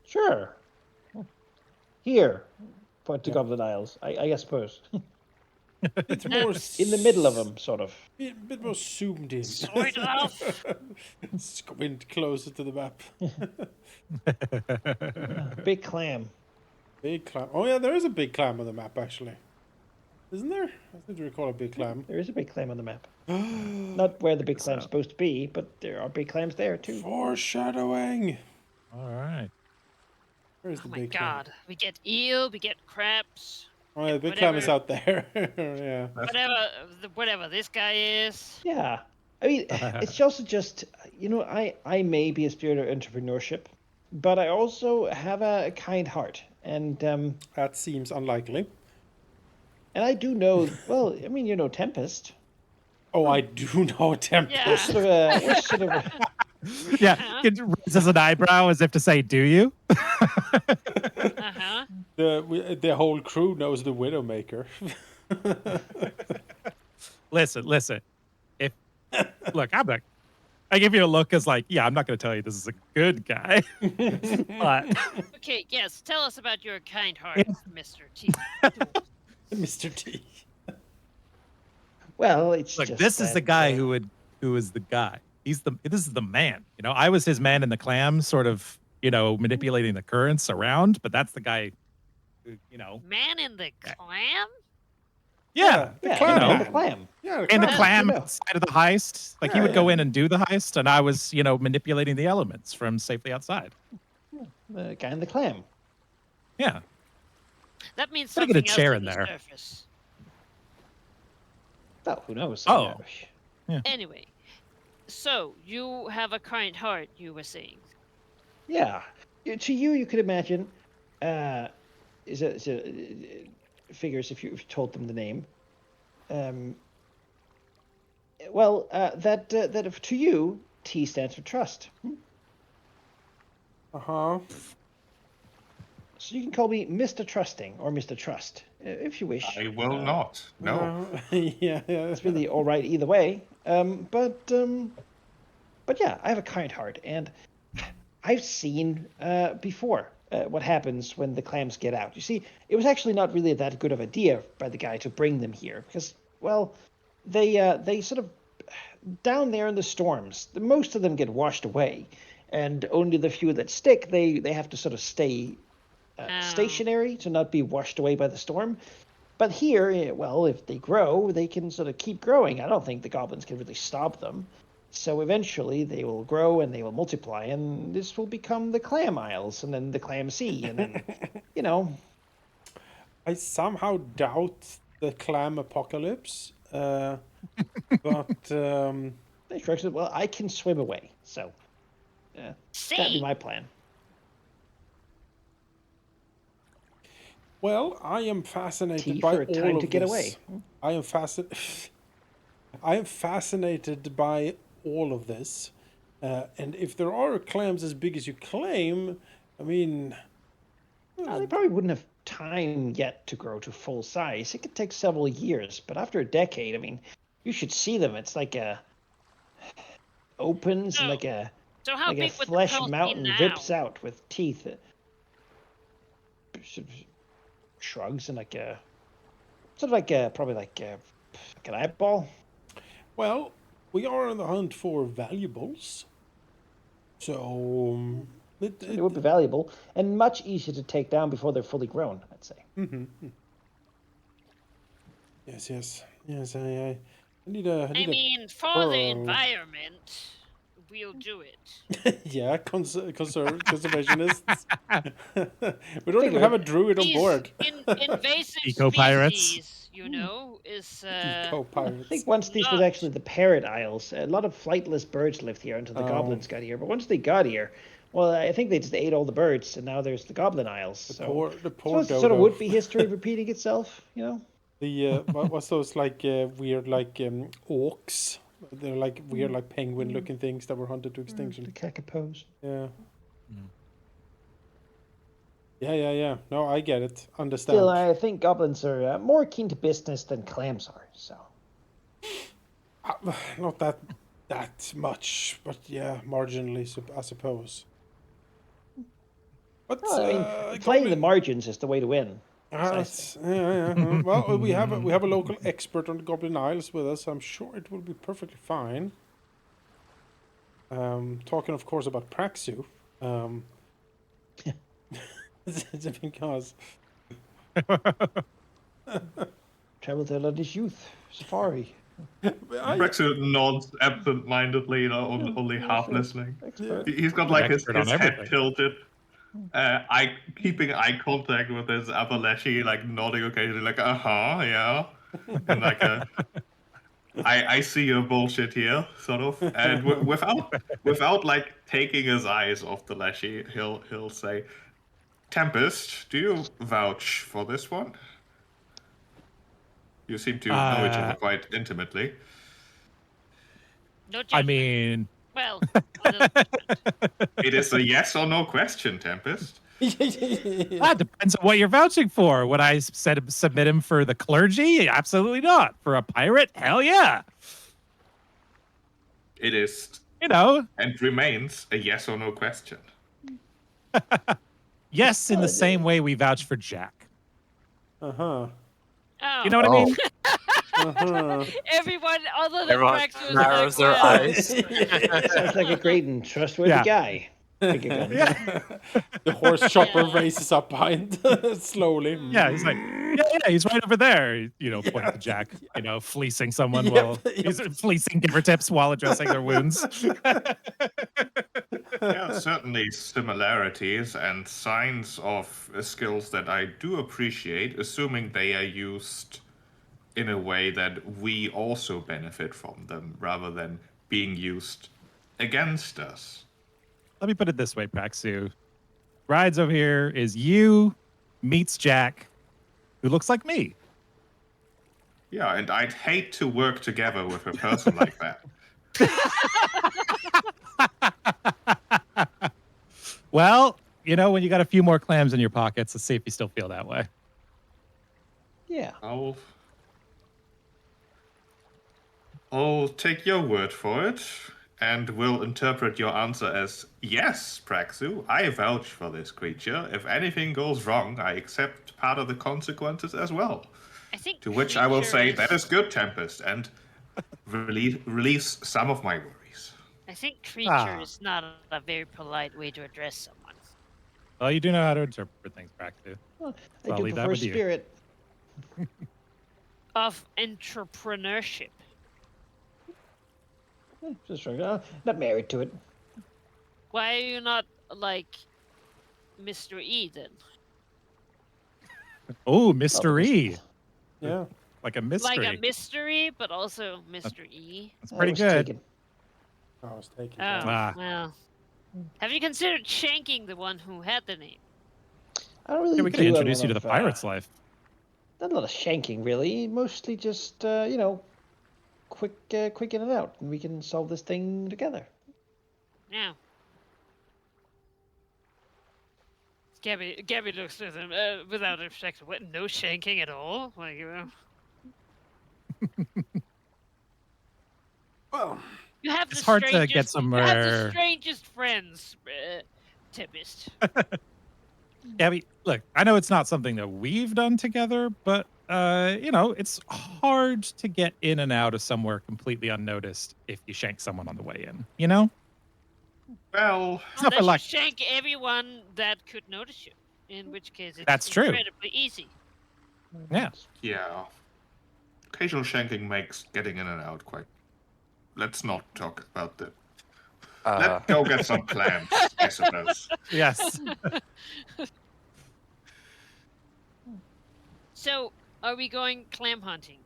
Sure. Here, point to Goblin Isles. I suppose. It's more In the middle of them, sort of. bit more zoomed in. Sort of. Squint closer to the map. Big clam. Big clam. Oh yeah, there is a big clam on the map actually. Isn't there? I seem to recall a big clam. There is a big clam on the map. Not where the big clam's So- supposed to be, but there are big clams there too. Foreshadowing. All right. Where's Oh the my big god. We get eel, we get crabs. clam? Oh, yeah, the big clam is Whatever. out there. Yeah. Whatever this guy is. Yeah. I mean, it's also just, I may be a spirit of entrepreneurship, but I also have a kind heart. And That seems unlikely. I do know, well, I mean, Tempest. Oh, I do know Tempest. Yeah. We're sort of a, Yeah, it raises an eyebrow as if to say, "Do you?" Uh-huh. The whole crew knows the Widowmaker. Listen. If look, I give you a look as like, yeah, I'm not going to tell you this is a good guy, but Okay, yes. Tell us about your kind heart, If- Mr. T. Mr. T. well, it's look, just this is the that, guy who is the guy. This is the man. I was his man in the clam, sort of, manipulating the currents around, but that's the guy who, Man in the clam? Yeah, the Yeah, clam the man man. in the clam. Yeah, in the Well, clam you know. side of the heist. Like he Yeah, would go yeah. in and do the heist, and I was, manipulating the elements from safely outside. The guy in the clam. Yeah. That means Gotta get a something else chair on in the there. surface. Well, who knows? Oh. Anyway, so you have a kind heart, you were saying. Yeah. To you, you could imagine, figures if you told them the name. That if to you, T stands for trust. Uh-huh. So you can call me Mr. Trusting or Mr. Trust, if you wish. I will not. No. Yeah. It's really all right either way. But yeah, I have a kind heart, and I've seen before what happens when the clams get out. You see, it was actually not really that good of an idea by the guy to bring them here because, well, they sort of down there in the storms. Most of them get washed away, and only the few that stick they have to sort of stay stationary to not be washed away by the storm. But here, well, if they grow, they can sort of keep growing. I don't think the goblins can really stop them. So eventually they will grow and they will multiply, and this will become the Clam Isles, and then the Clam Sea, and then, I somehow doubt the clam apocalypse. But instructions. Well, I can swim away, so that'd be See? my plan. well, I am fascinated T by for a all time of to get this. away. I am I am fascinated by all of this, and if there are clams as big as you claim, I mean, They probably wouldn't have time yet to grow to full size. It could take several years, but after a decade, I mean, you should see them. It's like opens and like a So how like a big would the flesh pearls be mountain now? rips out with teeth. Sort of shrugs and like a sort of like a probably like an eyeball. well, we are on the hunt for valuables, so It would be valuable and much easier to take down before they're fully grown, I'd say. yes. I need a. I mean, for the pearl. environment, we'll do it. Yeah, conservationists. We don't even have a druid on These board. invasive Eco-pirates. species, is I Co-pirates. think once these was Not- actually the Parrot Isles. A lot of flightless birds lived here until the Oh. goblins got here. But once they got here, well, I think they just ate all the birds, and now there's the Goblin Isles. So, The so poor it's dodo. sort of would be history repeating itself, The what's those like weird like orcs? They're like weird like penguin looking things that were hunted to The extinction. Kakapos. Yeah. Yeah. No, I get it. Understand. Still, I think goblins are more keen to business than clams are. So, Not that much, but yeah, marginally, I suppose. But well, I mean, playing the margins is the way to win. yeah. Well, we have a local expert on the Goblin Isles with us. I'm sure it will be perfectly fine. Talking, of course, about Praxu. Because traveled there in his youth. Safari. Brexit nods absent-mindedly, only Yes, half yes. listening. Expert. He's got An like his expert on head everything. tilted, keeping eye contact with his upper lashy, like nodding occasionally, like yeah, and like I see your bullshit here, sort of, and without like taking his eyes off the lashy, he'll say, "Tempest, do you vouch for this one? You seem to know each other quite intimately." No I judgment. mean, Well, a little judgment. It is a yes or no question, Tempest. that depends on what you're vouching for. Would I submit him for the clergy? Absolutely not. For a pirate? Hell yeah. It is You know, and remains a yes or no question. yes, in the same way we vouch for Jack. Uh-huh. Oh. You know what I mean? Uh-huh. Everyone other than Everyone Praxis is narrows like, their well, eyes. Sounds like a great and trustworthy Yeah. guy. Finger guns. Yeah. The horse chopper Yeah. races up behind slowly. Yeah, he's like, yeah, he's right over there. You know, point to Jack, fleecing someone while he's fleecing giver tips while addressing their wounds. There are certainly similarities and signs of skills that I do appreciate, assuming they are used in a way that we also benefit from them, rather than being used against us. Let me put it this way, Praxu. Rides over here is you meets Jack, who looks like me. Yeah, and I'd hate to work together with a person like that. Well, when you got a few more clams in your pockets, let's see if you still feel that way. Yeah. I'll take your word for it, and will interpret your answer as, yes, Praxu, I vouch for this creature. If anything goes wrong, I accept part of the consequences as well. I think To which I will say, creatures- that is good, Tempest, and release some of my worries. I think creature is not a very polite way to address someone. Well, you do know how to interpret things, Praxu. Well, So I I'll do leave that prefer with you. spirit. Of entrepreneurship. Just not married to it. Why are you not like Mr. E then? Oh, mystery. Yeah. Like a mystery. Like a mystery, but also Mr. E. That's I pretty was good. taken. I was taking Oh, Ah. well. Have you considered shanking the one who had the name? I don't really Yeah, we could do a introduce lot you to the of, pirate's life. Not a lot of shanking, really. Mostly just, quick in and out, and we can solve this thing together. Yeah. Gabby looks at him without objection. What? No shanking at all? Like, Well, you have It's the hard to strangest. get You somewhere. have the strangest friends, Tempest. Gabby, look, I know it's not something that we've done together, but it's hard to get in and out of somewhere completely unnoticed if you shank someone on the way in. Well, It's not for Unless luck. you shank everyone that could notice you, in which case it's That's true. incredibly easy. Yeah. yeah. Occasional shanking makes getting in and out quite. Let's not talk about that. Let's go get some clams, I suppose. Yes. So, are we going clam hunting?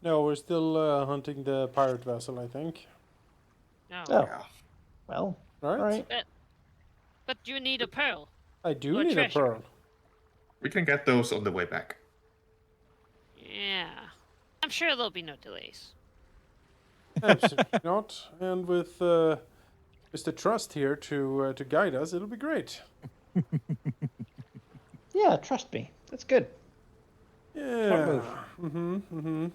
no, we're still hunting the pirate vessel, I think. No. Oh, Yeah. well, All right. all right. But you need a pearl. I do Or need treasure. a pearl. We can get those on the way back. Yeah. I'm sure there'll be no delays. Absolutely not. And with Mr. Trust here to guide us, it'll be great. Yeah, trust me. That's good. Yeah. move.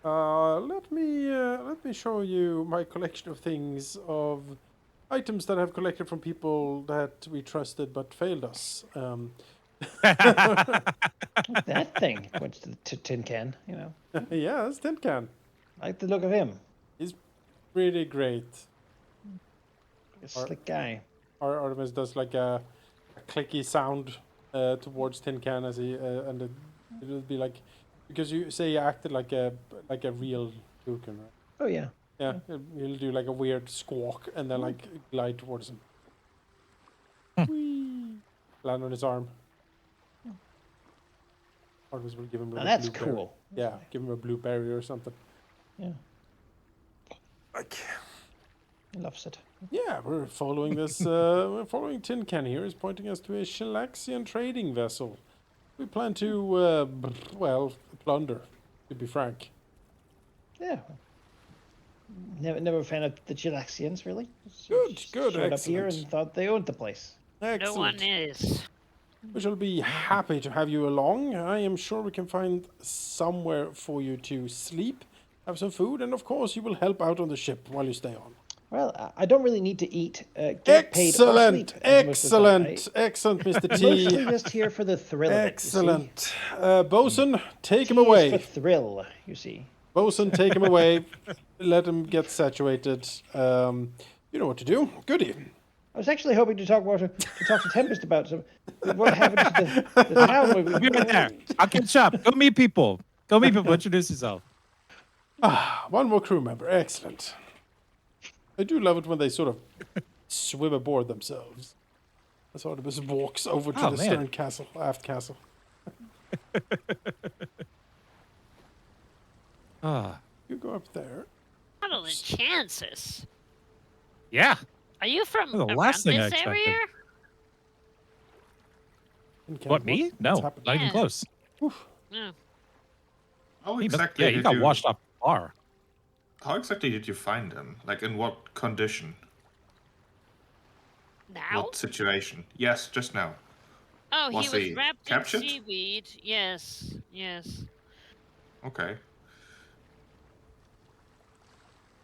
Let me show you my collection of things, of items that I've collected from people that we trusted but failed us. That thing. Points to the tin can, Yeah, that's Tin Can. I like the look of him. He's pretty great. A slick guy. Artemis does like a clicky sound towards Tin Can as he and It will be like, because you say you acted like a real toucan, right? Oh yeah. Yeah, he'll do like a weird squawk and then like glide towards him. Whee! Land on his arm. Artemis will give him Now like a that's blueberry. cool. Yeah, give him a blueberry or something. Yeah, Like, he loves it. yeah, we're following this. We're following Tin Can here. He's pointing us to a Shalaxian trading vessel. We plan to, well, plunder, to be frank. Yeah. Never a fan of the Chilaxians, really. Good, Just good, showed up here excellent. and thought they owned the place. No one Excellent. is. We shall be happy to have you along. I am sure we can find somewhere for you to sleep, have some food, and of course you will help out on the ship while you stay on. Well, I don't really need to eat, get paid, or sleep. Excellent, as most of the time. excellent, Mr. I'm T. mostly just here for the thrill of it, you see. Excellent. Bosun, take him Tea is away. for thrill, you see. Bosun, take him away. Let him get saturated. You know what to do. Goodie. I was actually hoping to talk to Tempest about what happened to the town. I'll be right there. I'll catch up. Go meet people. Go meet people. Introduce yourself. One more crew member. Excellent. I do love it when they sort of swim aboard themselves. As Artemis walks over to the stern castle, aft castle. You go up there. What are the chances? Yeah. Are you from The around last thing I this expected. area? What, me? No, not even Yeah. close. No. How He must- exactly yeah, you did got washed off the bar. How exactly did you find them? Like, in what condition? Now? What situation? Yes, just now. Oh, Was he was he wrapped captured? in seaweed. Yes, yes. Okay.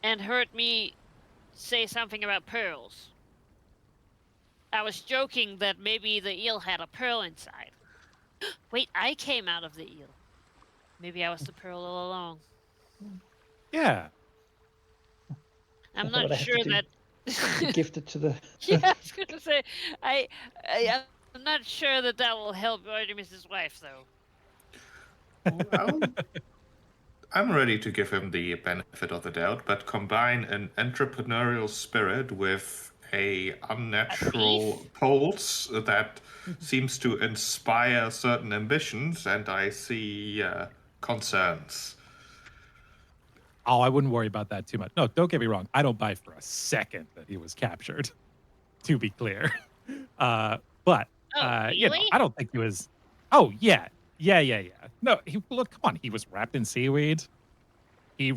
And heard me say something about pearls. I was joking that maybe the eel had a pearl inside. Wait, I came out of the eel. Maybe I was the pearl all along. Yeah. I'm What not I have to sure do. that. Gift it to the. Yeah, I was gonna say, I'm not sure that will help Artemis's wife, though. Well, I'm ready to give him the benefit of the doubt, but combine an entrepreneurial spirit with a unnatural thief? pulse that seems to inspire certain ambitions, and I see concerns. Oh, I wouldn't worry about that too much. No, don't get me wrong. I don't buy for a second that he was captured, to be clear. But, you know, really? I don't think he was. Oh, yeah. Yeah. No, look, come on. He was wrapped in seaweed. He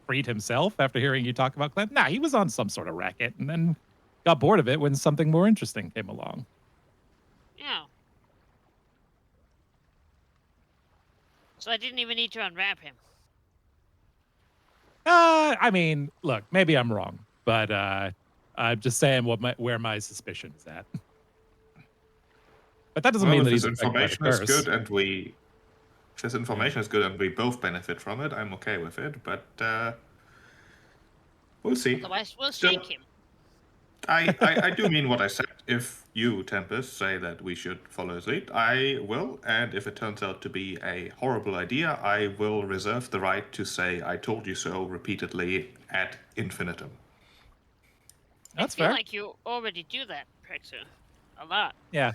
freed himself after hearing you talk about Clem. Nah, he was on some sort of racket and then got bored of it when something more interesting came along. Yeah. So I didn't even need to unwrap him. I mean, look, maybe I'm wrong, but I'm just saying where my suspicion is at. But that doesn't Well, mean if that his he's affected by the information is curse. good and if his information is good and we both benefit from it, I'm okay with it. But we'll see. Otherwise, we'll shake him. I do mean what I said. If you, Tempest, say that we should follow his lead, I will. And if it turns out to be a horrible idea, I will reserve the right to say I told you so repeatedly ad infinitum. That's I feel fair. like you already do that, Prexer. A lot. Yeah.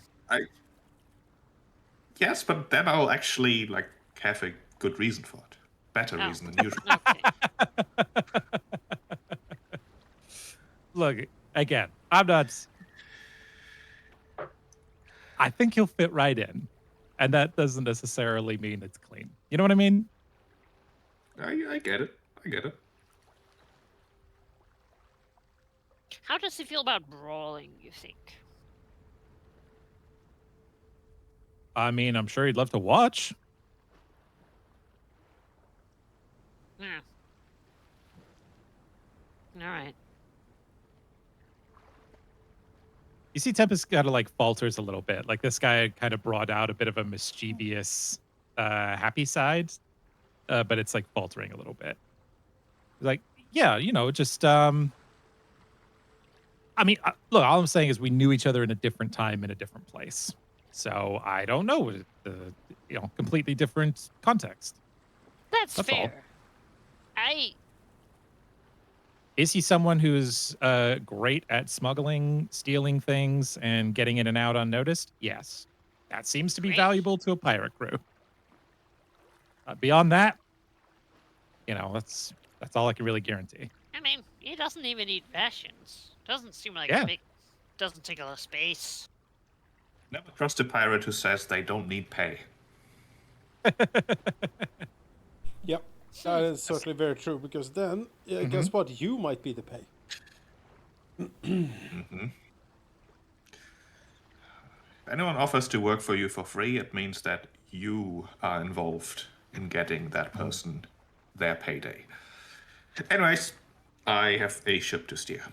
Yes, but then I'll actually have a good reason for it. Better Oh. reason than usual. Okay. Look, again, I'm not. I think he'll fit right in. And that doesn't necessarily mean it's clean. You know what I mean? I get it. I get it. How does he feel about brawling, you think? I mean, I'm sure he'd love to watch. Yeah. All right. You see Tempest kind of falters a little bit. Like this guy kind of brought out a bit of a mischievous, happy side, but it's faltering a little bit. Like, yeah, just, I mean, look, all I'm saying is we knew each other in a different time in a different place. So I don't know. completely different context. That's That's all. fair. I Is he someone who's great at smuggling, stealing things, and getting in and out unnoticed? Yes. That seems to be Great. valuable to a pirate crew. Beyond that, that's all I can really guarantee. I mean, he doesn't even eat rations. Doesn't seem like Yeah. a big. Doesn't take a lot of space. Never trust a pirate who says they don't need pay. Yep, that is certainly very true. Because then, guess what? You might be the pay. If anyone offers to work for you for free, it means that you are involved in getting that person their payday. Anyways, I have a ship to steer.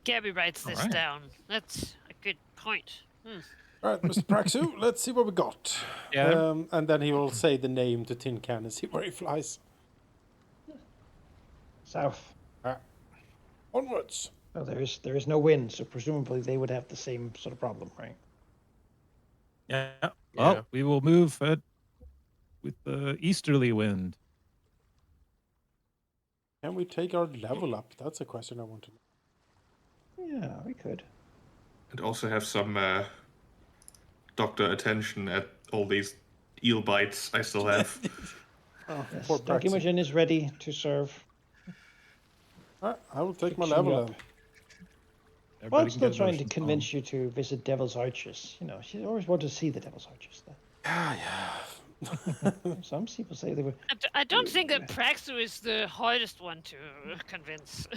Gabby writes All this right. down. That's a good point. All right, Mr. Praxu, let's see what we got. Yeah. And then he will say the name to Tin Can and see where he flies. South. Onwards. Oh, there is no wind, so presumably they would have the same sort of problem, right? Yeah. Yeah. Well, we will move with the easterly wind. Can we take our level up? That's a question I want to know. Yeah, we could. And also have some doctor attention at all these eel bites I still have. Oh, Yes, poor Dark Praxu. Imogen is ready to serve. All right, I will take my Fixing you level up. then. Well, Everybody I'm can still get a trying to notion convince you to visit Devil's Arches. She always wanted to see the Devil's Arches. Some people say they were. I don't think that Praxu is the hardest one to convince.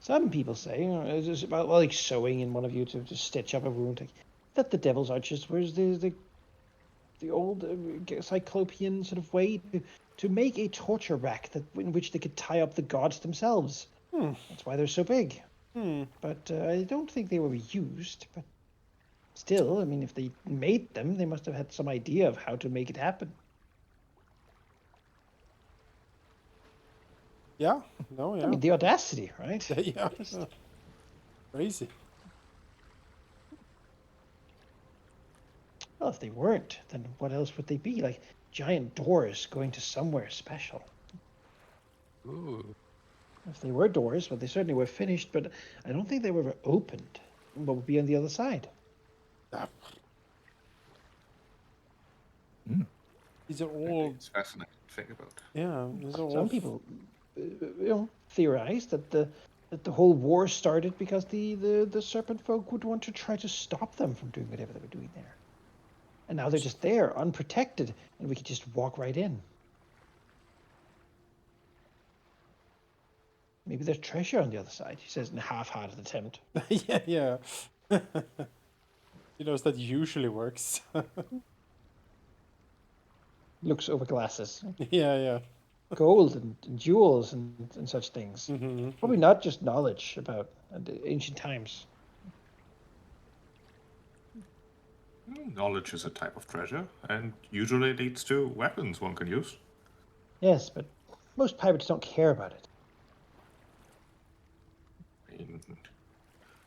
Some people say it's just about like sewing in one of you to stitch up a wound. That the Devil's Arches was the old cyclopean sort of way to make a torture rack in which they could tie up the gods themselves. That's why they're so big. But I don't think they were used. But still, I mean, if they made them, they must have had some idea of how to make it happen. Yeah. No. Yeah. I mean, the audacity, right? Yeah. Crazy. Well, if they weren't, then what else would they be? Like giant doors going to somewhere special. Ooh. If they were doors, well, they certainly were finished, but I don't think they were ever opened. What would be on the other side? Ah, Mm. these are all. It's fascinating to think about. Yeah. These are all. Some people, theorize that the whole war started because the serpent folk would want to try to stop them from doing whatever they were doing there. And now they're just there, unprotected, and we could just walk right in. Maybe there's treasure on the other side, he says in a half-hearted attempt. Yeah. He knows that usually works. Looks over glasses. Yeah. Gold and jewels and such things. Mm-hmm. Probably not just knowledge about ancient times. Knowledge is a type of treasure, and usually leads to weapons one can use. Yes, but most pirates don't care about it.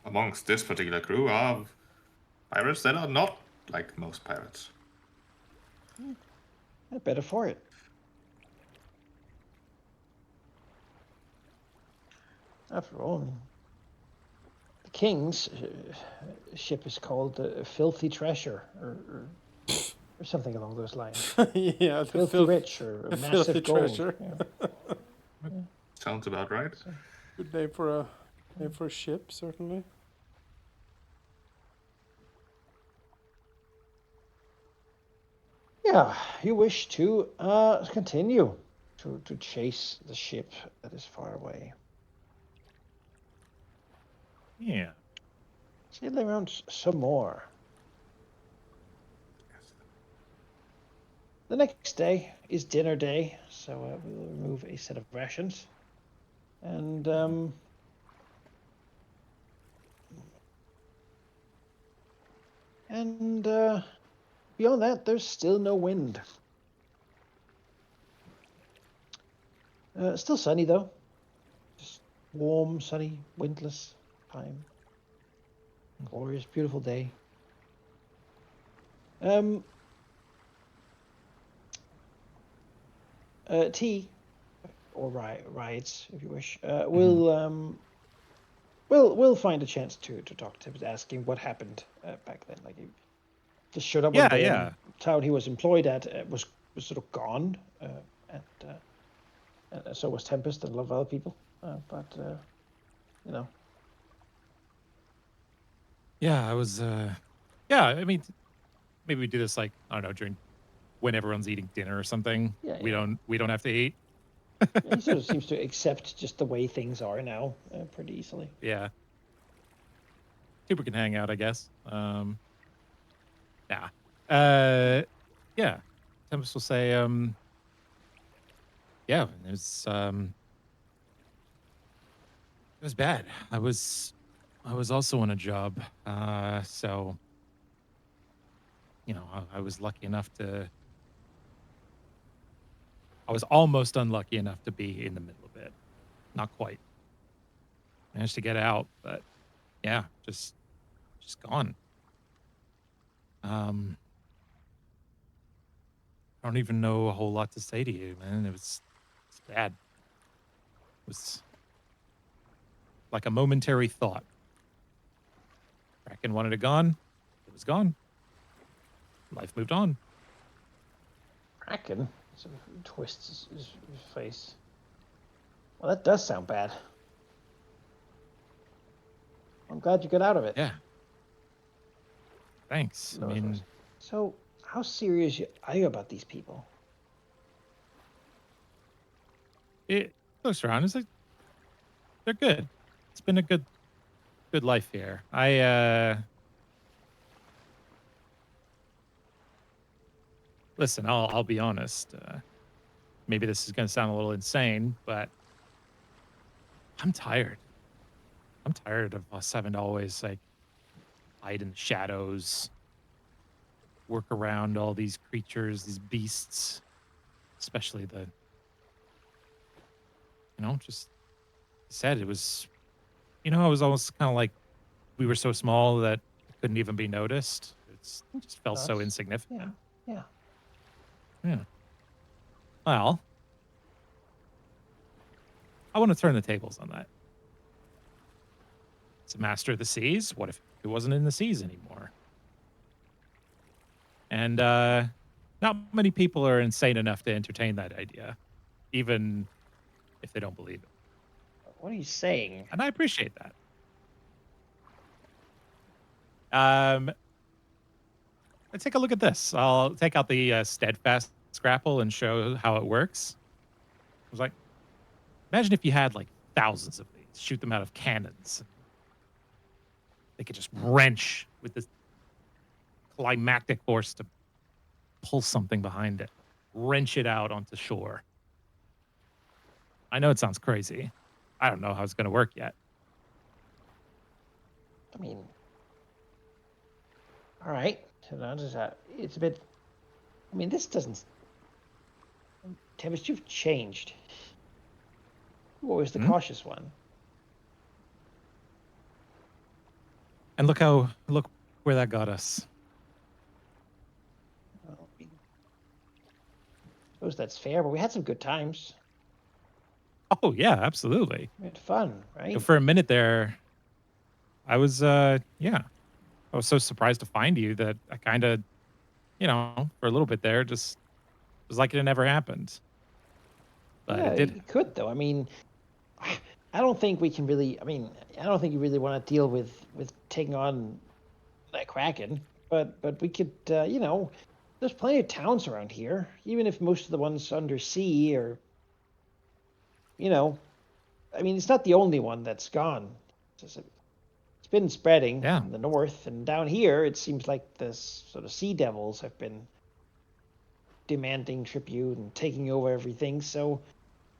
Amongst this particular crew are pirates that are not like most pirates. They're better for it. After all, the king's ship is called the Filthy Treasure, or something along those lines. Yeah. Filthy rich, or the massive filthy gold. treasure. Yeah. Sounds about right. Good name for a ship, certainly. Yeah, you wish to continue to chase the ship that is far away. Yeah. Sail around some more. The next day is dinner day, so we will remove a set of rations. And beyond that, there's still no wind. Still sunny though. Just warm, sunny, windless time. Glorious, beautiful day. T, or riots, if you wish. Mm-hmm. We'll find a chance to talk to him, asking what happened back then. Like he just showed up one Yeah, day, yeah. and town he was employed at was sort of gone, and so was Tempest and a lot of other people. But you know, Yeah, I was. Yeah, I mean, maybe we do this like I don't know during when everyone's eating dinner or something. yeah, We yeah. don't have to eat. Yeah, he sort of seems to accept just the way things are now pretty easily. Yeah, people can hang out, I guess. Yeah. Yeah. Tempest will say, yeah, it was bad. I was also on a job. So I was lucky enough to I was almost unlucky enough to be in the middle of it. Not quite. Managed to get out, but yeah, just gone. Um, I don't even know a whole lot to say to you, man. It's bad. It was like a momentary thought. Kraken wanted it gone. It was gone. Life moved on. Kraken sort of twists his face. Well, that does sound bad. I'm glad you got out of it. Yeah. Thanks. I mean, So, how serious are you about these people? it looks around. It's like they're good. It's been a good life here. Listen, I'll be honest. Maybe this is gonna sound a little insane, but I'm tired. I'm tired of us having to always like hide in the shadows, work around all these creatures, these beasts, especially just said it was, I was almost kind of like we were so small that it couldn't even be noticed. It just felt so That's, yeah, insignificant. yeah. Yeah. Well, I want to turn the tables on that. It's a master of the seas. What if it wasn't in the seas anymore? And not many people are insane enough to entertain that idea, even if they don't believe it. What are you saying? And I appreciate that. Let's take a look at this. I'll take out the steadfast scrapple and show how it works. I was like, imagine if you had like thousands of these, shoot them out of cannons. They could just wrench with this climactic force to pull something behind it, wrench it out onto shore. I know it sounds crazy. I don't know how it's going to work yet. I mean, all right. It's a bit. I mean, this doesn't. Tempest, you've changed. You were always the cautious one. And look where that got us. Well, I suppose that's fair, but we had some good times. Oh yeah, absolutely. We had fun, right? For a minute there, I was I was so surprised to find you that I kind of, for a little bit there, just was like it never happened. But Yeah, it did. you could though. I mean, I don't think we can really. I mean, I don't think you really want to deal with taking on that Kraken. But we could, there's plenty of towns around here. Even if most of the ones under sea are, I mean, it's not the only one that's gone. It's been spreading Yeah. in the north, and down here, it seems like the sort of sea devils have been demanding tribute and taking over everything. So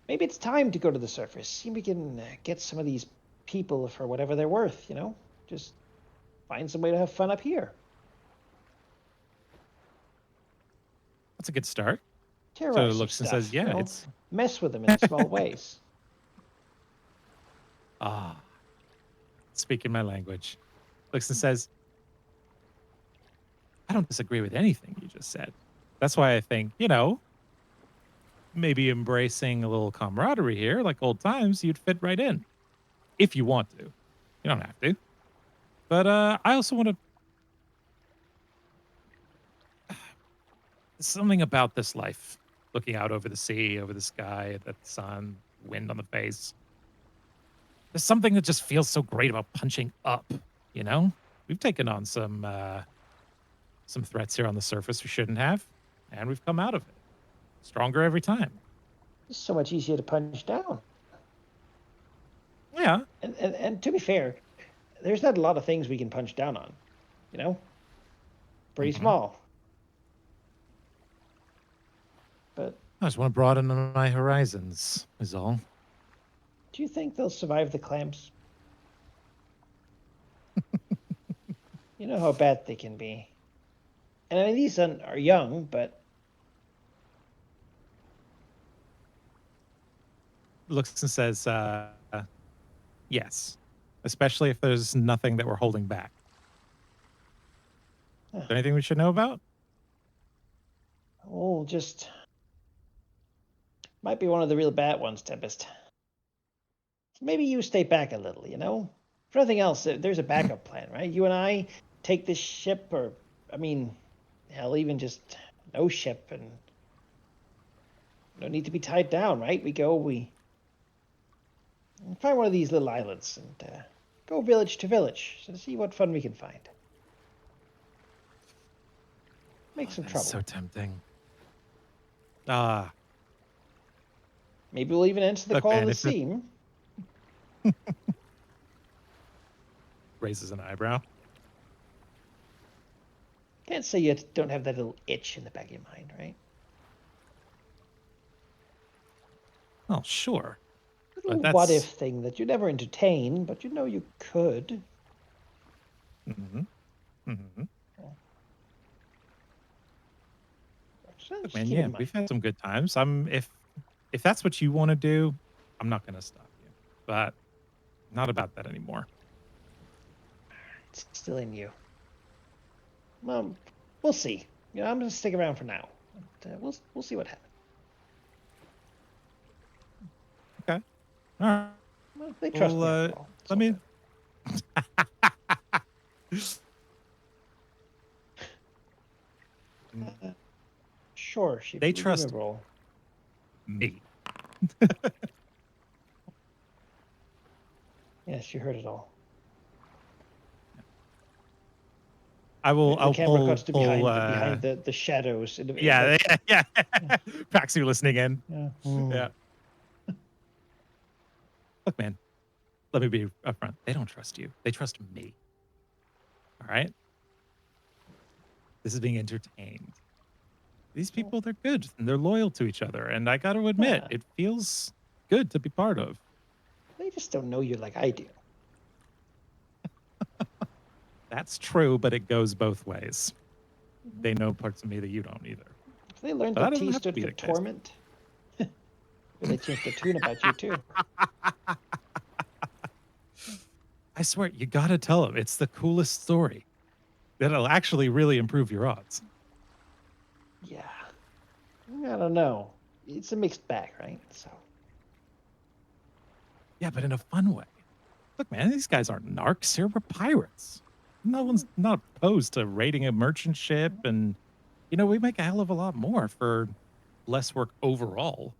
maybe it's time to go to the surface. See if we can get some of these people for whatever they're worth. Just find some way to have fun up here. That's a good start. Terrorize So it some looks and stuff, says, yeah, it's mess with them in small ways. speaking my language. Looks and says, I don't disagree with anything you just said. That's why I think, you know, maybe embracing a little camaraderie here, like old times, you'd fit right in. If you want to. You don't have to. But I also want to something about this life, looking out over the sea, over the sky, at the sun, wind on the face. There's something that just feels so great about punching up, you know? We've taken on some threats here on the surface we shouldn't have, and we've come out of it stronger every time. It's so much easier to punch down. Yeah. And to be fair, there's not a lot of things we can punch down on, you know? Pretty small. But I just want to broaden my horizons, is all. do you think they'll survive the clamps? You know how bad they can be. And I mean, these are young, but Looks and says, yes. Especially if there's nothing that we're holding back. Is there anything we should know about? oh, just might be one of the real bad ones, Tempest. Maybe you stay back a little, you know? For nothing else, there's a backup plan, right? You and I take this ship, or, I mean, hell, even just no ship, and don't need to be tied down, right? We find one of these little islands and go village to village to see what fun we can find. Make some trouble. So tempting. Ah. Maybe we'll even answer the Look, call man, of the if it- sea. Raises an eyebrow. Can't say you don't have that little itch in the back of your mind, right? Oh, sure. Little But what that's- if thing that you never entertain, but you know you could. Mm-hmm. Mm-hmm. So Look, just man, keep yeah, in mind. we've had some good times. If that's what you want to do, I'm not gonna stop you. But not about that anymore. It's still in you. Well, we'll see. You know, I'm gonna stick around for now. But, we'll see what happens. Okay. All right. Well, they trust me. Well, After all. It's let all me. good. Sure, she. They give me a trust- roll. Me. Yes, you heard it all. I will. The I'll camera pull. cuts to pull behind the shadows. yeah, yeah. Paxi listening in. Yeah. Yeah. Look, man. Let me be upfront. They don't trust you. They trust me. All right. This is being entertained. These people, they're good and they're loyal to each other. And I got to admit, Yeah. it feels good to be part of. They just don't know you like I do. That's true, but it goes both ways. They know parts of me that you don't either. If they learned But that that doesn't T have to stood be for the case. torment, they changed the tune about you too. I swear, you got to tell them. It's the coolest story. That'll actually really improve your odds. Yeah. I don't know. It's a mixed bag, right? So. Yeah, but in a fun way. Look, man, these guys aren't narcs. Here we're pirates. No one's not opposed to raiding a merchant ship. And, you know, we make a hell of a lot more for less work overall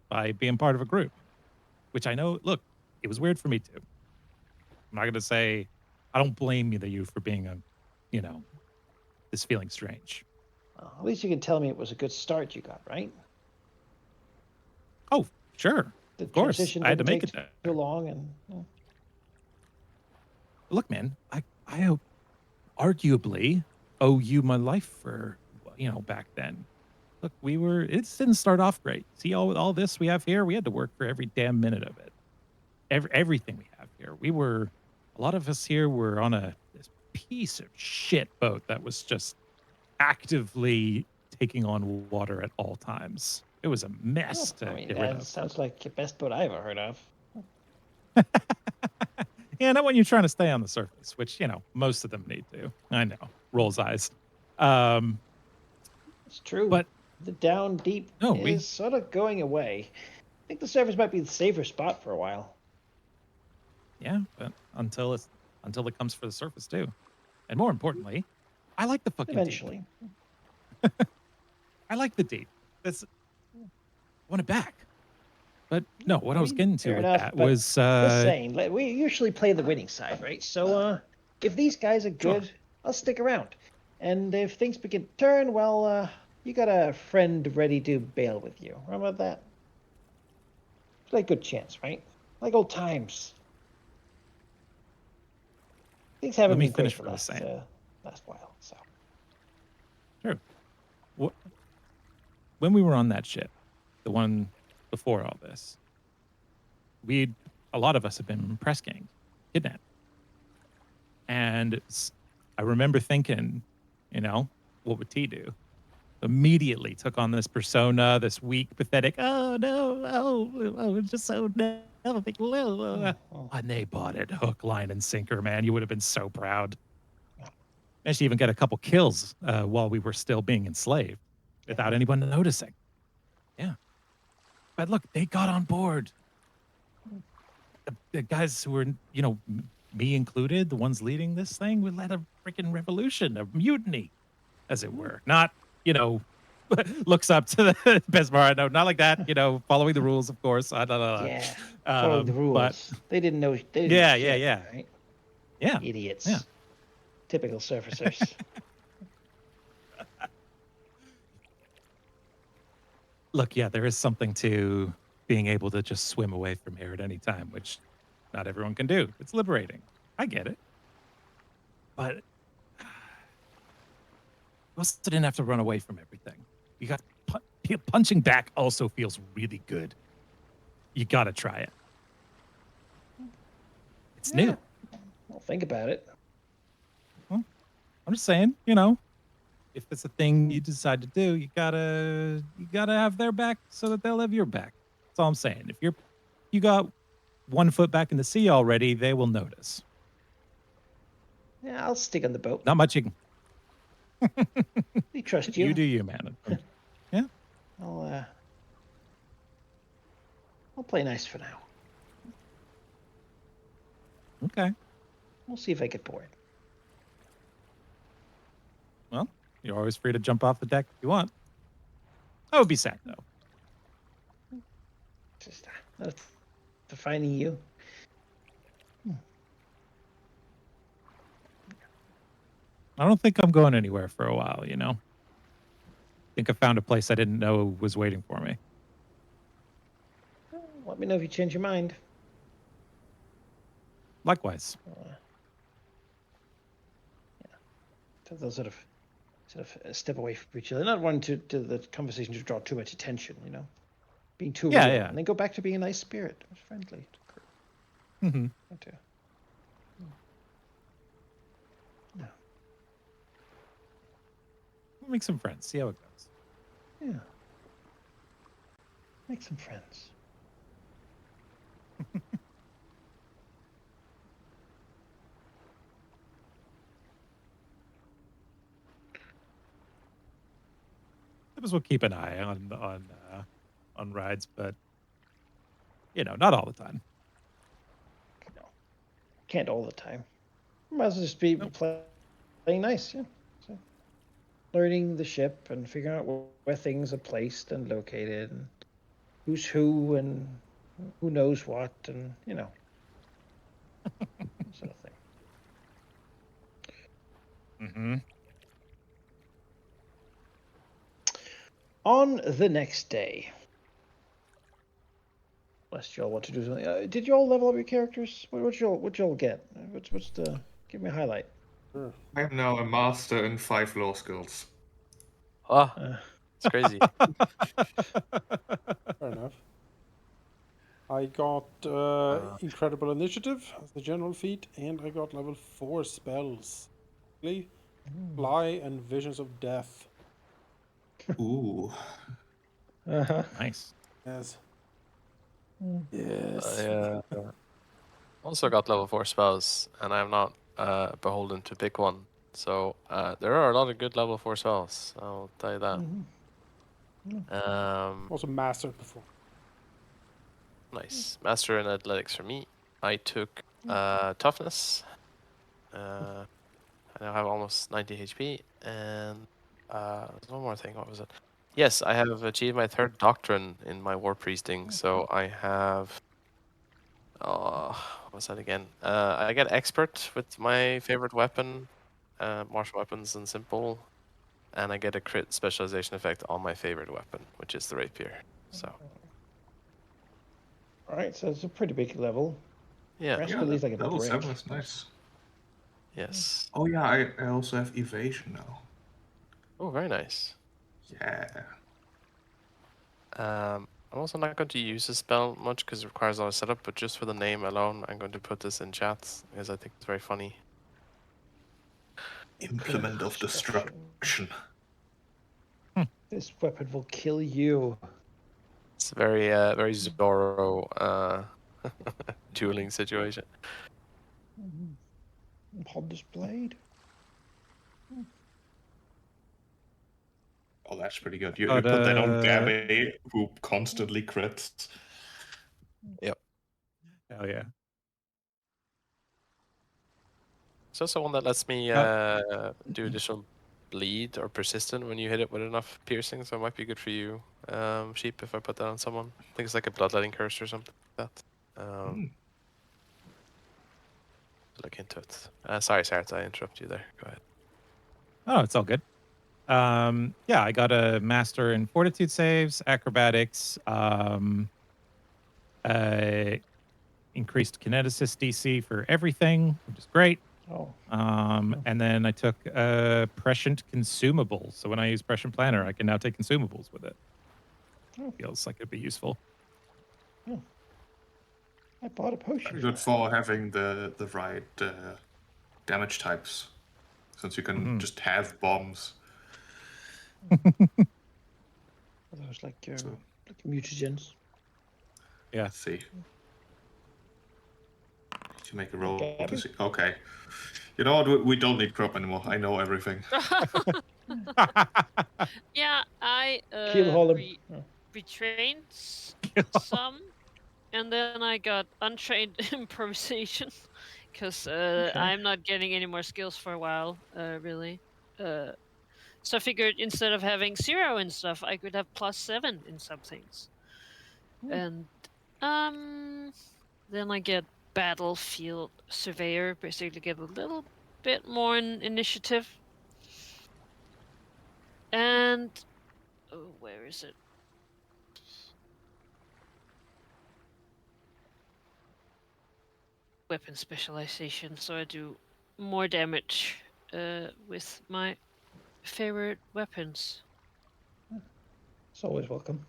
by being part of a group. Which I know, look, it was weird for me too. I'm not going to say, I don't blame you for being this feeling strange. Well, at least you can tell me it was a good start you got, right? Oh, sure. The Of course, transition I had to didn't make take it there. too long, and Look, man, I arguably owe you my life for, back then. Look, it didn't start off great. See all this we have here? We had to work for every damn minute of it. Everything we have here. A lot of us here were on this piece of shit boat that was just actively taking on water at all times. It was a mess I to mean, get rid that of. sounds like the best boat I ever heard of. Yeah, not when you're trying to stay on the surface, which, most of them need to. I know. Rolls eyes. It's true. But the down deep no, is sort of going away. I think the surface might be the safer spot for a while. yeah, but until it comes for the surface too. And more importantly, I like the fucking Eventually. deep. I like the deep. That's I want it back. But no, what I was getting to fair with enough, that but was just saying, we usually play the winning side, right? So if these guys are good, I'll stick around. And if things begin to turn, well, you got a friend ready to bail with you. Remember that? It's like a good chance, right? Like old times. Things haven't let me been great finish the what I was saying. last while, so. True. When we were on that ship, the one before all this, a lot of us have been press gang, kidnapped. And I remember thinking, what would T do? Immediately took on this persona, this weak, pathetic, oh no, it's just so nothing. And they bought it hook, line, and sinker, man. You would have been so proud. Managed to even get a couple kills while we were still being enslaved without anyone noticing. Yeah. But look, they got on board. The guys who were, me included, the ones leading this thing, we led a freaking revolution, a mutiny, as it were. Not, looks up to the Besmar. No, not like that. Following the rules, of course. Yeah, following the rules. But They didn't know. They didn't yeah, know shit, yeah. Right? Yeah. Idiots. Yeah. Typical surfacers. Look, yeah, there is something to being able to just swim away from here at any time, which not everyone can do. It's liberating. I get it. But you also didn't have to run away from everything. You got punching back also feels really good. You got to try it. It's new. Well, think about it. Well, I'm just saying, if it's a thing you decide to do, you gotta have their back so that they'll have your back. That's all I'm saying. If you got 1 foot back in the sea already, they will notice. Yeah, I'll stick on the boat. Not much you can. We trust you. You do you, man. Yeah. I'll play nice for now. Okay. We'll see if I get bored. Well, you're always free to jump off the deck if you want. I would be sad though. Just defining you. I don't think I'm going anywhere for a while, I think I found a place I didn't know was waiting for me. Let me know if you change your mind. Likewise. So they'll sort of step away from each other. Not wanting to the conversation to draw too much attention, being too real. Yeah. And then go back to being a nice spirit, friendly. Mm-hmm. Yeah. We'll make some friends. See how it goes. Yeah. Make some friends. We'll keep an eye on rides, but not all the time. No, can't all the time. Might as well just be playing nice, yeah. So, learning the ship and figuring out where things are placed and located, and who's who, and who knows what, and sort of thing. Mm-hmm. On the next day, unless y'all want to do something, did y'all level up your characters? What y'all get? What's the? Give me a highlight. I am now a master in 5 law skills. Oh, it's crazy. Fair enough. I got incredible initiative as the general feat, and I got level 4 spells. Fly and visions of death. Ooh. Nice. Yes. I also got level 4 spells, and I'm not beholden to pick one. So there are a lot of good level 4 spells. I'll tell you that. Also master perform. Nice. Master in athletics for me. I took toughness. I now have almost 90 HP. And there's one more thing. What was it? Yes, I have achieved my 3rd doctrine in my war priesting. So I have. What was that again? I get expert with my favorite weapon, martial weapons and simple, and I get a crit specialization effect on my favorite weapon, which is the rapier. So All right, so it's a pretty big level. yeah, Rest Yeah, believes like a level brick. 7 is nice. yes. Oh yeah, I also have evasion now. Oh, very nice. Yeah. I'm also not going to use this spell much because it requires a lot of setup, but just for the name alone, I'm going to put this in chat because I think it's very funny. Implement of destruction. This weapon will kill you. It's very, very Zorro dueling situation. Hold this blade. Oh, that's pretty good. You But, put that on Gabby, who constantly crits. Yep. Hell yeah. It's also one that lets me do additional bleed or persistent when you hit it with enough piercing, so it might be good for you, Sheep, if I put that on someone. I think it's like a bloodletting curse or something like that. Look into it. Sorry, Sarah, I interrupt you there. Go ahead. Oh, it's all good. Yeah, I got a master in fortitude saves, acrobatics, increased kineticist DC for everything, which is great. Oh, And then I took prescient consumables. So when I use prescient planner, I can now take consumables with it. Feels like it'd be useful. I bought a potion. Pretty good for having the right damage types, since you can just have bombs. Those like So, mutagens. Yeah. let's see. To make a roll to Gabby? see. Okay. You know what? We don't need crop anymore. I know everything. Yeah, I Keelhaul him. retrained some, and then I got untrained improvisation because I'm not getting any more skills for a while, really. So I figured instead of having 0 in stuff, I could have +7 in some things. And then I get battlefield surveyor, basically get a little bit more initiative. And where is it? Weapon specialization, so I do more damage with my favorite weapons. It's always welcome.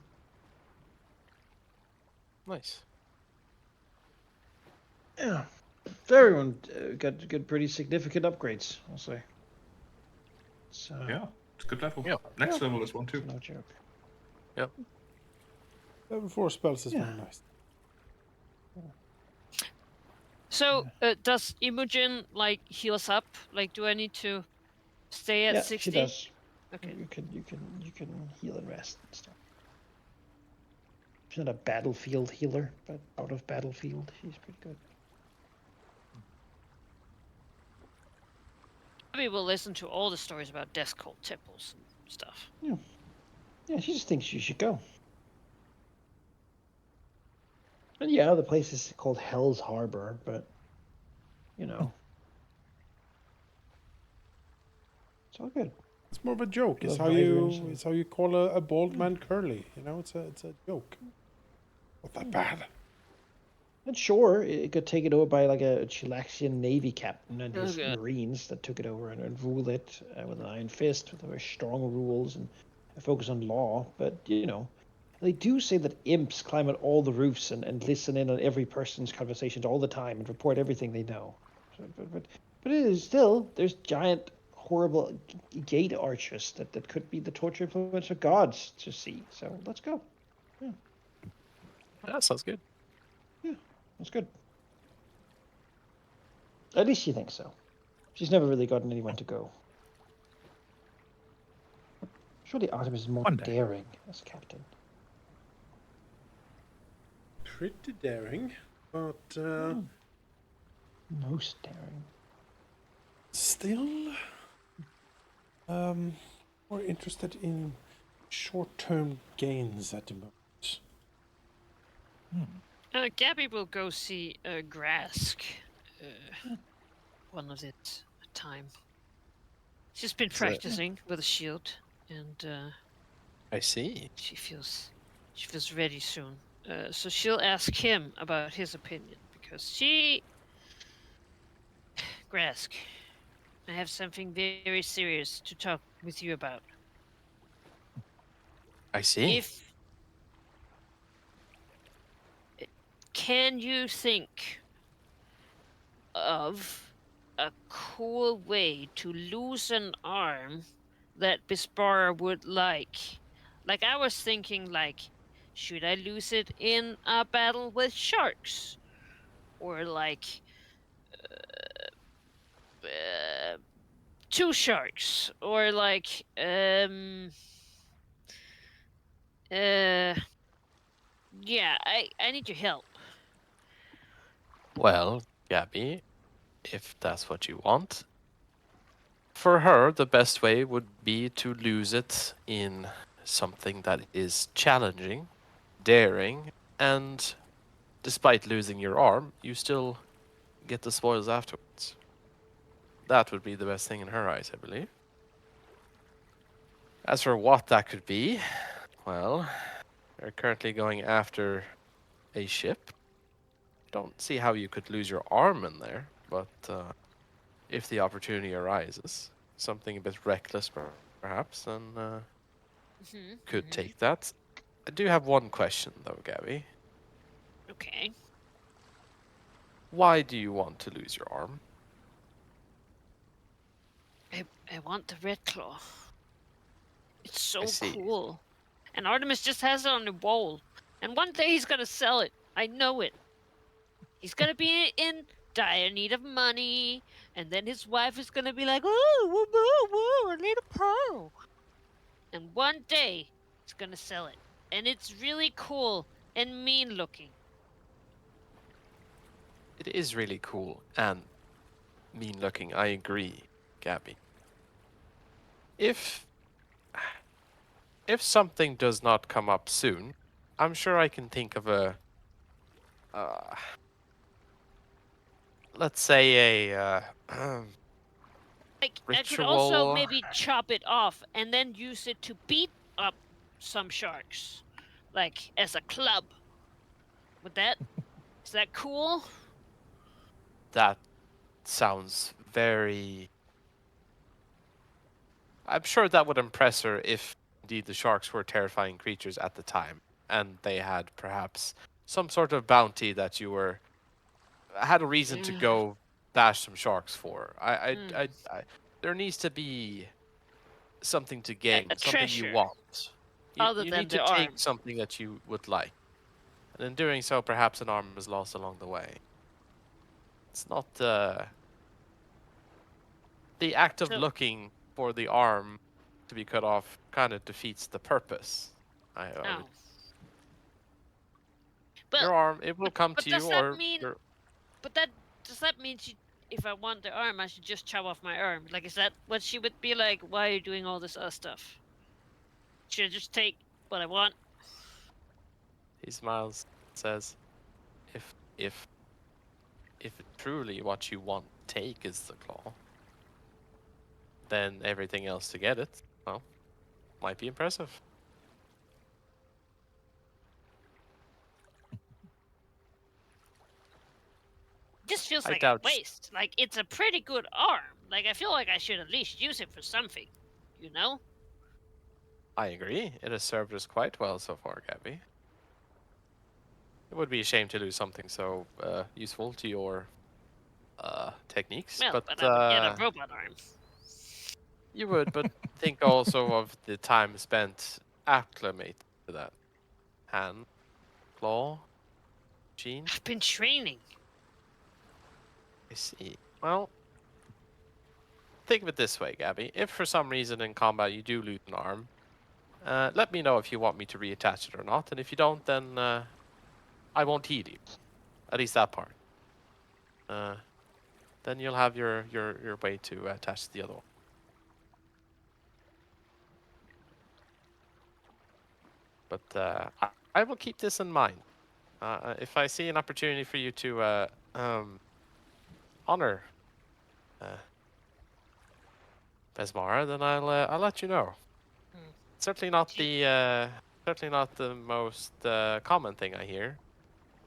Nice. Yeah. So everyone got pretty significant upgrades, I'll say. So, Yeah, it's a good level. Yeah. Next level is one too. no joke. Yep. Level 4 spells is very nice. So does Imogen like heal us up? Like, do I need to stay at 60? She does. Okay. You can heal and rest and stuff. She's not a battlefield healer, but out of battlefield, she's pretty good. Maybe we'll listen to all the stories about death cult temples and stuff. Yeah, she just thinks you should go. And yeah, the place is called Hell's Harbor, but you know, it's all good. It's more of a joke. It's Love how you hydrants and- it's how you call a bald man curly. You know, it's a joke. Not that bad. And sure, it got taken over by like a Chilaxian Navy captain and his Okay. Marines that took it over and ruled it with an iron fist, with very strong rules and a focus on law. But you know, they do say that imps climb on all the roofs and listen in on every person's conversations all the time and report everything they know. So, but it is still, there's giant, horrible gate archers that could be the torture implements of gods to see. So let's go. That sounds good. That's good. At least you think so. She's never really gotten anyone to go. Surely Artemis is more One day. daring as captain. Pretty daring, but Most daring. still more interested in short-term gains at the moment. Gabby will go see Grask one of it a time. She's been practicing with a shield, and I see. she feels ready soon. So she'll ask him about his opinion because Grask, I have something very serious to talk with you about. I see. Can you think of a cool way to lose an arm that Bispara would like? Like I was thinking, like, should I lose it in a battle with sharks, or like uh, two sharks, or like yeah, I need your help. Well, Gabby, if that's what you want, for her, the best way would be to lose it in something that is challenging, daring, and despite losing your arm, you still get the spoils afterwards. That would be the best thing in her eyes, I believe. As for what that could be, well, they're currently going after a ship. Don't see how you could lose your arm in there, but if the opportunity arises, something a bit reckless perhaps, then could take that. I do have one question though, Gabby. Okay. Why do you want to lose your arm? I want the red claw. It's I so see. cool. And Artemis just has it on the wall. And one day he's gonna sell it. I know it. He's gonna be in dire need of money, and then his wife is gonna be like, "Oh, whoa, I need a pearl." And one day he's gonna sell it, and it's really cool and mean looking. It is really cool and mean looking, I agree, Gabby. If something does not come up soon, I'm sure I can think of a let's say a Like I could also ritual. maybe chop it off and then use it to beat up some sharks, like as a club. Is that cool? That sounds very. I'm sure that would impress her if indeed the sharks were terrifying creatures at the time, and they had perhaps some sort of bounty that you had a reason to go bash some sharks for. There needs to be something to gain, A something you treasure want. other You than need to the take arm. something that you would like, and in doing so, perhaps an arm is lost along the way. It's not the act of So, looking for the arm to be cut off kind of defeats the purpose. I would, oh. Well, your arm, it will come but to you, does that or mean? your, But does that mean if I want the arm, I should just chop off my arm? Like, is that what she would be like? Why are you doing all this other stuff? Should I just take what I want? he smiles, says, if if if truly what you want to take is the claw, then everything else to get it, well, might be impressive. This feels I like a doubt. waste. Like, it's a pretty good arm. Like, I feel like I should at least use it for something. You know? I agree. It has served us quite well so far, Gabby. It would be a shame to lose something so useful to your techniques, Well, but but I would get a robot arm. you would. But think also of the time spent acclimating to that hand, claw, machine. I've been training. I see. Well, think of it this way, Gabby. If for some reason in combat you do lose an arm, let me know if you want me to reattach it or not. And if you don't, then I won't heal you. At least that part. Then you'll have your way to attach the other one. But I will keep this in mind. If I see an opportunity for you to honor Besmara, then I'll let you know. Hmm. Certainly not the most common thing I hear.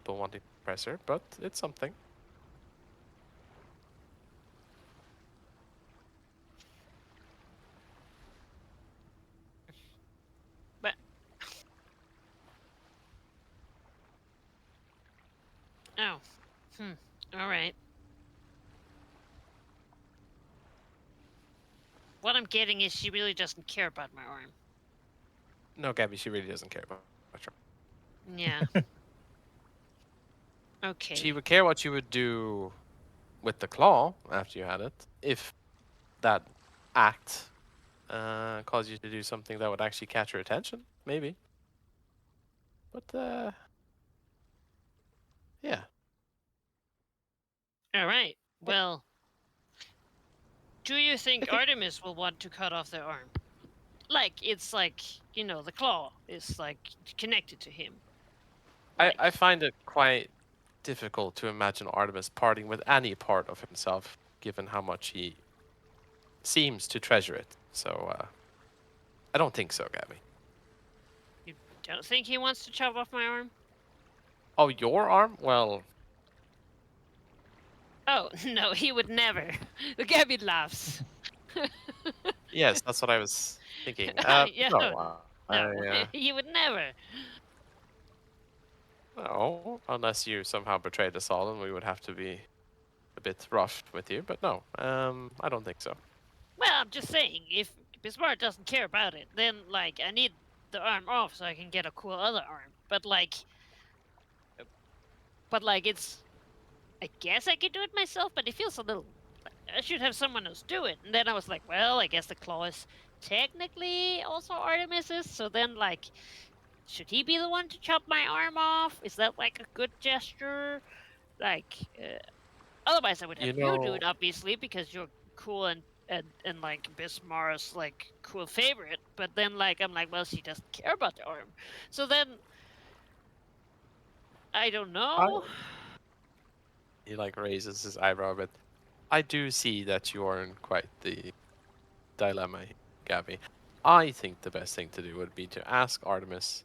People wanting to press her, but it's something. But oh, all right. What I'm getting is she really doesn't care about my arm. No, Gabby, she really doesn't care about her. Yeah. Okay. She would care what you would do with the claw after you had it, if that act caused you to do something that would actually catch her attention, maybe. But yeah. All right. Well, do you think Artemis will want to cut off their arm? Like it's like the claw is like connected to him. I find it quite difficult to imagine Artemis parting with any part of himself, given how much he seems to treasure it. So I don't think so, Gabby. You don't think he wants to chop off my arm? Oh, your arm? Well, Oh no, he would never. Gabby laughs. yes, that's what I was thinking. Yeah, No, no, he would never. no, unless you somehow betrayed us all, and we would have to be a bit rough with you. But no, I don't think so. Well, I'm just saying, if Bismarck doesn't care about it, then like I need the arm off so I can get a cool other arm. But like it's. I guess I could do it myself, but it feels a little. I should have someone else do it. And then I was like, well, I guess the claw is technically also Artemis's. So then, like, should he be the one to chop my arm off? Is that like a good gesture? Like, otherwise I would have you do it, obviously, because you're cool and like Bismarck's like cool favorite. But then, like, I'm like, well, she doesn't care about the arm. So then, I don't know. He like raises his eyebrow a bit. I do see that you are in quite the dilemma, Gabby. I think the best thing to do would be to ask Artemis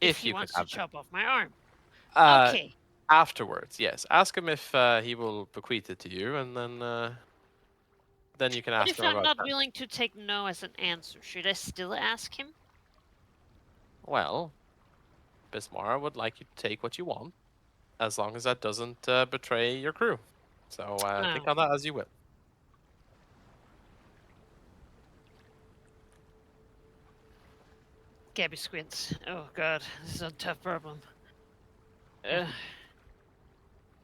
If if he you could wants to have chop off my arm. them. Okay. Afterwards, yes. Ask him if he will bequeath it to you, and then you can But ask if him I'm about not that. willing to take no as an answer, should I still ask him? Well, Bismara would like you to take what you want, as long as that doesn't betray your crew. So think Oh. on that as you will. Gabby squints. Oh god, this is a tough problem.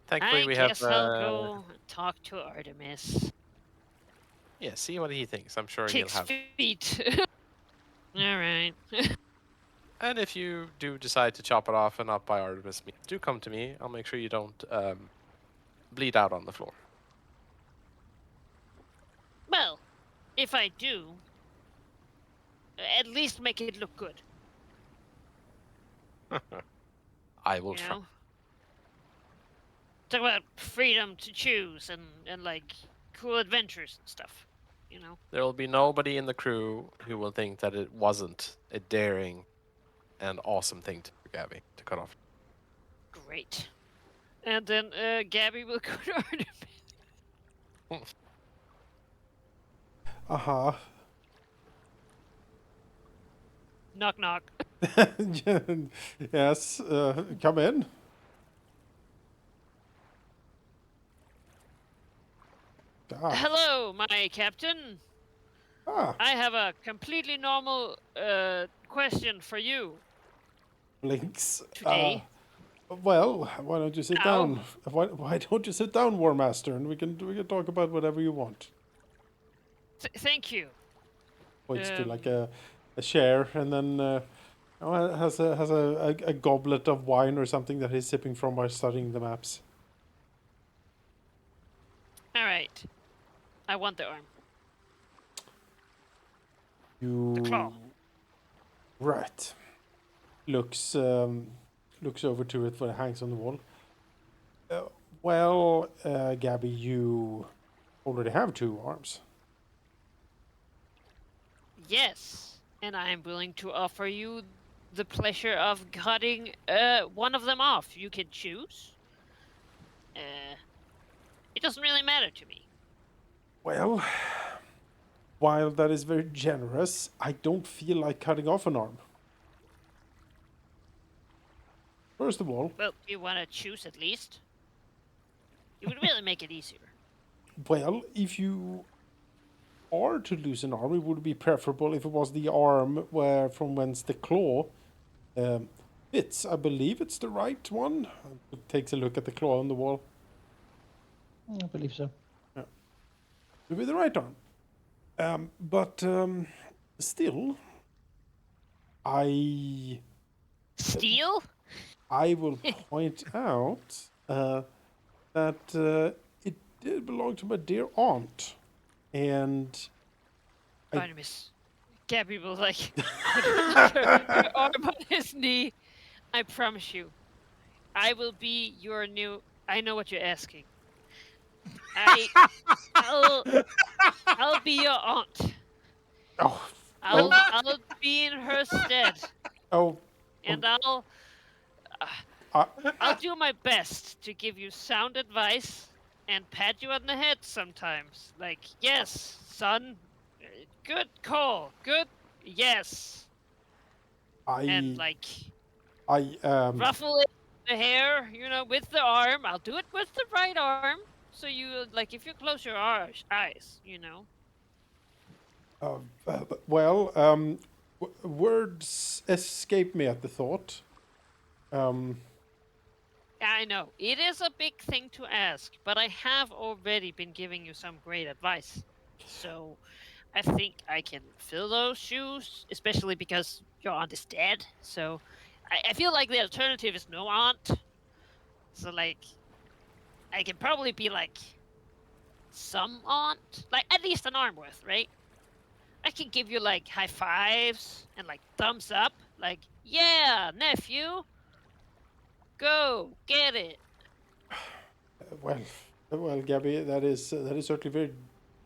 Thankfully, I we have. guess I'll go and talk to Artemis. Yeah, see what he thinks. I'm sure Kicks he'll have. feet. Alright. And if you do decide to chop it off and not by Artemis, do come to me. I'll make sure you don't bleed out on the floor. Well, if I do, at least make it look good. I will You try. know? Talk about freedom to choose and like cool adventures and stuff. You know? There will be nobody in the crew who will think that it wasn't a daring and awesome thing to do, Gabby, to cut off. Great. And then Gabby will go to Artemis. Uh-huh. Knock knock. Yes, come in. Ah, Hello, my captain. ah, I have a completely normal question for you Blinks. today. Well, why don't you sit Ow. down? Why don't you sit down, War Master, and we can talk about whatever you want. Thank you. Points to like a chair, and then has a goblet of wine or something that he's sipping from while studying the maps. All right. I want the arm. The claw. Right. Looks over to it when it hangs on the wall. Well, Gabby, you already have 2 arms. Yes, and I am willing to offer you the pleasure of cutting one of them off. You can choose. It doesn't really matter to me. Well, while that is very generous, I don't feel like cutting off an arm. First of all, Well, you want to choose at least? It would really make it easier. well, if you are to lose an arm, it would be preferable if it was the arm from whence the claw fits. I believe it's the right one. It takes a look at the claw on the wall. I believe so. It would be the right arm. But still, I Steel? will point out that it did belong to my dear aunt, and Barnabas. Gabby will like put her arm on his knee. I promise you, I will be your new. I know what you're asking. I'll be your aunt. oh I'll be in her stead, oh and uh, I'll do my best to give you sound advice and pat you on the head sometimes. Like, yes, son, good call, good, yes, and like I ruffle it the hair, with the arm. I'll do it with the right arm, so you like if you close your eyes. well, words escape me at the thought. I know it is a big thing to ask, but I have already been giving you some great advice, so I think I can fill those shoes, especially because your aunt is dead. So I feel like the alternative is no aunt. So like, I can probably be like some aunt, like at least an arm worth, right? I can give you like high fives and like thumbs up, like yeah, nephew, go get it. Well, Gabby, that is certainly very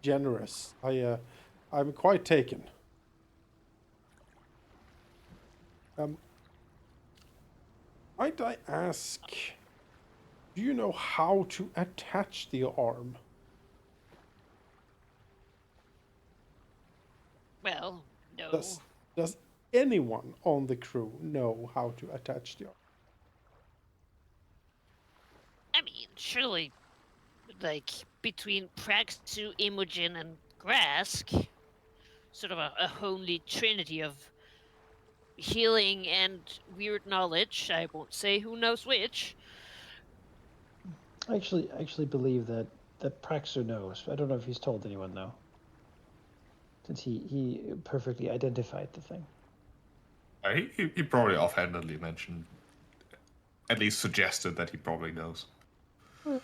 generous. I'm quite taken. Might I ask, do you know how to attach the arm? Well, no. Does anyone on the crew know how to attach the arm? I mean, surely, like between Praxu, Imogen, and Grask, sort of a holy trinity of healing and weird knowledge. I won't say who knows which. I actually believe that Praxu knows. I don't know if he's told anyone though, since he perfectly identified the thing. He probably offhandedly mentioned, at least suggested that he probably knows.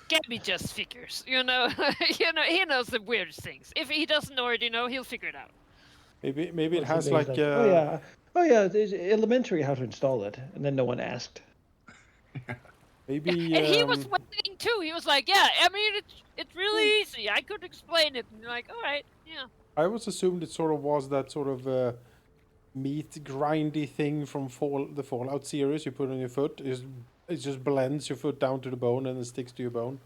Gabby just figures, he knows the weirdest things. If he doesn't already know, he'll figure it out. Maybe it So has maybe like oh yeah, there's elementary how to install it, and then no one asked. maybe And he was waiting too. He was like, "Yeah, I mean, it's really easy. I could explain it." And you're like, "All right, yeah." I always assumed it sort of was that sort of meat grindy thing from the Fallout series. You put on your foot, it just blends your foot down to the bone and it sticks to your bone.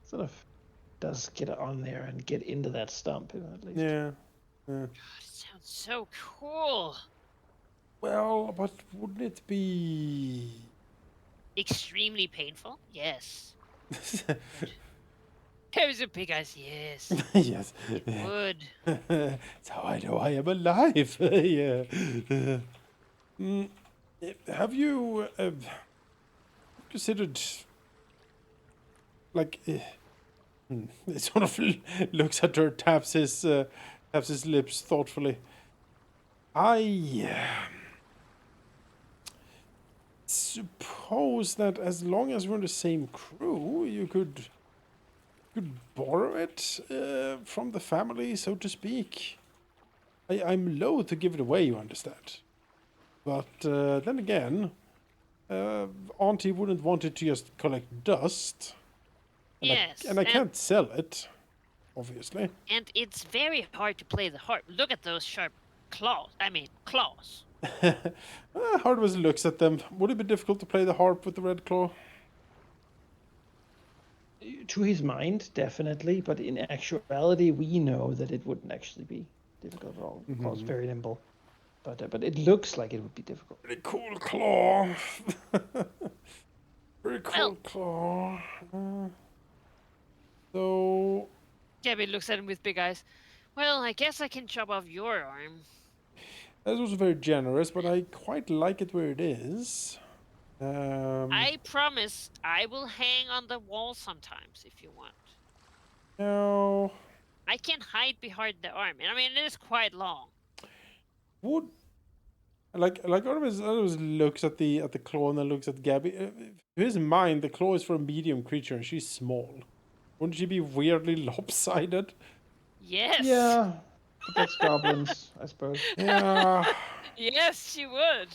Sort of does get on there and get into that stump at least. Yeah. God, it sounds so cool. Well, but wouldn't it be Extremely painful. Yes. There was a big eyes. Yes. yes. It would. That's how I know I am alive. Yeah. Have you considered like He sort of looks at her, taps his lips thoughtfully. I suppose that as long as we're in the same crew, you could borrow it from the family, so to speak. I'm loath to give it away, you understand. But then again, Auntie wouldn't want it to just collect dust. Yes, And I can't sell it, obviously. and it's very hard to play the harp. Look at those sharp claws. Claws. Hardware looks at them. Would it be difficult to play the harp with the red claw? To his mind, definitely, but in actuality, we know that it wouldn't actually be difficult at all. Claw's very nimble, but it looks like it would be difficult. Pretty cool claw. Very cool claw. So Gabby looks at him with big eyes. Well, I guess I can chop off your arm. that was very generous, but I quite like it where it is. I promise I will hang on the wall sometimes if you want. No. I can hide behind the arm. And I mean, it is quite long. Would like always looks at the claw and then looks at Gabby. To his mind, the claw is for a medium creature and she's small. Wouldn't she be weirdly lopsided? Yes. Yeah, but that's goblins, I suppose. Yeah. Yes, she would.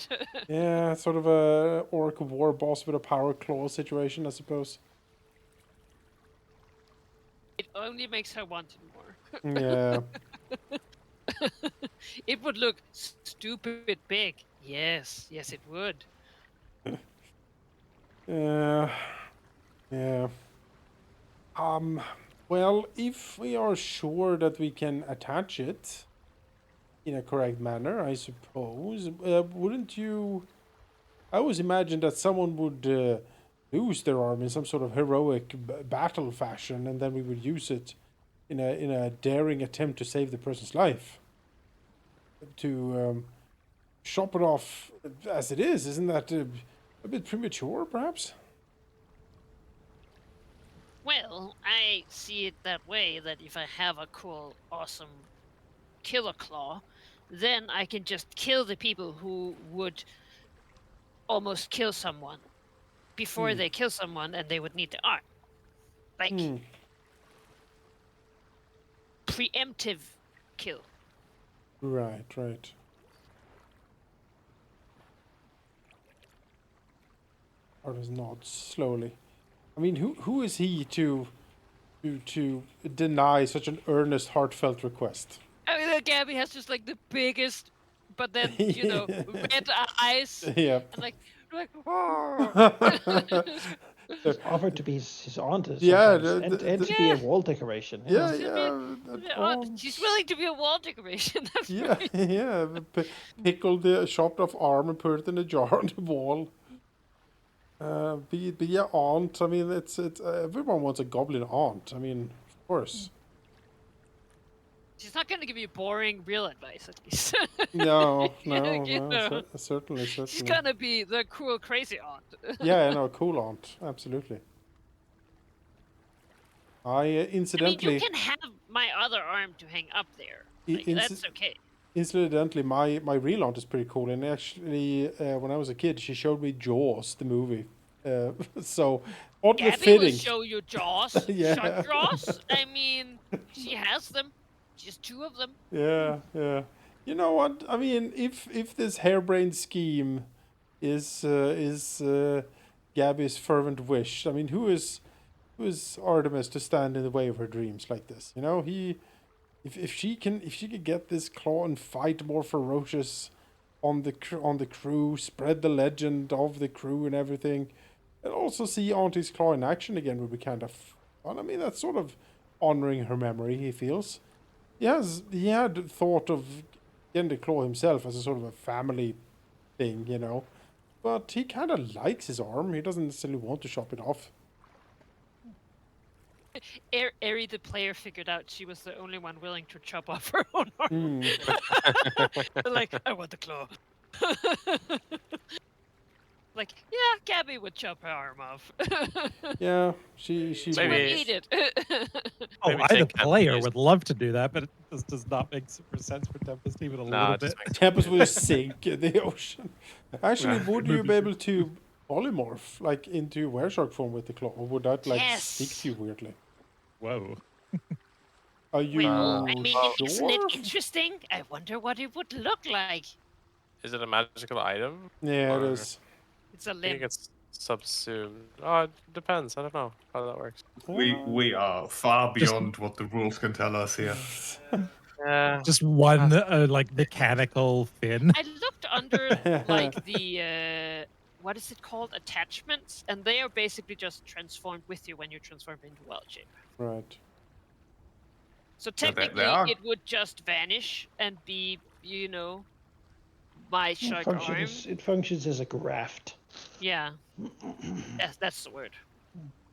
Yeah, sort of a orc war boss with a power claw situation, I suppose. It only makes her want it more. Yeah. It would look stupid big. Yes, it would. Yeah. Well, if we are sure that we can attach it in a correct manner, I suppose, wouldn't you... I always imagined that someone would lose their arm in some sort of heroic battle fashion, and then we would use it in a daring attempt to save the person's life. To chop it off as it is, isn't that a bit premature, perhaps? Well, I see it that way, that if I have a cool, awesome killer claw, then I can just kill the people who would almost kill someone before they kill someone, and they would need the arm. Like, preemptive kill. Right. Artis nods slowly. I mean, who is he to deny such an earnest, heartfelt request? I mean, Gabby has just like the biggest, but then red eyes. Yeah. And like oh. Offered to be his aunt, Yeah, and to be a wall decoration. you know. Yeah. She's willing to be a wall decoration. That's Yeah, yeah. Pickle the chopped off arm and put it in a jar on the wall. Be your aunt. I mean, it's everyone wants a goblin aunt. I mean, of course. She's not going to give you boring real advice, at least. No, certainly. She's going to be the cool, crazy aunt. Yeah, I know, cool aunt, absolutely. Incidentally. I mean, you can have my other arm to hang up there. Like, that's okay. Incidentally, my real aunt is pretty cool, and actually, when I was a kid, she showed me Jaws, the movie. So, oddly Gabby fitting. will show you Jaws. Yeah. Shark Jaws. I mean, she has them. Just 2 of them. Yeah. You know what? I mean, if this harebrained scheme is Gabby's fervent wish, I mean, who is Artemis to stand in the way of her dreams like this? You know, if she could get this claw and fight more ferocious on the crew, spread the legend of the crew and everything, and also see Auntie's claw in action again would be kind of fun. I mean, that's sort of honoring her memory, he feels. He had thought of getting the claw himself as a sort of a family thing, you know. But he kind of likes his arm. He doesn't necessarily want to chop it off. Eri, the player, figured out she was the only one willing to chop off her own arm. Like, I want the claw. Like, yeah, Gabby would chop her arm off. Yeah, she She would. would Maybe- eat it. Oh, Maybe I, the take player, Tempest. would love to do that, but this does not make super sense for Tempest even a Nah, little it just bit. makes Tempest will just sink in the ocean. Actually, Yeah. would you be able to polymorph like into wereshark form with the claw, or would that like stick Yes. to you weirdly? Whoa. Are you Well, I mean, sure? isn't it interesting? I wonder what it would look like. Is it a magical item? Yeah, it Or- is. It's a I think it limb. gets subsumed. Oh, it depends. I don't know how that works. We are far Just- beyond what the rules can tell us here. Yeah. Just one, like, mechanical fin. I looked under like the what is it called? Attachments, and they are basically just transformed with you when you transform into wild shape. Right. So Yeah, they technically, are- it would just vanish and be, my It shark arm. functions as a graft. Yeah, that's the word.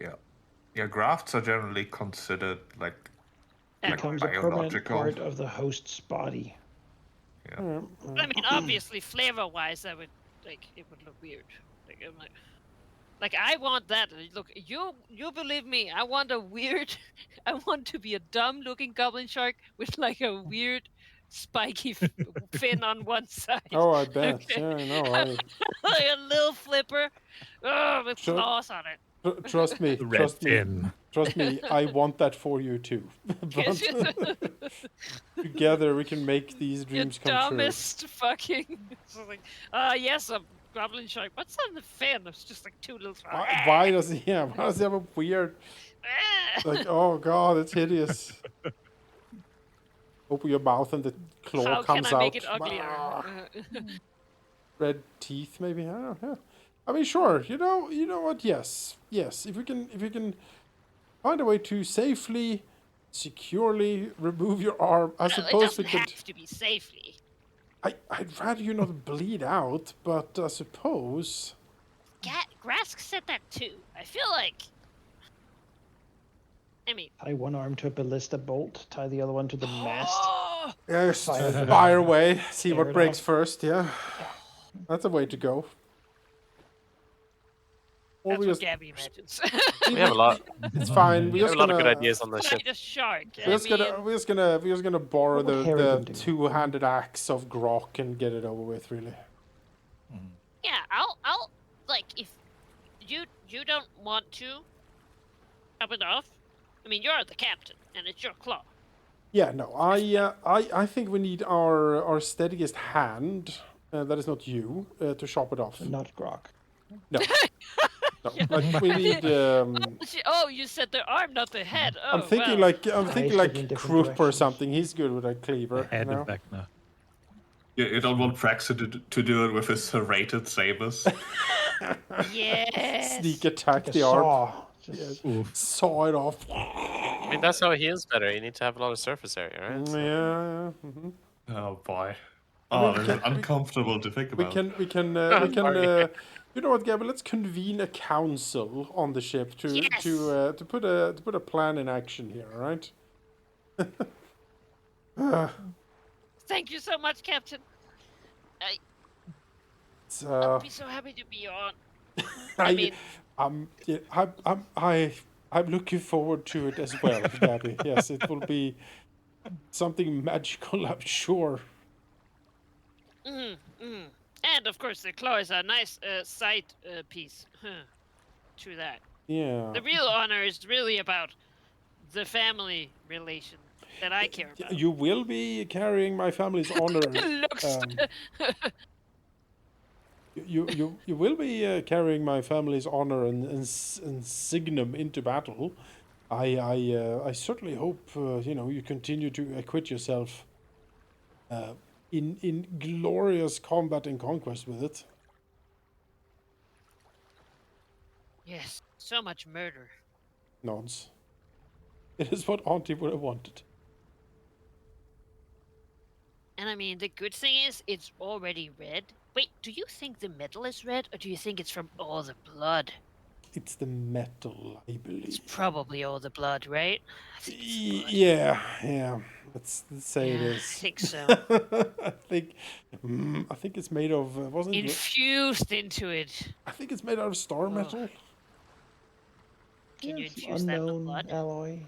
Yeah, grafts are generally considered like And Becomes a permanent biological. part of the host's body. I mean, obviously, flavor-wise, it would look weird. Like I want that. Look, you believe me? I want a weird. I want to be a dumb-looking goblin shark with like a weird, spiky fin on one side. Oh, I bet. Okay. Yeah, I know. Like a little flipper, with Sure. claws on it. Trust me. The red Trust me. fin. Trust me. I want that for you too. But together we can make these Your dreams come true. dumbest fucking. It's like, yes, a goblin shark. What's on the fin? It's just like two little. Why does he? Yeah, why does he have a weird? Like, oh god, it's hideous. Open your mouth and the claw How can comes I out. make it uglier? Red teeth, maybe. I don't know. I mean, sure. You know what? Yes. If we can find a way to safely, securely remove your arm, I It suppose we doesn't could. have to be safely. I'd rather you not bleed out, but I suppose. Grask said that too. I feel like. I mean. Tie one arm to a ballista bolt, tie the other one to the mast. Oh! Yes, Fire fire away. See Tear what it breaks off. first. Yeah, that's a way to go. Or That's we what just, Gabby imagines. We have a lot. it's fine. We have a lot of good ideas on the ship. Fight a shark. We're just gonna borrow What would the Harrigan do? two-handed axe of Grok and get it over with. Really. Yeah, I'll like if you don't want to chop it off. I mean, you're the captain, and it's your claw. Yeah. No. I think we need our steadiest hand. That is not you to chop it off. Not grok. No. No. Like we need. Oh, you said the arm, not the head. Oh, I'm thinking well. like Eyes looking in different Krupp or directions. something. He's good with a The cleaver. You head know? of Vecna. You don't want Praxis to do it with his serrated sabers. Yes. Sneak attack Like a the arm. saw. Just Yes. Oof. Saw it off. I mean, that's how he heals better. You need to have a lot of surface area, right? So- Yeah. Mhm. Oh boy. I mean, Oh, we this is can- uncomfortable to think We about. can. Sorry. You know what, Gabby? Let's convene a council on the ship to Yes. to put a plan in action here. All right. Thank you so much, Captain. It's, I'll be so happy to be on. I mean- I'm looking forward to it as well, Gabby. Yes, it will be something magical, I'm sure. And of course, the claw is a nice side piece to that. Yeah. The real honor is really about the family relation that I care about. You will be carrying my family's honor. Looks. You will be carrying my family's honor and signum into battle. I certainly hope you continue to acquit yourself in glorious combat and conquest with it. Yes, so much murder. Nods. It is what Auntie would have wanted. And I mean, the good thing is, it's already red. Wait, do you think the metal is red, or do you think it's from all the blood? It's the metal, I It's believe. probably all the blood, right? I think it's the blood. Yeah. Let's say it Yeah, is. I think so. I think it's made of. Wasn't it? Infused into it. I think it's made out of star Oh. metal. Can you Some infuse that with unknown blood? alloy.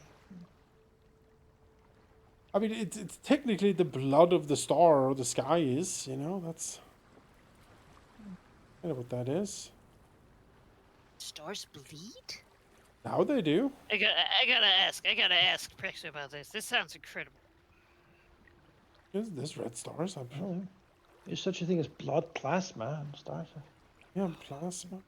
I mean, it's technically the blood of the star or the sky is. That's kind of what that is. Stars bleed? Now they do. I gotta ask Prex about this. This sounds incredible. There's red stars. Oh, there's such a thing as blood plasma and stars. Yeah, plasma.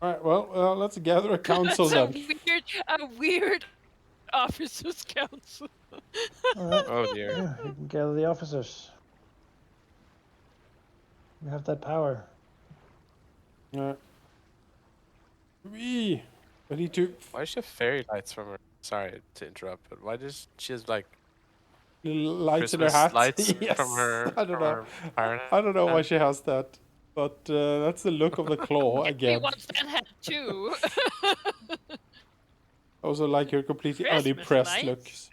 All right. Well, let's gather a council That's then. a weird officers' council. All right. Oh dear. Yeah, you can gather the officers. You have that power. All right. We ready to Why does she have fairy lights from her? Sorry to interrupt, but why does she has like little lights in her Christmas hat? lights Yes. from her? I don't from know. her pirate I don't know why hat? she has that, but that's the look of the claw He again. wants that hat too. Also, like her completely Christmas unimpressed look. lights.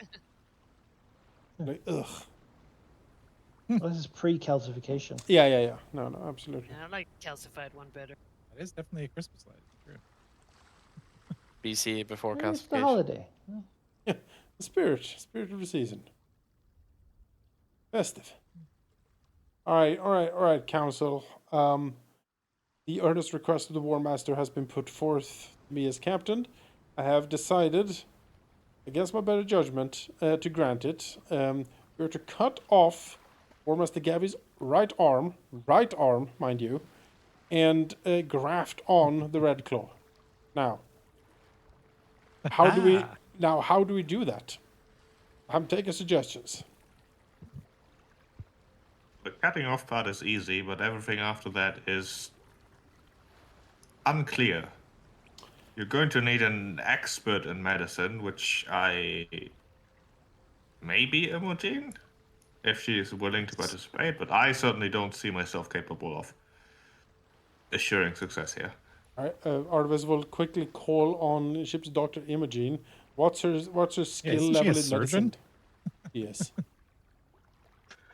Like, ugh. Well, this is pre-calcification. Yeah. No, absolutely. Yeah, I like calcified one better. That is definitely a Christmas light. True. BC before Maybe it's the calcification. holiday. The spirit of the season. Festive. All right, council. The earnest request of the War Master has been put forth to me as captain. I have decided, against my better judgment, to grant it. We're to cut off War Master Gavi's right arm, mind you, and graft on the Red Claw. Now, how do we do that? I'm taking suggestions. The cutting off part is easy, but everything after that is unclear. You're going to need an expert in medicine, which I may be Imogen, if she is willing to participate, but I certainly don't see myself capable of assuring success here. All right, Artemis will quickly call on ship's Dr. Imogen. What's her skill isn't she level a in surgeon? medicine? Yes.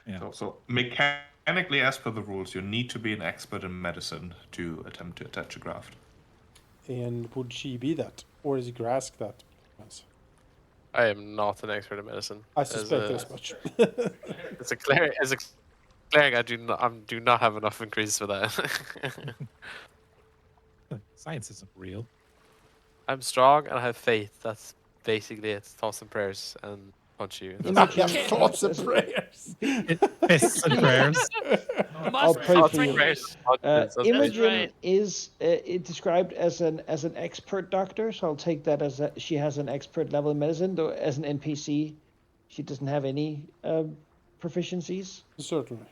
Yeah. So mechanically, as per the rules, you need to be an expert in medicine to attempt to attach a graft. And would she be that? Or is Grask that? Yes. I am not an expert in medicine. I suspect as much. As a cleric, I do not have enough increase for that. Science isn't real. I'm strong and I have faith. That's basically it. Thoughts and prayers and punch you. That's Not it. just thoughts and prayers. Fists and prayers. I'll Must pray be for you. Prayers, punches, that's Imogen right. is described as an expert doctor, so I'll take that as she has an expert level in medicine. Though as an NPC, she doesn't have any proficiencies Certainly.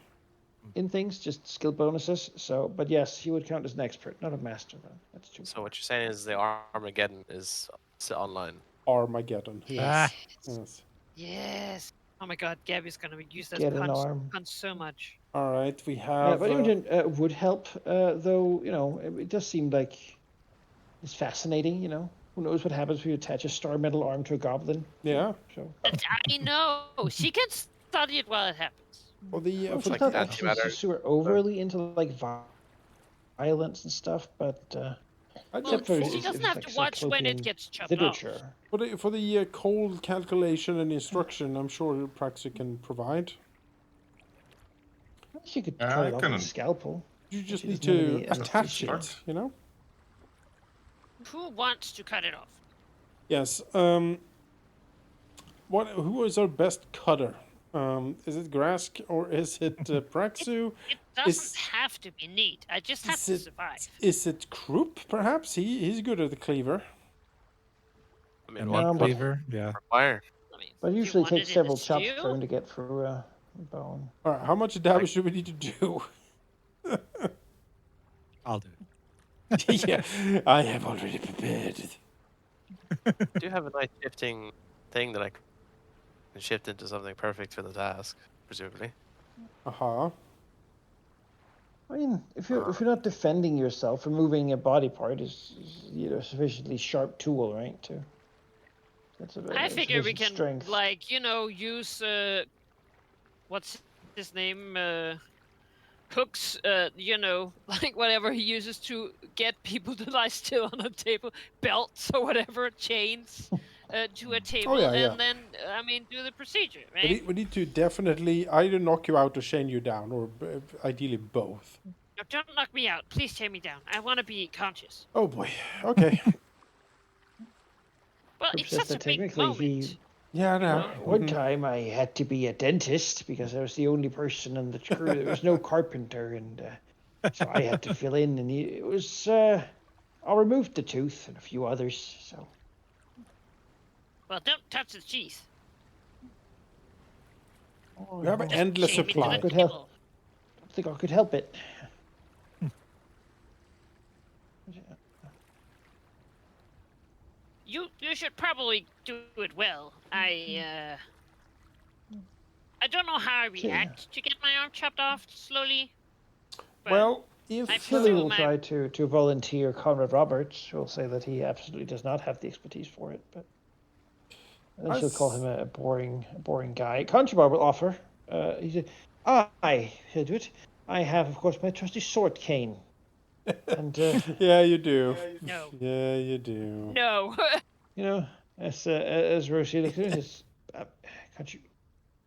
in things, just skill bonuses. So, but yes, she would count as an expert, not a master. Though. That's true. So what you're saying is the Armageddon is online. Armageddon. Yes. Yes. Yes. Oh my god, Gabby's gonna use that Get an arm. punch so much. All right, we have. But Imogen would help, though. It does seem like it's fascinating. Who knows what happens if you attach a star metal arm to a goblin? Yeah. So. I know. She can study it while it happens. For the Well, for it's the, not actually super overly into like violence and stuff, but except for She doesn't have to watch when it gets chopped off. literature. for the cold calculation and instruction, I'm sure Praxi can provide. She could I cut it off with can- a scalpel. You just She need doesn't have to any attach anesthesia. it. Who wants to cut it off? Yes. Who is our best cutter? Is it Grask or is it Praxu? It doesn't Is- have to be neat. I just have Is to it survive. is it Krupp? Perhaps he's good at the cleaver. I mean, And what meat but- cleaver. Yeah. fire? I mean, But it do you usually want it takes in a several chops stew? for him to get through a bone. All right. How much damage do we need to do? I'll do it. Yeah, I have already prepared. I do have a nice shifting thing that I can shift into something perfect for the task, presumably. Uh-huh. I mean, if you're not defending yourself, removing a body part is sufficiently sharp tool, right? That's I figure we sufficient can, strength. like, use what's his name? Cook's, like whatever he uses to get people to lie still on a table, belts or whatever, chains, to a table, yeah. and then, do the procedure, right? We need to definitely either knock you out or chain you down, or ideally both. No, don't knock me out. Please tear me down. I want to be conscious. Oh boy. Okay. Well, Cook it's says such a that big technically moment. Yeah, no. One time I had to be a dentist because I was the only person in the crew. There was no carpenter, and so I had to fill in. And it was I removed the tooth and a few others. So Well, don't touch the cheese. We have an endless Chain me to supply. the Good help. table. I don't think I could help it. You should probably do it well. I don't know how I react to get my arm chopped off slowly. But Well, I if Philly presume will try to volunteer Conrad Roberts, who will say that he absolutely does not have the expertise for it, but and then she'll call him a boring guy. Conchobar will offer. He said, he'll do it. I have, of course, my trusty sword cane. And yeah, you do. No. Yeah, you do. No. as Rosie looks at it, says,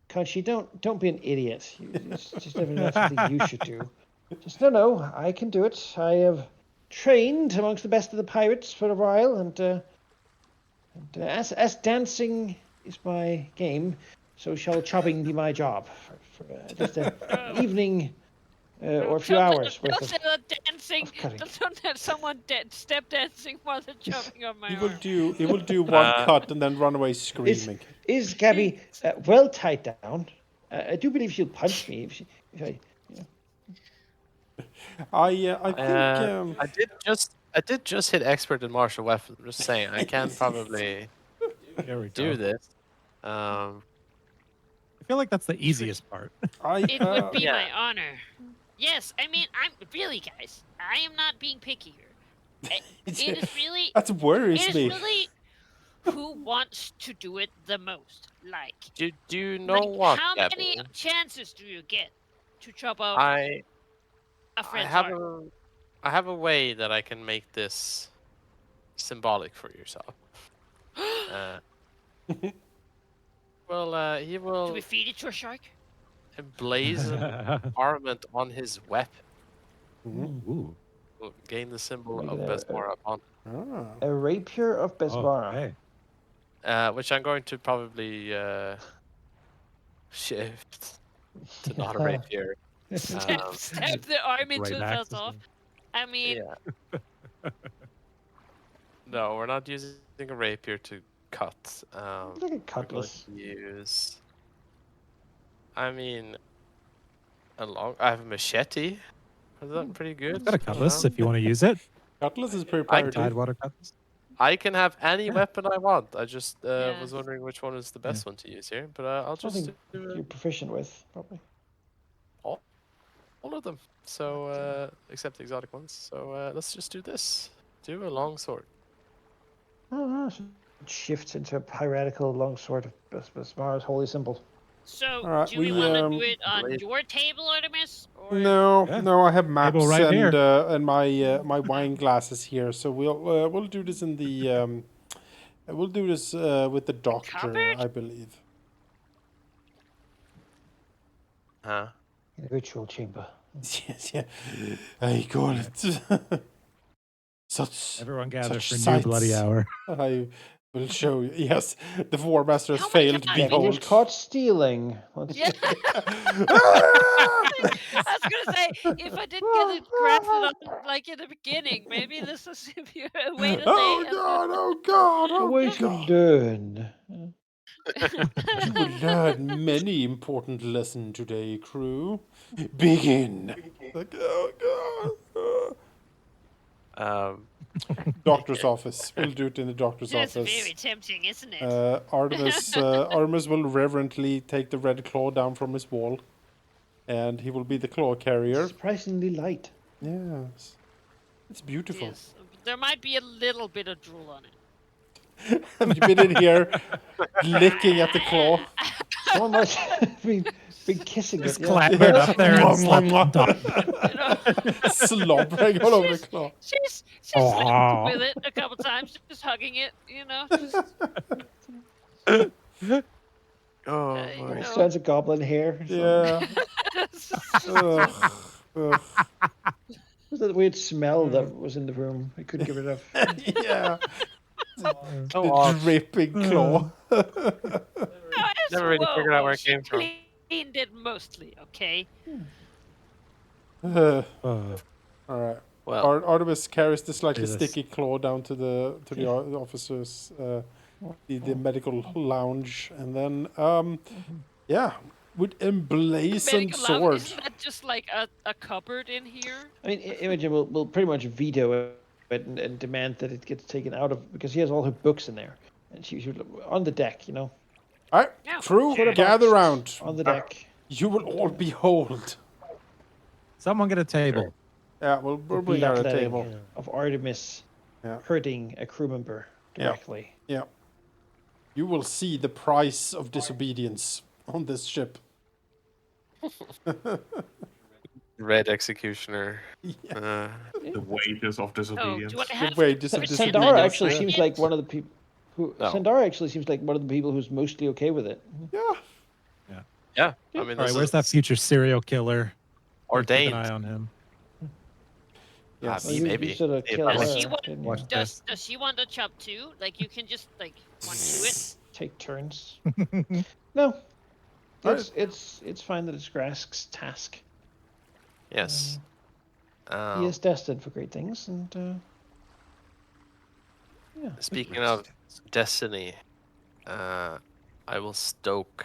Conchi, don't be an idiot. It's just definitely not something you should do. Just no, I can do it. I have trained amongst the best of the pirates for a while, and as dancing is my game, so shall chopping be my job for just an evening or a few hours worth Don't of. say that dancing. cutting. Don't have someone step dancing while they're chopping on my He arm. will do one cut and then run away screaming. Is Gabby well tied down? I do believe she'll punch me if I. I think I did just hit expert in martial weapons. I'm just saying, I can probably There we do go. this. I feel like that's the easiest part. It would be yeah. my honor. Yes, I'm really, guys. I am not being picky here. It is really. That worries It is me. really who wants to do it the most. Like, Do you know like, what, how Gabby? many chances do you get to chop off I friend's have arm? I have a way that I can make this symbolic for yourself. He Do will we feed it to a shark? emblazon armament on his weapon. Ooh. Will gain the symbol Make of it Besmara upon, A rapier of Besmara. Okay. which I'm going to probably shift to not a rapier. Stab the arm into Right the axis. felt off. I mean, Yeah. No, we're not using a rapier to cut. Look at We're going cutlass. to use. I mean, I have a machete. Is that pretty good? Got a cutlass if you want to use it. Cutlass is pretty I powerful. Tidewater cutlass. I can have any Yeah. weapon I want. I just Yeah. was wondering which one is the best one to use here. But I'll just Something do you're proficient with, probably. all of them. So except the exotic ones. So let's just do this. Do a long sword. Oh, so it shifts into a piratical longsword of Besmara's holy symbol. so Alright, do we we, want to do it on blade- your table, Artemis? Or No, Yeah. no, I have maps right and here. and my wine glasses here, so we'll do this in the we'll do this with the doctor, cupboard? I believe. Huh? In a ritual chamber. Yes, yeah, I call it. Such Everyone gather such for new bloody sights. hour. I will show you. Yes, the War Master has Oh my failed. God. Gabby was Behold. caught stealing. Yeah. I was gonna say, if I didn't get it crafted on like in the beginning, maybe this is a way to Oh say. God! Oh God! Oh Awaken God! Dern. You will learn many important lessons today, crew. Begin. Like, oh God. Doctor's office. We'll do it in the doctor's That's office. very tempting, isn't it? Artemis will reverently take the red claw down from his wall. and he will be the claw carrier. Surprisingly light. Yes, it's beautiful. Yes. There might be a little bit of drool on it. Have you been in here licking at the claw? Someone must have been kissing Just it. Yeah. clambered up there and Mwah, slept mwah, on top. You know, Slobbering all over the claw. she's Aw. slept with it a couple times, just hugging it. You know, just Oh, you boy. know. Sounds a goblin hair. Yeah. Ugh, ugh. Was that weird smell that was in the room? I couldn't get rid of. Yeah. So The odd. dripping claw. Never really figured out where it came from. Cleaned it mostly, okay. All Oh, right. Well, Artemis carries the slightly Do this. sticky claw down to the officers, the medical lounge, and then yeah, with emblazoned Medical lab, sword. isn't that just like a cupboard in here? I mean, Imogen will pretty much veto it and demand that it gets taken out of because he has all her books in there, and she on the deck, you know, All right, Yeah. crew, Put a gather box round. on the deck. You will all behold. someone get a table. Yeah, we'll The bring out a bloodletting table. of Artemis Yeah. hurting a crew member Yeah. directly. Yeah. You will see the price of disobedience on this ship. Red Executioner. Yeah. The wages of Oh, disobedience. do I The have wages to of pretend disobedience. Sandara I actually don't seems like like it? one of the people who. No. Sandara actually seems like one of the people who's mostly okay with it. Yeah. Yeah, I mean, All right, this where's is that future serial killer? Gotta keep ordained. an eye on him. Yes. Well, you Maybe. sort of See if killed that Does works. she her, want- didn't you? Watch Does she want to chop too? Like you can just like one to it. Take turns. No, Alright. it's fine that it's Grask's task. Yes. He is destined for great things, and yeah. Speaking of destiny, I will stoke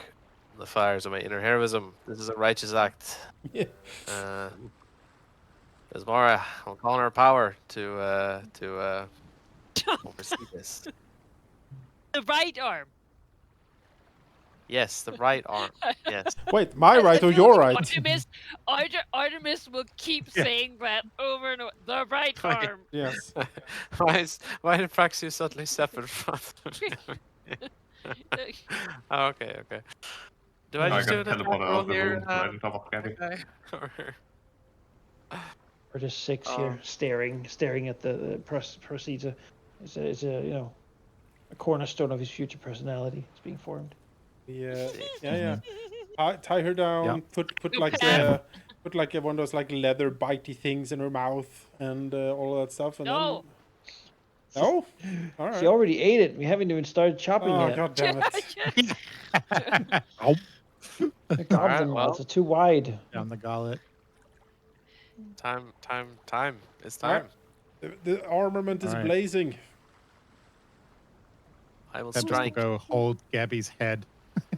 the fires of my inner heroism. This is a righteous act. Yeah. There's Mara. I'm calling her power to oversee this. The right arm. Yes, the right arm. Yes. Wait, my I right or feel your like right? Artemis will keep saying that over and over. The right Right. arm. Yes. Why did Praxis suddenly step in front of me? Oh, okay. Do I I just I do got an attack teleported out roll of the here? room right on top of Gabby. Okay. We're just six here, staring at the proceeds. Is a a cornerstone of his future personality. It's being formed. Yeah. Yeah. Tie her down. Yeah. Put like put like one of those like leather bitey things in her mouth and all that stuff. And No. then no. All right. She already ate it. We haven't even started chopping Oh yet. god damn it! The goblin well. mouths are too wide. Down the gullet. Time. It's Alright. time. The armament is All right. blazing. I will Tempest will strike. go hold Gabby's head.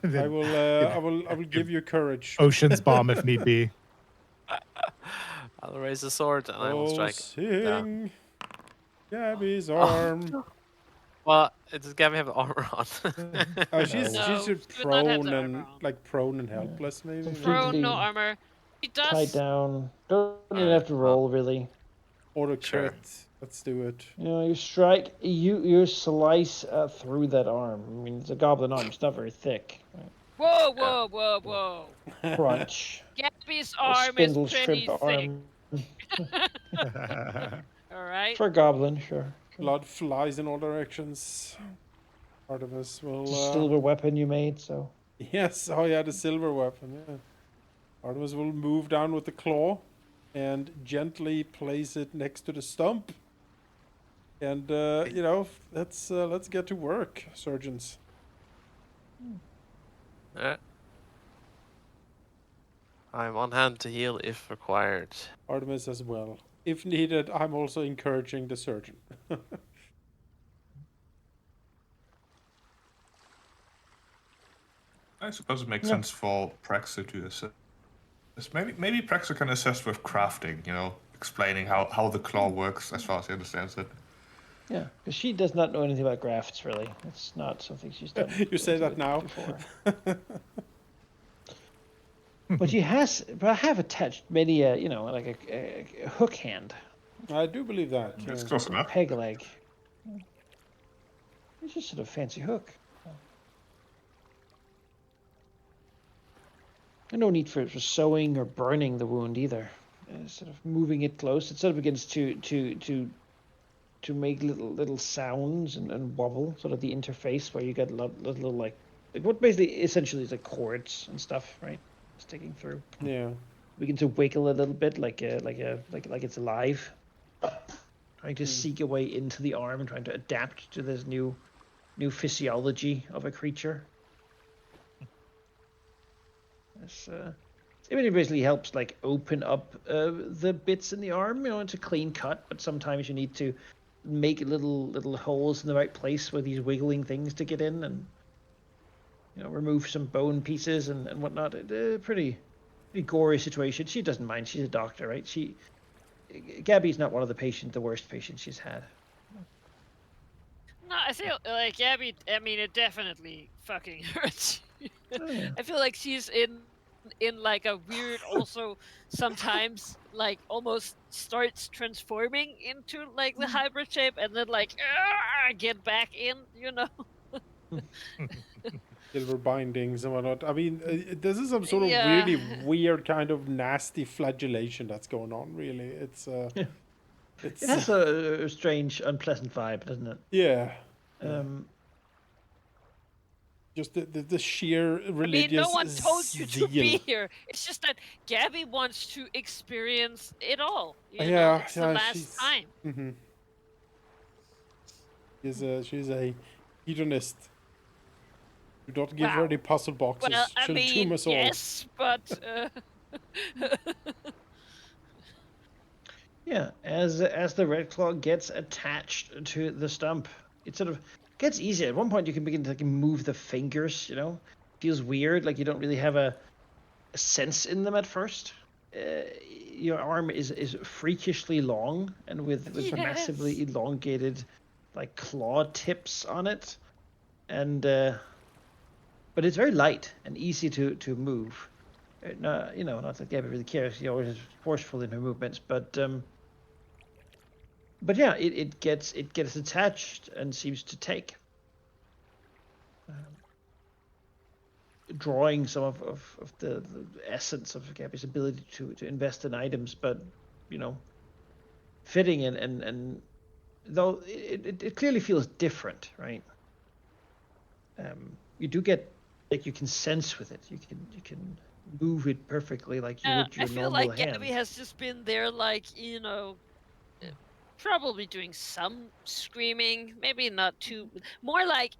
I will give you courage. Ocean's bomb if need be. I'll raise the sword and I will Oh, strike. sing Gabby's arm. Well, does Gabby have armor on? Oh, she's No, she's she would not have prone the and armor on. like prone and helpless maybe. Prone, no Completely armor. She Tied does. down. Don't even Alright, have to roll really. Auto Sure. crit. Let's do it. You know, you strike, you slice through that arm. I mean, it's a goblin arm. It's not very thick. Right? Whoa. Crunch. Gabby's A arm is spindle pretty shrimp thick. arm. All right. For a goblin, sure. Blood flies in all directions. Artemis will. It's a silver weapon you made, so. Yes. Oh yeah, the silver weapon. Yeah. Artemis will move down with the claw, and gently place it next to the stump. And let's get to work, surgeons. I'm on hand to heal if required. Artemis as well. If needed, I'm also encouraging the surgeon. I suppose it makes sense for Praxo to assist. Maybe Praxo can assist with crafting, explaining how the claw works as far as he understands it. Yeah, because she does not know anything about grafts, really. It's not something she's done. You say that now? Before. But I have attached many, like a hook hand, I do believe that. That's Yeah. close a enough. peg leg. It's just sort of fancy hook. And no need for sewing or burning the wound either. Sort of moving it close, it sort of begins to make little sounds and wobble, sort of the interface where you get little like what basically essentially is like cords and stuff, right? Sticking through. Yeah. Begin to wiggle a little bit, like it's alive, trying to seek a way into the arm and trying to adapt to this new physiology of a creature. It's, it basically helps like open up the bits in the arm. It's a clean cut, but sometimes you need to make little holes in the right place for these wiggling things to get in, and remove some bone pieces and whatnot. Pretty gory situation. She doesn't mind. She's a doctor, right? Gabby's not one of the worst patients she's had. No, I feel like Abby. I mean, it definitely fucking hurts. Oh, yeah. I feel like she's in like a weird, also sometimes like almost starts transforming into like the hybrid shape, and then like get back in. Silver bindings and whatnot. I mean, this is some sort of Yeah. really weird kind of nasty flagellation that's going on. Really, it's Yeah. it's It has a strange, unpleasant vibe, doesn't it? yeah. Um, Just the sheer religious I mean, no one told you to be zeal. here. It's just that Gabby wants to experience it all. Yeah, It's the last she's time. mm-hmm. She's a hedonist. Do not give her Wow. any puzzle boxes. Well, I She'll mean, tomb us all. yes, but Yeah, as the red claw gets attached to the stump, it sort of gets easier. At one point, you can begin to like, move the fingers. Feels weird, like you don't really have a sense in them at first. Your arm is freakishly long and with Yes. massively elongated, like claw tips on it, and but it's very light and easy to move. No, not that Gabby really cares. She always is forceful in her movements, but yeah, it gets attached and seems to take, drawing some of the essence of Gabby's ability to invest in items, but fitting and though it clearly feels different, right? You do get like you can sense with it. You can move it perfectly like you would your I feel normal like hand. Gabby has just been there, like probably doing some screaming, maybe not too, more like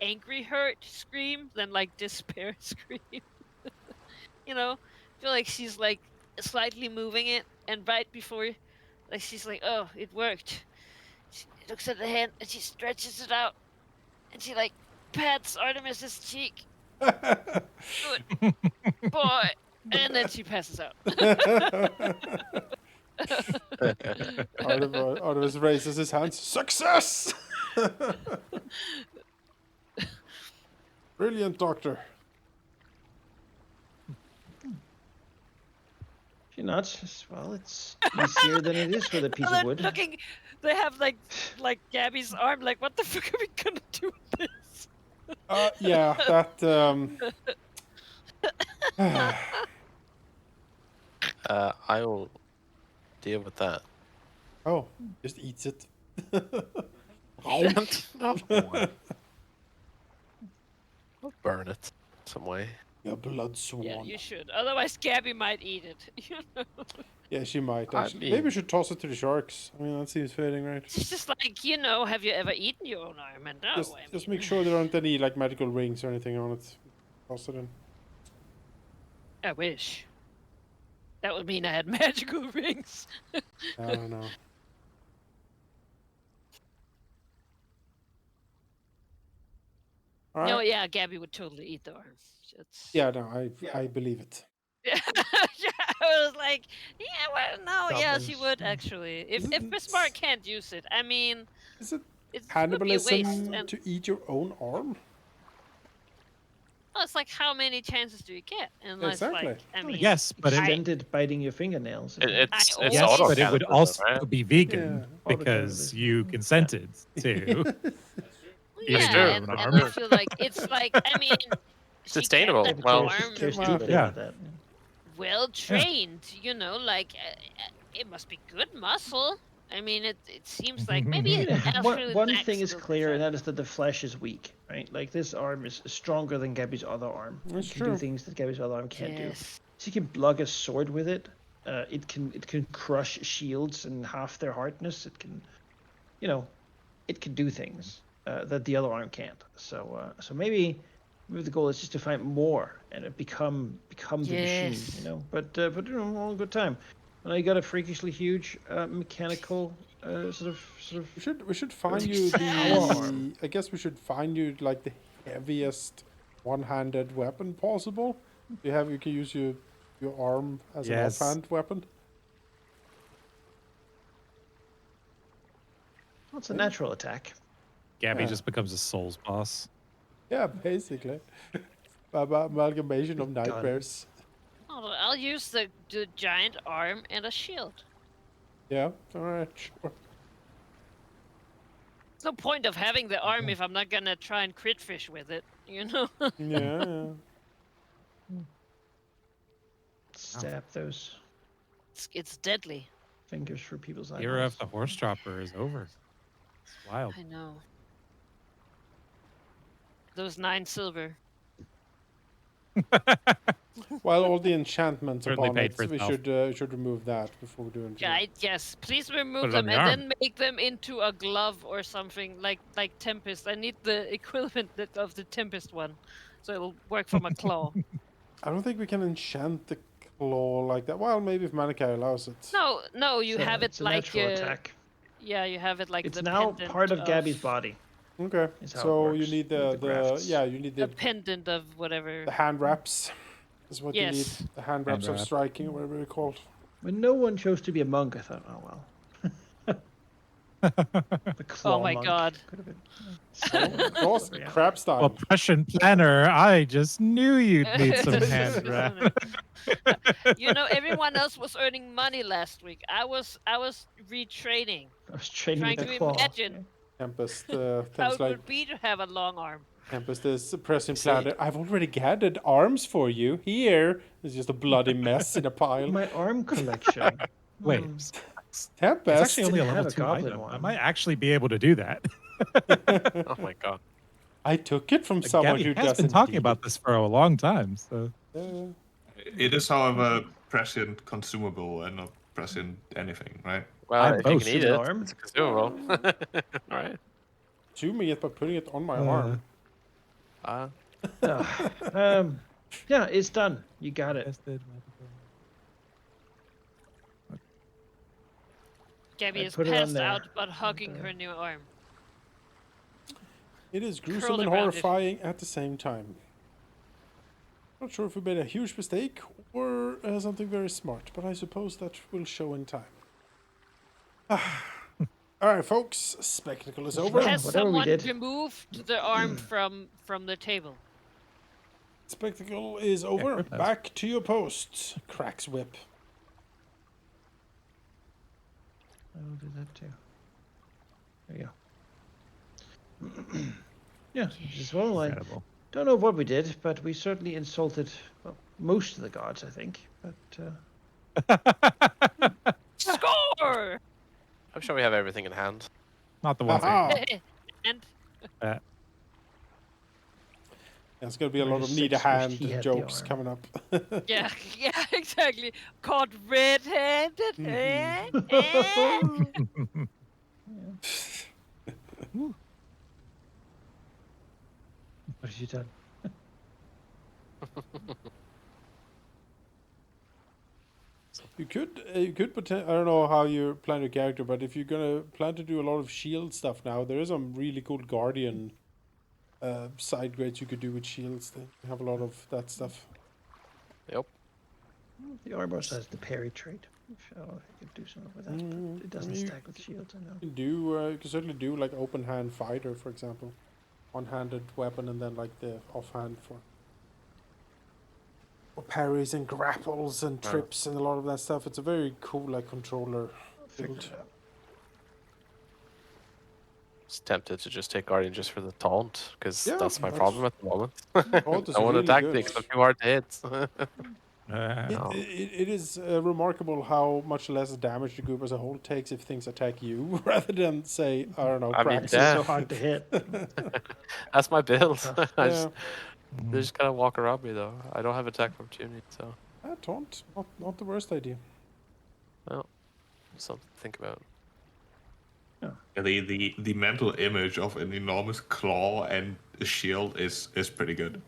angry hurt scream than like despair scream. I feel like she's like slightly moving it, and right before, like she's like, "Oh, it worked." She looks at the hand and she stretches it out, and she like pats Artemis's cheek. Good boy, and then she passes out. Artemis raises his hands. Success! Brilliant, Doctor. She nods. Well, it's easier than it is with a piece of wood. Looking, they have like Gabby's arm. Like, what the fuck are we gonna do with this? Yeah, that. I will deal with that. Oh, just eats it. No. I'll burn it some way. Yeah, blood swan. Yeah, you should. Otherwise, Gabby might eat it. Yeah, she might. I Actually. mean- Maybe we should toss it to the sharks. I mean, that seems fitting, right? It's just like, have you ever eaten your own arm? And no, Just make sure there aren't any like magical rings or anything on it. Toss it in. I wish. That would mean I had magical rings. I don't know. All right. No, yeah, Gabby would totally eat the arm. Yeah, no, I believe it. Yeah, I was like, yeah, well, no, yeah, she Goblins. would actually. If Isn't- Bismarck can't use it, I mean, Is it it would be a waste. cannibalism And to eat your own arm? Well, it's like how many chances do you get? Unless, Exactly. like, I mean, Yes, but it, Extended biting your fingernails. isn't it? It's I yes, auto always- but it would cannibalism, also right? be vegan Yeah. because Auto-cannibalism. you consented to. well, Eating It's yeah, true. an and arm. I feel like it's like, I mean, she sustainable. kept the Well, arm Cares Well, deeply yeah. about that. well trained, you know, like it must be good muscle. I mean, it seems like maybe it actually One lacks thing a is little clear, fat. and that is that the flesh is weak, right? Like this arm is stronger than Gabby's other arm. That's It can true. do things that Gabby's other arm can't do. Yes. So you can plug a sword with it. It can crush shields in half their hardness. It can, you know, it can do things that the other arm can't. So maybe the goal is just to find more and become the machine, Yes. you know. But you know, all good time. And you got a freakishly huge mechanical sort of. We should find you Power arm. I guess we should find you like the heaviest one-handed weapon possible. You can use your arm as an Yes. offhand weapon. Well, it's a natural attack. Gabby Yeah. just becomes a Souls boss. Yeah, basically. Amalgamation of Got it. nightmares. Oh, I'll use the giant arm and a shield. Yeah, alright, sure. There's no point of having the arm if I'm not gonna try and crit fish with it, you know? Yeah. Stab those It's deadly. fingers through people's The era of eyeballs. the horse chopper is over. It's wild. I know. Those 9 silver. While all the enchantments Certainly upon paid it, for we itself. should remove that before we do anything. Yeah, yes, please Put remove it on them the and arm. then make them into a glove or something like Tempest. I need the equivalent of the Tempest one, so it'll work for my claw. I don't think we can enchant the claw like that. Well, maybe if Manikai allows it. No, you It's a- have it it's a like natural attack. yeah, you have it like It's the now pendant part of Gabby's body. Okay. Is how it So you works need with the grafts. you need The the pendant of whatever. hand wraps. Is what you need. Yes. The hand wraps of wrap. striking, or whatever they're called. When no one chose to be a monk, I thought, oh well. The claw Oh my monk. god. Could have been. Of course, Yeah. crab style. Well, Prussian planner, I just knew you'd need some hand wrap. You know, everyone else was earning money last week. I was retraining, I was training trying with the to claw. imagine Tempest, how Tempest it like would be to have a long arm. Tempest is pressing See? planner. I've already gathered arms for you. Here is just a bloody mess in a pile. My arm collection. Wait, Hmm. it's Tempest. actually only a didn't level have a 2 goblin item. I one. might actually be able to do that. Oh my god. I took it from someone Gabby who has doesn't been talking need about this for a long time. So It is, however, prescient consumable and not prescient anything, right? Well, I'm if you both. can eat An it, arm? it's consumable. Right. consuming it by putting it on my arm. Yeah, it's done. You got it. Gabby I is put it on passed there. out but hugging her new arm. It is gruesome Curled and around it. horrifying at the same time. Not sure if we made a huge mistake or something very smart, but I suppose that will show in time. Alright, folks, spectacle is over. Has whatever we someone did. removed the arm from the table? Spectacle is over. it has. Back to your posts. Cracks whip. I will do that too. There you go. Yeah, as well. I Incredible. don't know what we did, but we certainly insulted most of the gods, I think. But Score! I'm sure we have everything in hand. Not the ones. Aha! And There's going to be a I lot of just need a wished hand he had the jokes arm. coming up. yeah, exactly. Caught red-handed. what have you done? You could I don't know how you plan your character, but if you're gonna plan to do a lot of shield stuff now, there is some really cool guardian side grades you could do with shields. They have a lot of that stuff. Yep. The armor also has the parry trait. I could do something with that, but it doesn't you stack with shields, I know. You can certainly do like open hand fighter, for example, one-handed weapon, and then like the offhand for parries and grapples and trips and a lot of that stuff. It's a very cool like controller Figure build. it out. was tempted to just take Guardian just for the taunt, because Yeah, that's my that's- problem at the moment. Taunt is I want really tactics, good. but too hard to hit. It is remarkable how much less damage the group as a whole takes if things attack you, rather than say, I don't know, I mean, Praxis. It's yeah. so hard to hit. That's my build. I Yeah, they just kind of walk around me though. I don't have attack opportunity, so taunt, not the worst idea. well, something to think about. Yeah, the mental image of an enormous claw and a shield is pretty good.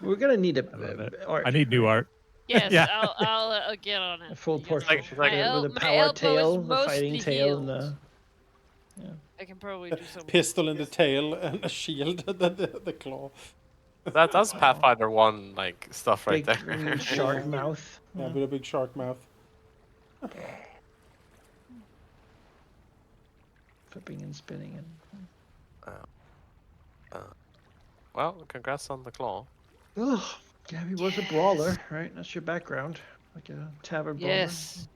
We're gonna need I love it. art. I need new art. Yes, Yeah. I'll get on it. A full you know. portrait like with a my power elbow tail, is the fighting mostly tail, and healed. the. I can probably do some. Pistol in the tail and a shield, the claw. That's Pathfinder 1 like stuff right Big there. green shark Yeah. mouth. Yeah, with a big shark mouth. Flipping and spinning and. Well, congrats on the claw. Ugh. Yeah, he was a brawler, right? That's your background, like a tavern brawler. Yes.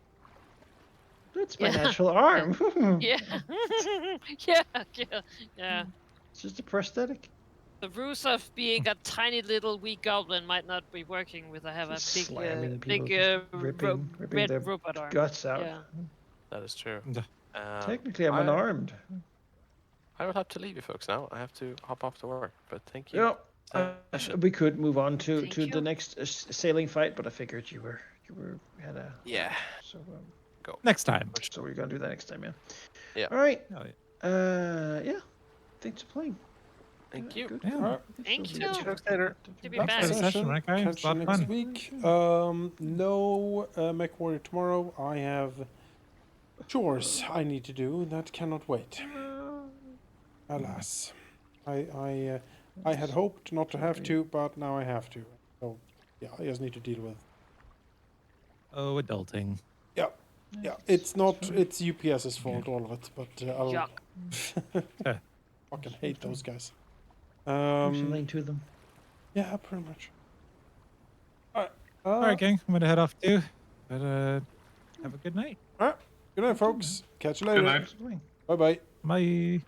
That's my Yeah. natural arm. Yeah. Yeah. It's just a prosthetic. The ruse of being a tiny little weak goblin might not be working with I have a Just big, slamming people, big just ripping red their robot arm. guts out. Yeah. That is true. Technically, I'm I- unarmed. I will have to leave you folks now. I have to hop off to work, but thank you. Yeah. Session. We could move on to Thank the you. next sailing fight, but I figured you had a Yeah. so Next time. so we're gonna do that next time, yeah. Yeah. All right. Oh, yeah. Yeah. Thanks for playing. Thank you. Good. Yeah. Alright. Thank See you. you folks later. To be That's back. for the session, right, guys? Catch A lot you of next fun. week. No Mech Warrior tomorrow. I have chores I need to do that cannot wait. Alas, I had hoped not to have to, but now I have to. So yeah, I just need to deal with. Oh, adulting. Yeah, yeah. It's not. It's UPS's fault, all of it. But I'll Yuck. fucking hate those guys. There's a link to them. Yeah, pretty much. Alright. All right, gang. I'm gonna head off too. But have a good night. Alright. Good night, folks. Catch you Good later. night. Bye bye. Bye.